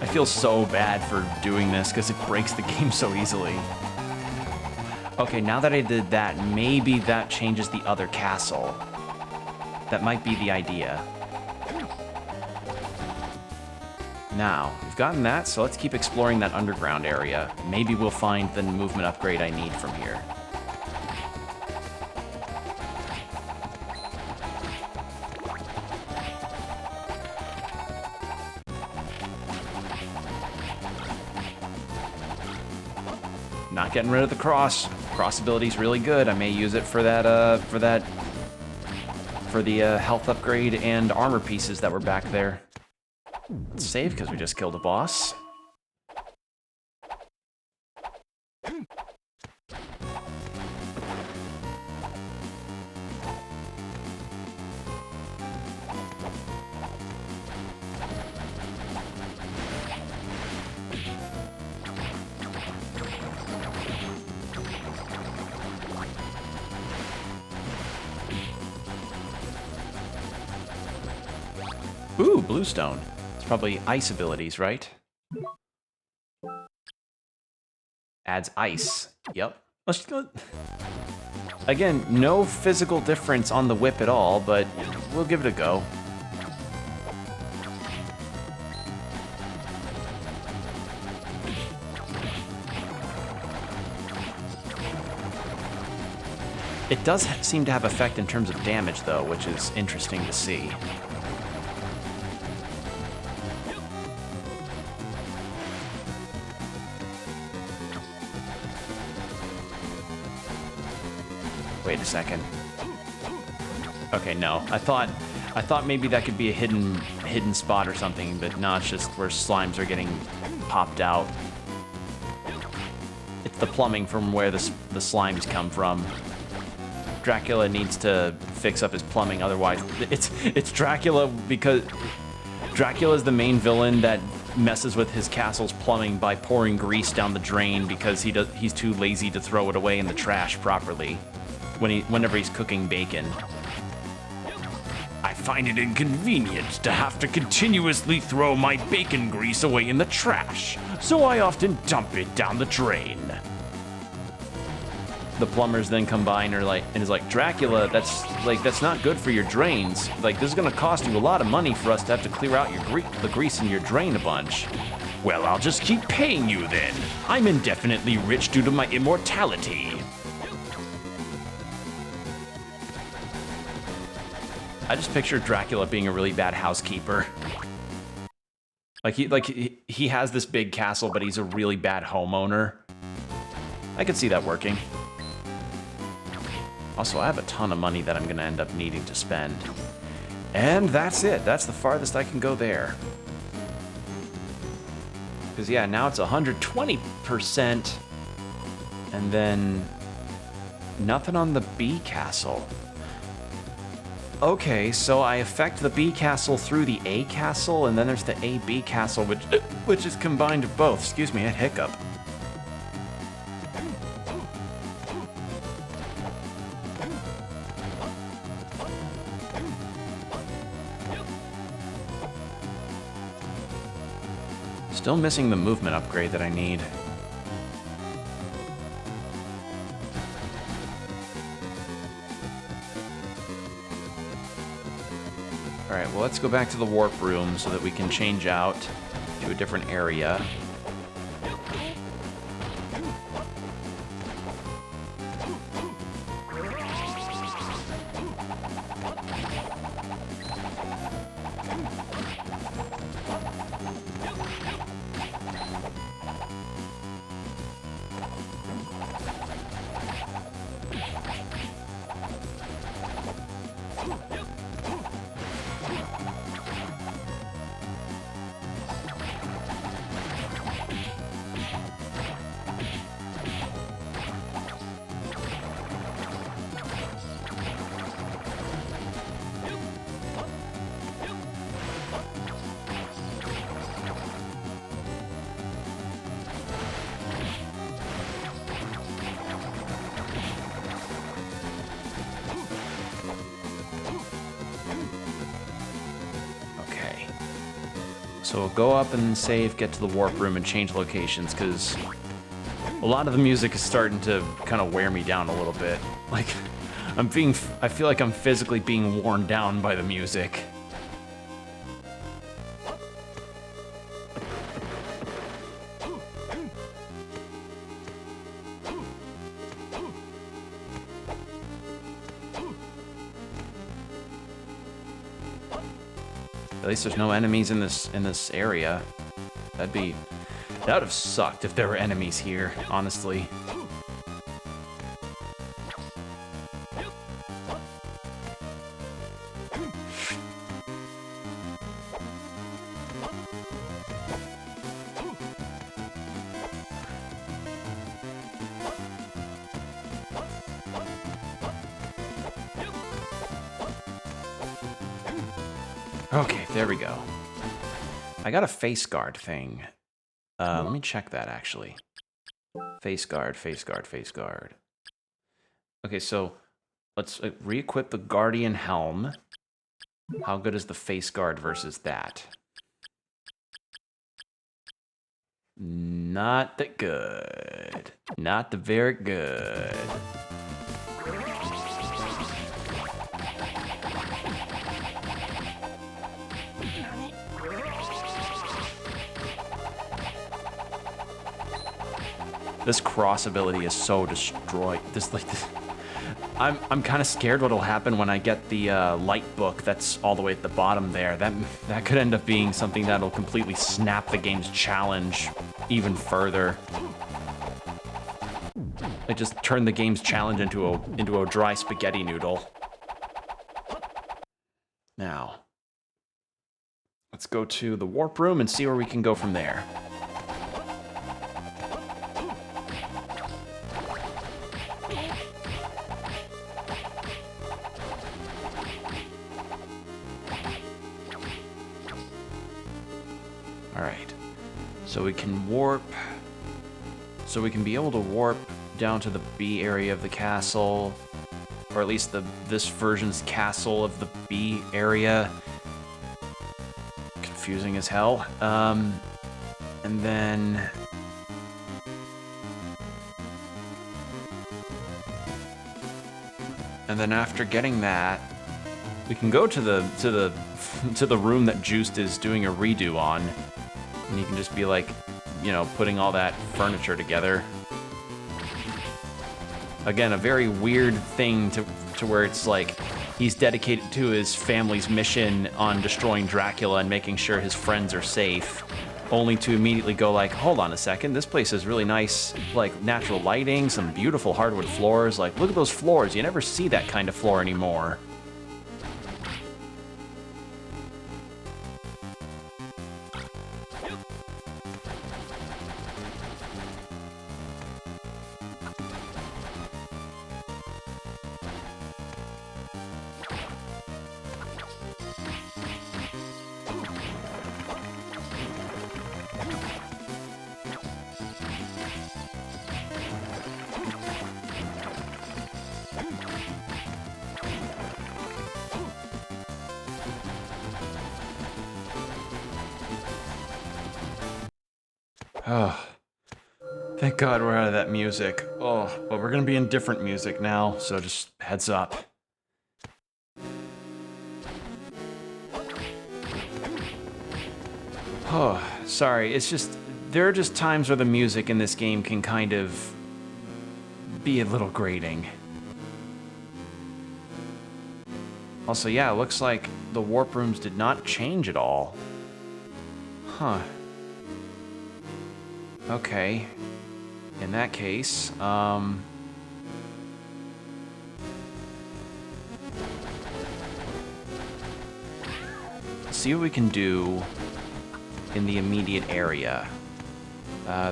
I feel so bad for doing this because it breaks the game so easily. Okay, now that I did that, maybe that changes the other castle. That might be the idea. Now, we've gotten that, so let's keep exploring that underground area. Maybe we'll find the movement upgrade I need from here. Not getting rid of the cross. Cross ability's really good. I may use it for that, for the health upgrade and armor pieces that were back there. Let's save because we just killed a boss. Ooh, bluestone. It's probably ice abilities, right? Adds ice. Yep. Let's go. Again, no physical difference on the whip at all, but we'll give it a go. It does seem to have effect in terms of damage, though, which is interesting to see. Wait a second. Okay, no. I thought maybe that could be a hidden spot or something, but no, it's just where slimes are getting popped out. It's the plumbing from where the slimes come from. Dracula needs to fix up his plumbing, otherwise it's Dracula, because Dracula is the main villain that messes with his castle's plumbing by pouring grease down the drain because he's too lazy to throw it away in the trash properly whenever he's cooking bacon. I find it inconvenient to have to continuously throw my bacon grease away in the trash, so I often dump it down the drain. The plumbers then come by and is like, Dracula, that's not good for your drains. Like, this is gonna cost you a lot of money for us to have to clear out the grease in your drain a bunch. Well, I'll just keep paying you then. I'm indefinitely rich due to my immortality. I just picture Dracula being a really bad housekeeper. He has this big castle, but he's a really bad homeowner. I could see that working. Also, I have a ton of money that I'm gonna end up needing to spend. And that's it. That's the farthest I can go there. Because, yeah, now it's 120%. And then nothing on the B castle. Okay, so I affect the B castle through the A castle, and then there's the A-B castle, which is combined of both. Excuse me, a hiccup. Still missing the movement upgrade that I need. Alright, well, let's go back to the warp room so that we can change out to a different area. So we'll go up and save, get to the warp room, and change locations, because a lot of the music is starting to kind of wear me down a little bit. Like, I feel like I'm physically being worn down by the music. At least there's no enemies in this area. That would have sucked if there were enemies here, honestly. Okay, there we go. I got a face guard thing. Let me check that, actually. Face guard, face guard, face guard. Okay, so let's re-equip the Guardian Helm. How good is the face guard versus that? Not that good. Not the very good. This cross ability is so destroyed. I'm kind of scared what'll happen when I get the light book that's all the way at the bottom there. That could end up being something that'll completely snap the game's challenge even further. It just turned the game's challenge into a dry spaghetti noodle. Now, let's go to the warp room and see where we can go from there. Alright, so we can warp, so we can be able to warp down to the B area of the castle, or at least this version's castle of the B area. Confusing as hell. And then after getting that, we can go to the room that Juiced is doing a redo on. And you can just be like, you know, putting all that furniture together. Again, a very weird thing to where it's like he's dedicated to his family's mission on destroying Dracula and making sure his friends are safe, only to immediately go like, hold on a second, this place has really nice, like, natural lighting, some beautiful hardwood floors. Like, look at those floors. You never see that kind of floor anymore. Oh, thank God we're out of that music. Oh, but we're gonna be in different music now, so just heads up. Oh, sorry, it's just, there are just times where the music in this game can kind of be a little grating. Also, yeah, it looks like the warp rooms did not change at all. Huh. Okay. In that case, see what we can do in the immediate area.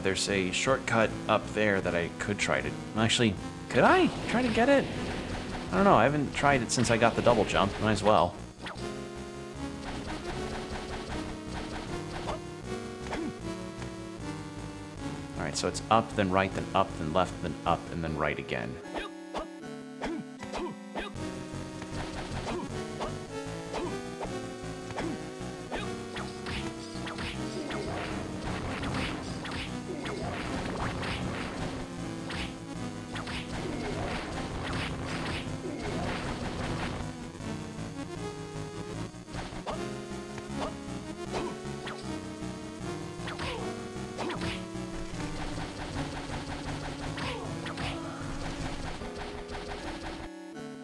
There's a shortcut up there that I could try to... Actually, could I try to get it? I don't know, I haven't tried it since I got the double jump. Might as well. Alright, so it's up, then right, then up, then left, then up, and then right again.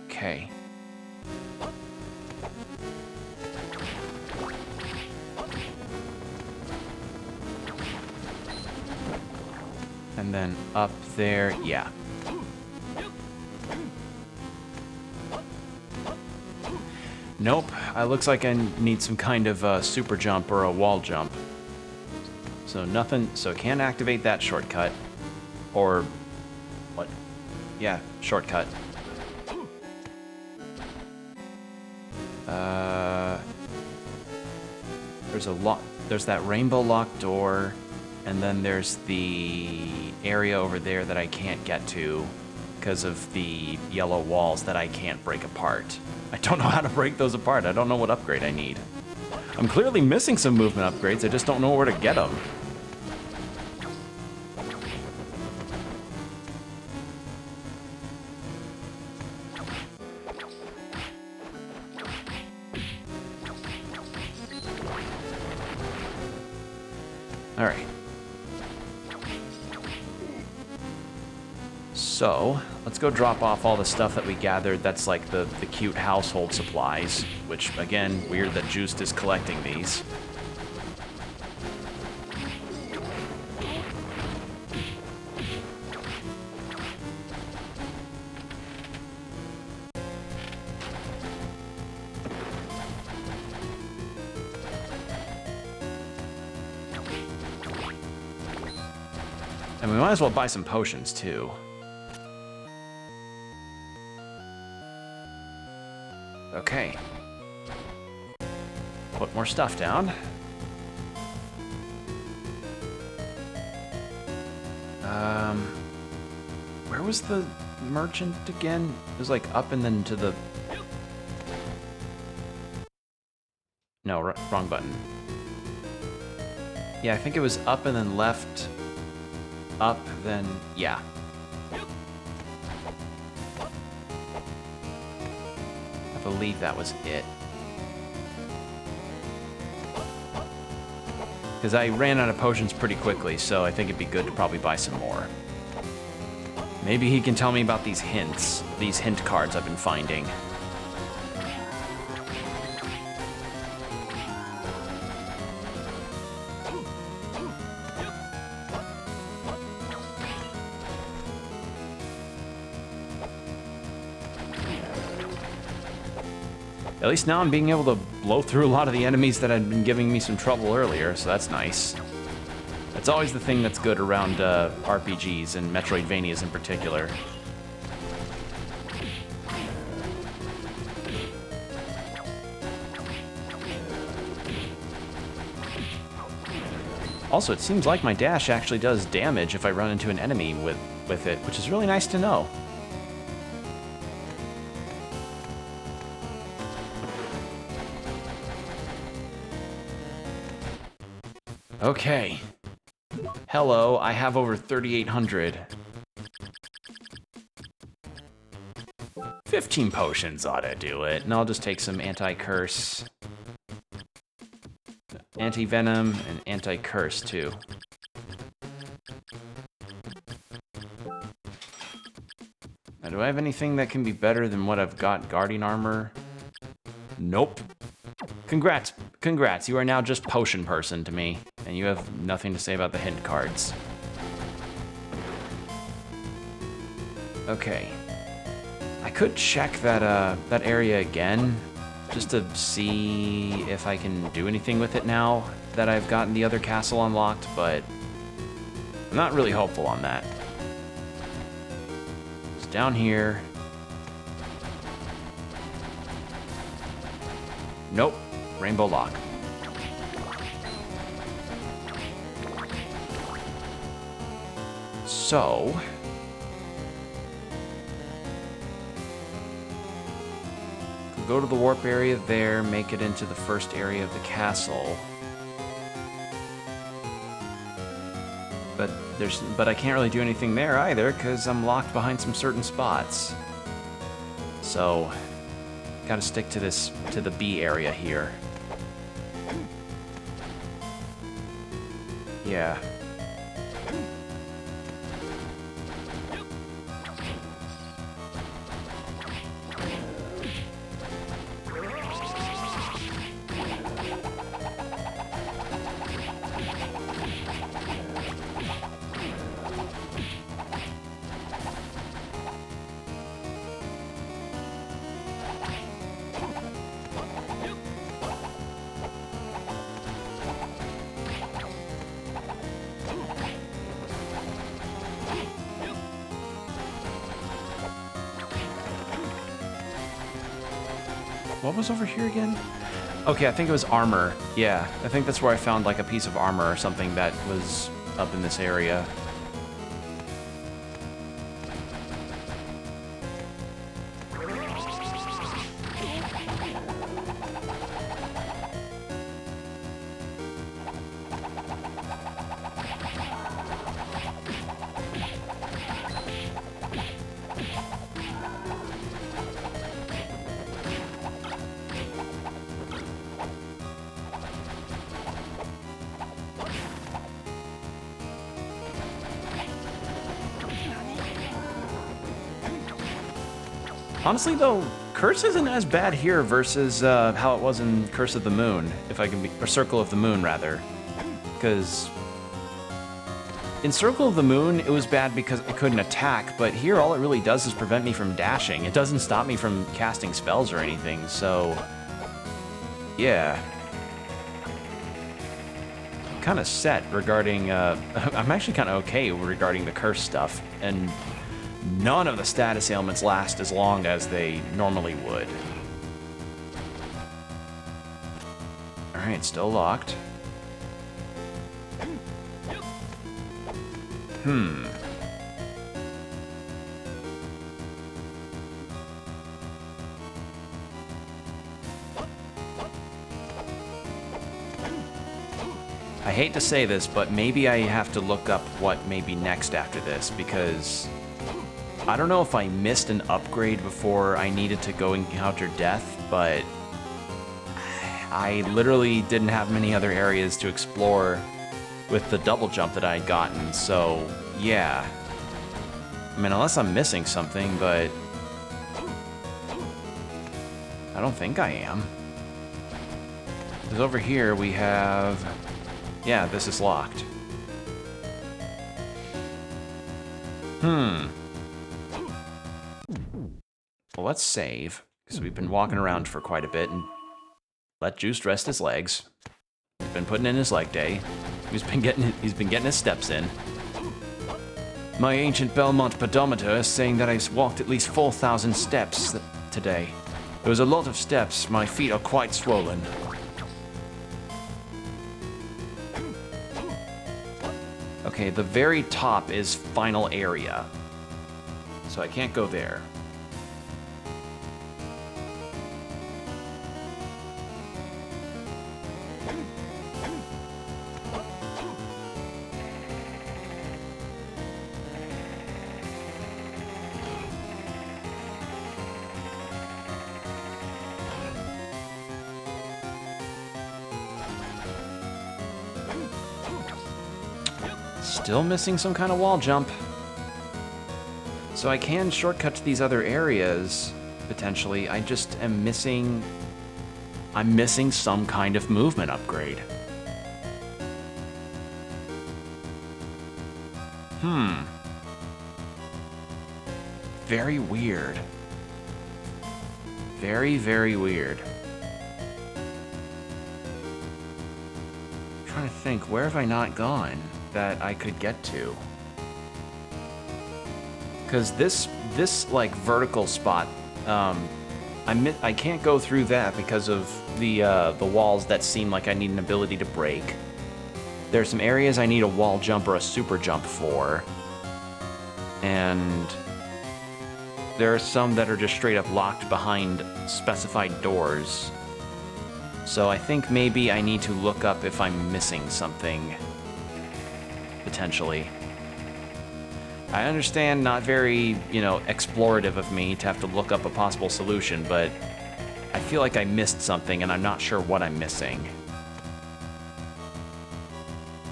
Okay. And then up there, yeah. Nope, it looks like I need some kind of super jump or a wall jump. So nothing, so can't activate that shortcut. Or, what? Yeah, shortcut. There's that rainbow locked door, and then there's the area over there that I can't get to because of the yellow walls that I can't break apart. I don't know how to break those apart. I don't know what upgrade I need. I'm clearly missing some movement upgrades. I just don't know where to get them. All right. So, let's go drop off all the stuff that we gathered that's like the cute household supplies, which, again, weird that Juiced is collecting these. And we might as well buy some potions, too. Okay. Put more stuff down. Where was the merchant again? It was like up and then to the... No, wrong button. Yeah, I think it was up and then left... Up, then, yeah. I believe that was it. Because I ran out of potions pretty quickly, so I think it'd be good to probably buy some more. Maybe he can tell me about these hints, these hint cards I've been finding. At least now I'm being able to blow through a lot of the enemies that had been giving me some trouble earlier, so that's nice. That's always the thing that's good around RPGs and Metroidvanias in particular. Also, it seems like my dash actually does damage if I run into an enemy with it, which is really nice to know. Okay. Hello, I have over 3,800. 15 potions ought to do it, and I'll just take some anti-curse. Anti-venom and anti-curse, too. Now, do I have anything that can be better than what I've got? Guardian armor? Nope. Congrats, congrats. You are now just potion person to me, and you have nothing to say about the hint cards. Okay. I could check that area again, just to see if I can do anything with it now that I've gotten the other castle unlocked, but I'm not really hopeful on that. It's down here. Nope. Rainbow lock. So... go to the warp area there, make it into the first area of the castle. But I can't really do anything there either, because I'm locked behind some certain spots. So, gotta stick to the B area here. Yeah. What was over here again? Okay, I think it was armor. Yeah, I think that's where I found like a piece of armor or something that was up in this area. Honestly, though, Curse isn't as bad here versus how it was in Curse of the Moon, if I can be, or Circle of the Moon, rather. Because in Circle of the Moon, it was bad because I couldn't attack, but here all it really does is prevent me from dashing. It doesn't stop me from casting spells or anything, so yeah. I'm kind of set regarding, I'm actually kind of okay regarding the Curse stuff, and none of the status ailments last as long as they normally would. Alright, still locked. I hate to say this, but maybe I have to look up what may be next after this, because I don't know if I missed an upgrade before I needed to go encounter death, but I literally didn't have many other areas to explore with the double jump that I had gotten, so yeah. I mean, unless I'm missing something, but I don't think I am. Because over here we have, yeah, this is locked. Well, let's save, because we've been walking around for quite a bit, and let Juice rest his legs. He's been putting in his leg day. He's been getting his steps in. My ancient Belmont pedometer is saying that I walked at least 4,000 steps today. It was a lot of steps. My feet are quite swollen. Okay, the very top is final area, so I can't go there. Still missing some kind of wall jump. So I can shortcut to these other areas, potentially. I just am missing... I'm missing some kind of movement upgrade. Very weird. Very, very weird. I'm trying to think, where have I not gone that I could get to? Because this like vertical spot, I can't go through that because of the walls that seem like I need an ability to break. There's some areas I need a wall jump or a super jump for, and there are some that are just straight up locked behind specified doors. So I think maybe I need to look up if I'm missing something, potentially. I understand, not very, explorative of me to have to look up a possible solution, but I feel like I missed something and I'm not sure what I'm missing.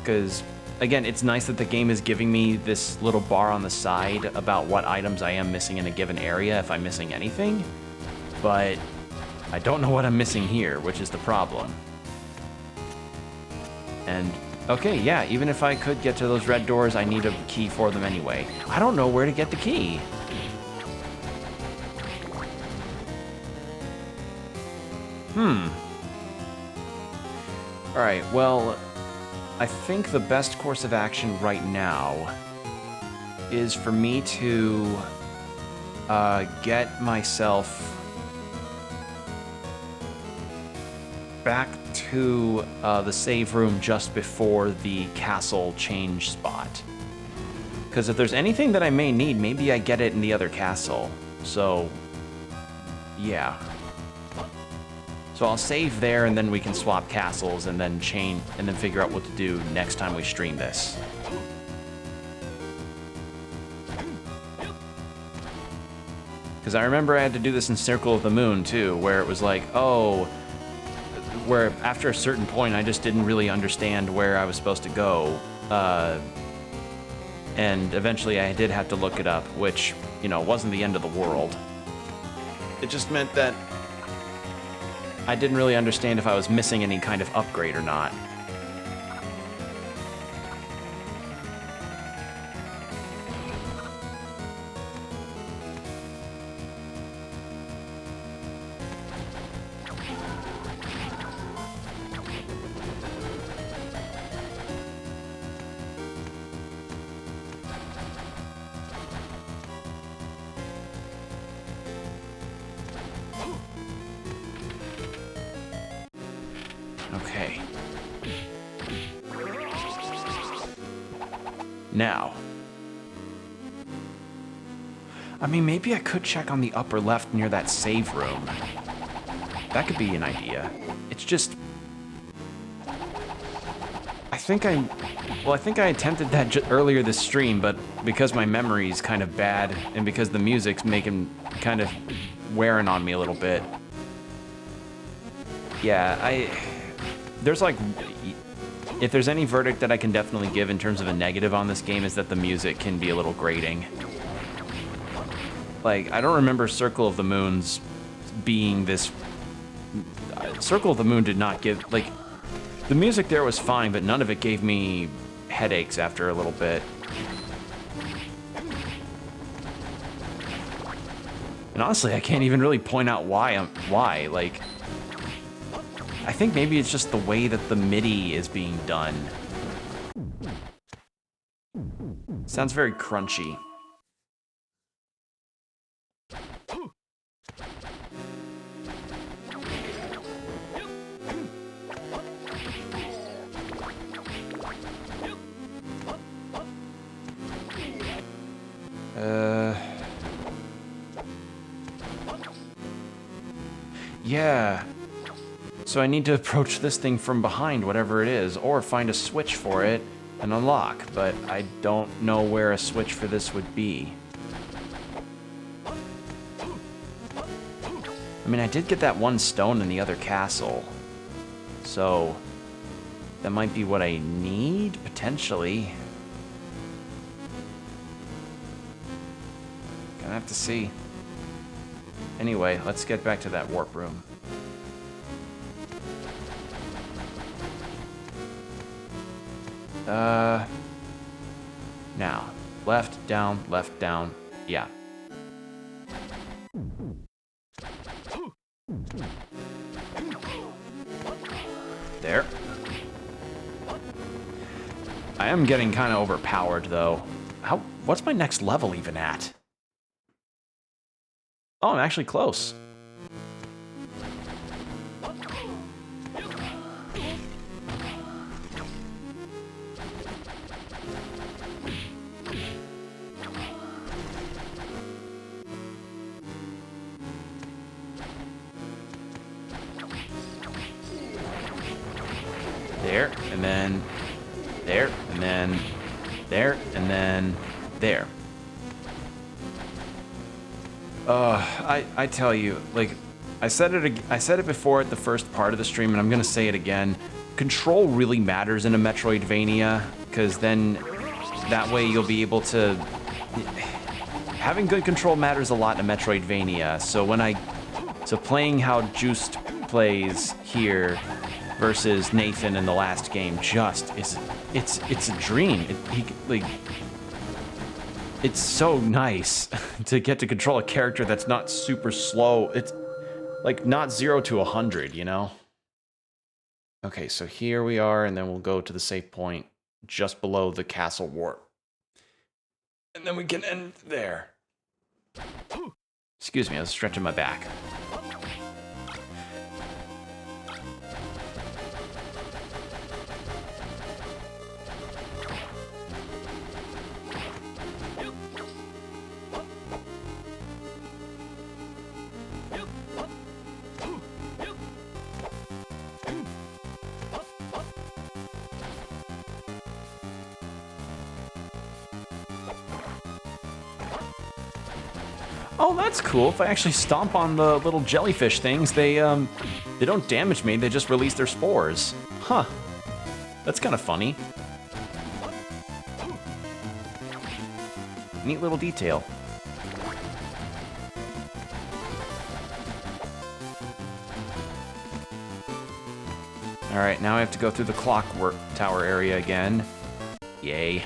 Because, again, it's nice that the game is giving me this little bar on the side about what items I am missing in a given area, if I'm missing anything, but I don't know what I'm missing here, which is the problem. And, okay, yeah, even if I could get to those red doors, I need a key for them anyway. I don't know where to get the key. Alright, well, I think the best course of action right now is for me to get myself... back to the save room just before the castle change spot. Because if there's anything that I may need, maybe I get it in the other castle. So, yeah. So I'll save there, and then we can swap castles, and then figure out what to do next time we stream this. Because I remember I had to do this in Circle of the Moon, too, where it was like, oh, where after a certain point I just didn't really understand where I was supposed to go. And eventually I did have to look it up, which, you know, wasn't the end of the world. It just meant that I didn't really understand if I was missing any kind of upgrade or not. Okay. Now. I mean, maybe I could check on the upper left near that save room. That could be an idea. It's just... I think I attempted that earlier this stream, but because my memory is kind of bad, and because the music's making kind of wearing on me a little bit. Yeah, there's like, if there's any verdict that I can definitely give in terms of a negative on this game is that the music can be a little grating. Like, I don't remember Circle of the Moon's being this... Circle of the Moon did not give, like, the music there was fine, but none of it gave me headaches after a little bit. And honestly, I can't even really point out why, like... I think maybe it's just the way that the MIDI is being done. Sounds very crunchy. Yeah. So I need to approach this thing from behind, whatever it is, or find a switch for it and unlock, but I don't know where a switch for this would be. I mean, I did get that one stone in the other castle, so that might be what I need, potentially. Gonna have to see. Anyway, let's get back to that warp room. Now, left, down, yeah. There. I am getting kind of overpowered, though. What's my next level even at? Oh, I'm actually close. There, and then there, and then there, and then there. I tell you, like, I said it before at the first part of the stream, and I'm gonna say it again. Control really matters in a Metroidvania, because then that way you'll be able to... Having good control matters a lot in a Metroidvania, so playing how Juiced plays here versus Nathan in the last game just is... It's a dream. It's so nice to get to control a character that's not super slow. It's like not 0 to 100, you know? Okay, so here we are, and then we'll go to the save point just below the castle warp. And then we can end there. Excuse me, I was stretching my back. Oh, that's cool. If I actually stomp on the little jellyfish things, they don't damage me, they just release their spores. Huh. That's kind of funny. Neat little detail. Alright, now I have to go through the clockwork tower area again. Yay.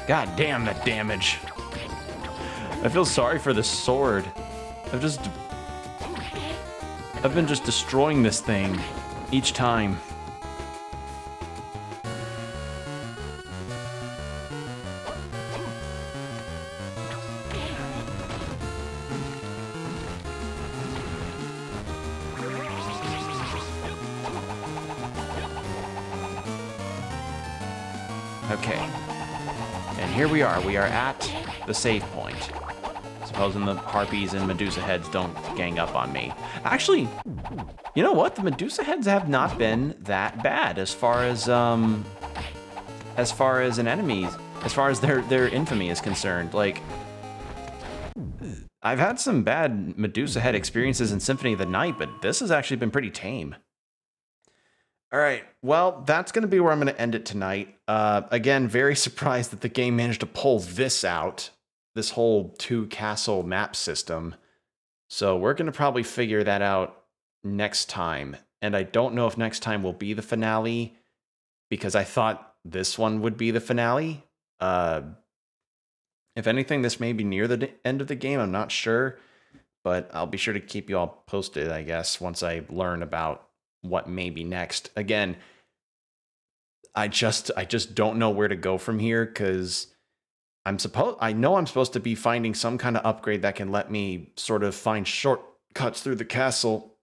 God damn that damage. I feel sorry for the sword. I've been just destroying this thing each time. Okay. And here we are. We are at the save point. Supposing the harpies and Medusa heads don't gang up on me. Actually, you know what? The Medusa heads have not been that bad as far as an enemy, as far as their infamy is concerned. Like, I've had some bad Medusa head experiences in Symphony of the Night, but this has actually been pretty tame. All right, well, that's going to be where I'm going to end it tonight. Again, very surprised that the game managed to pull this out, this whole 2-castle map system. So we're going to probably figure that out next time. And I don't know if next time will be the finale, because I thought this one would be the finale. If anything, this may be near the end of the game. I'm not sure, but I'll be sure to keep you all posted, I guess, once I learn about what may be next. Again, I just don't know where to go from here, because I know I'm supposed to be finding some kind of upgrade that can let me sort of find shortcuts through the castle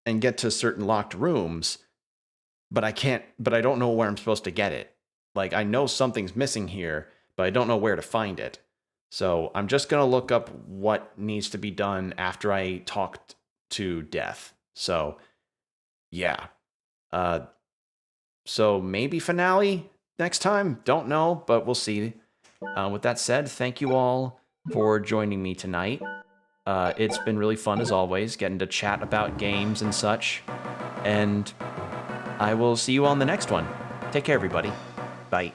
and get to certain locked rooms, but I don't know where I'm supposed to get it. Like, I know something's missing here, but I don't know where to find it. So I'm just going to look up what needs to be done after I talked to Death. So yeah. So maybe finale next time? Don't know, but we'll see. With that said, thank you all for joining me tonight. It's been really fun as always, getting to chat about games and such. And I will see you on the next one. Take care, everybody. Bye.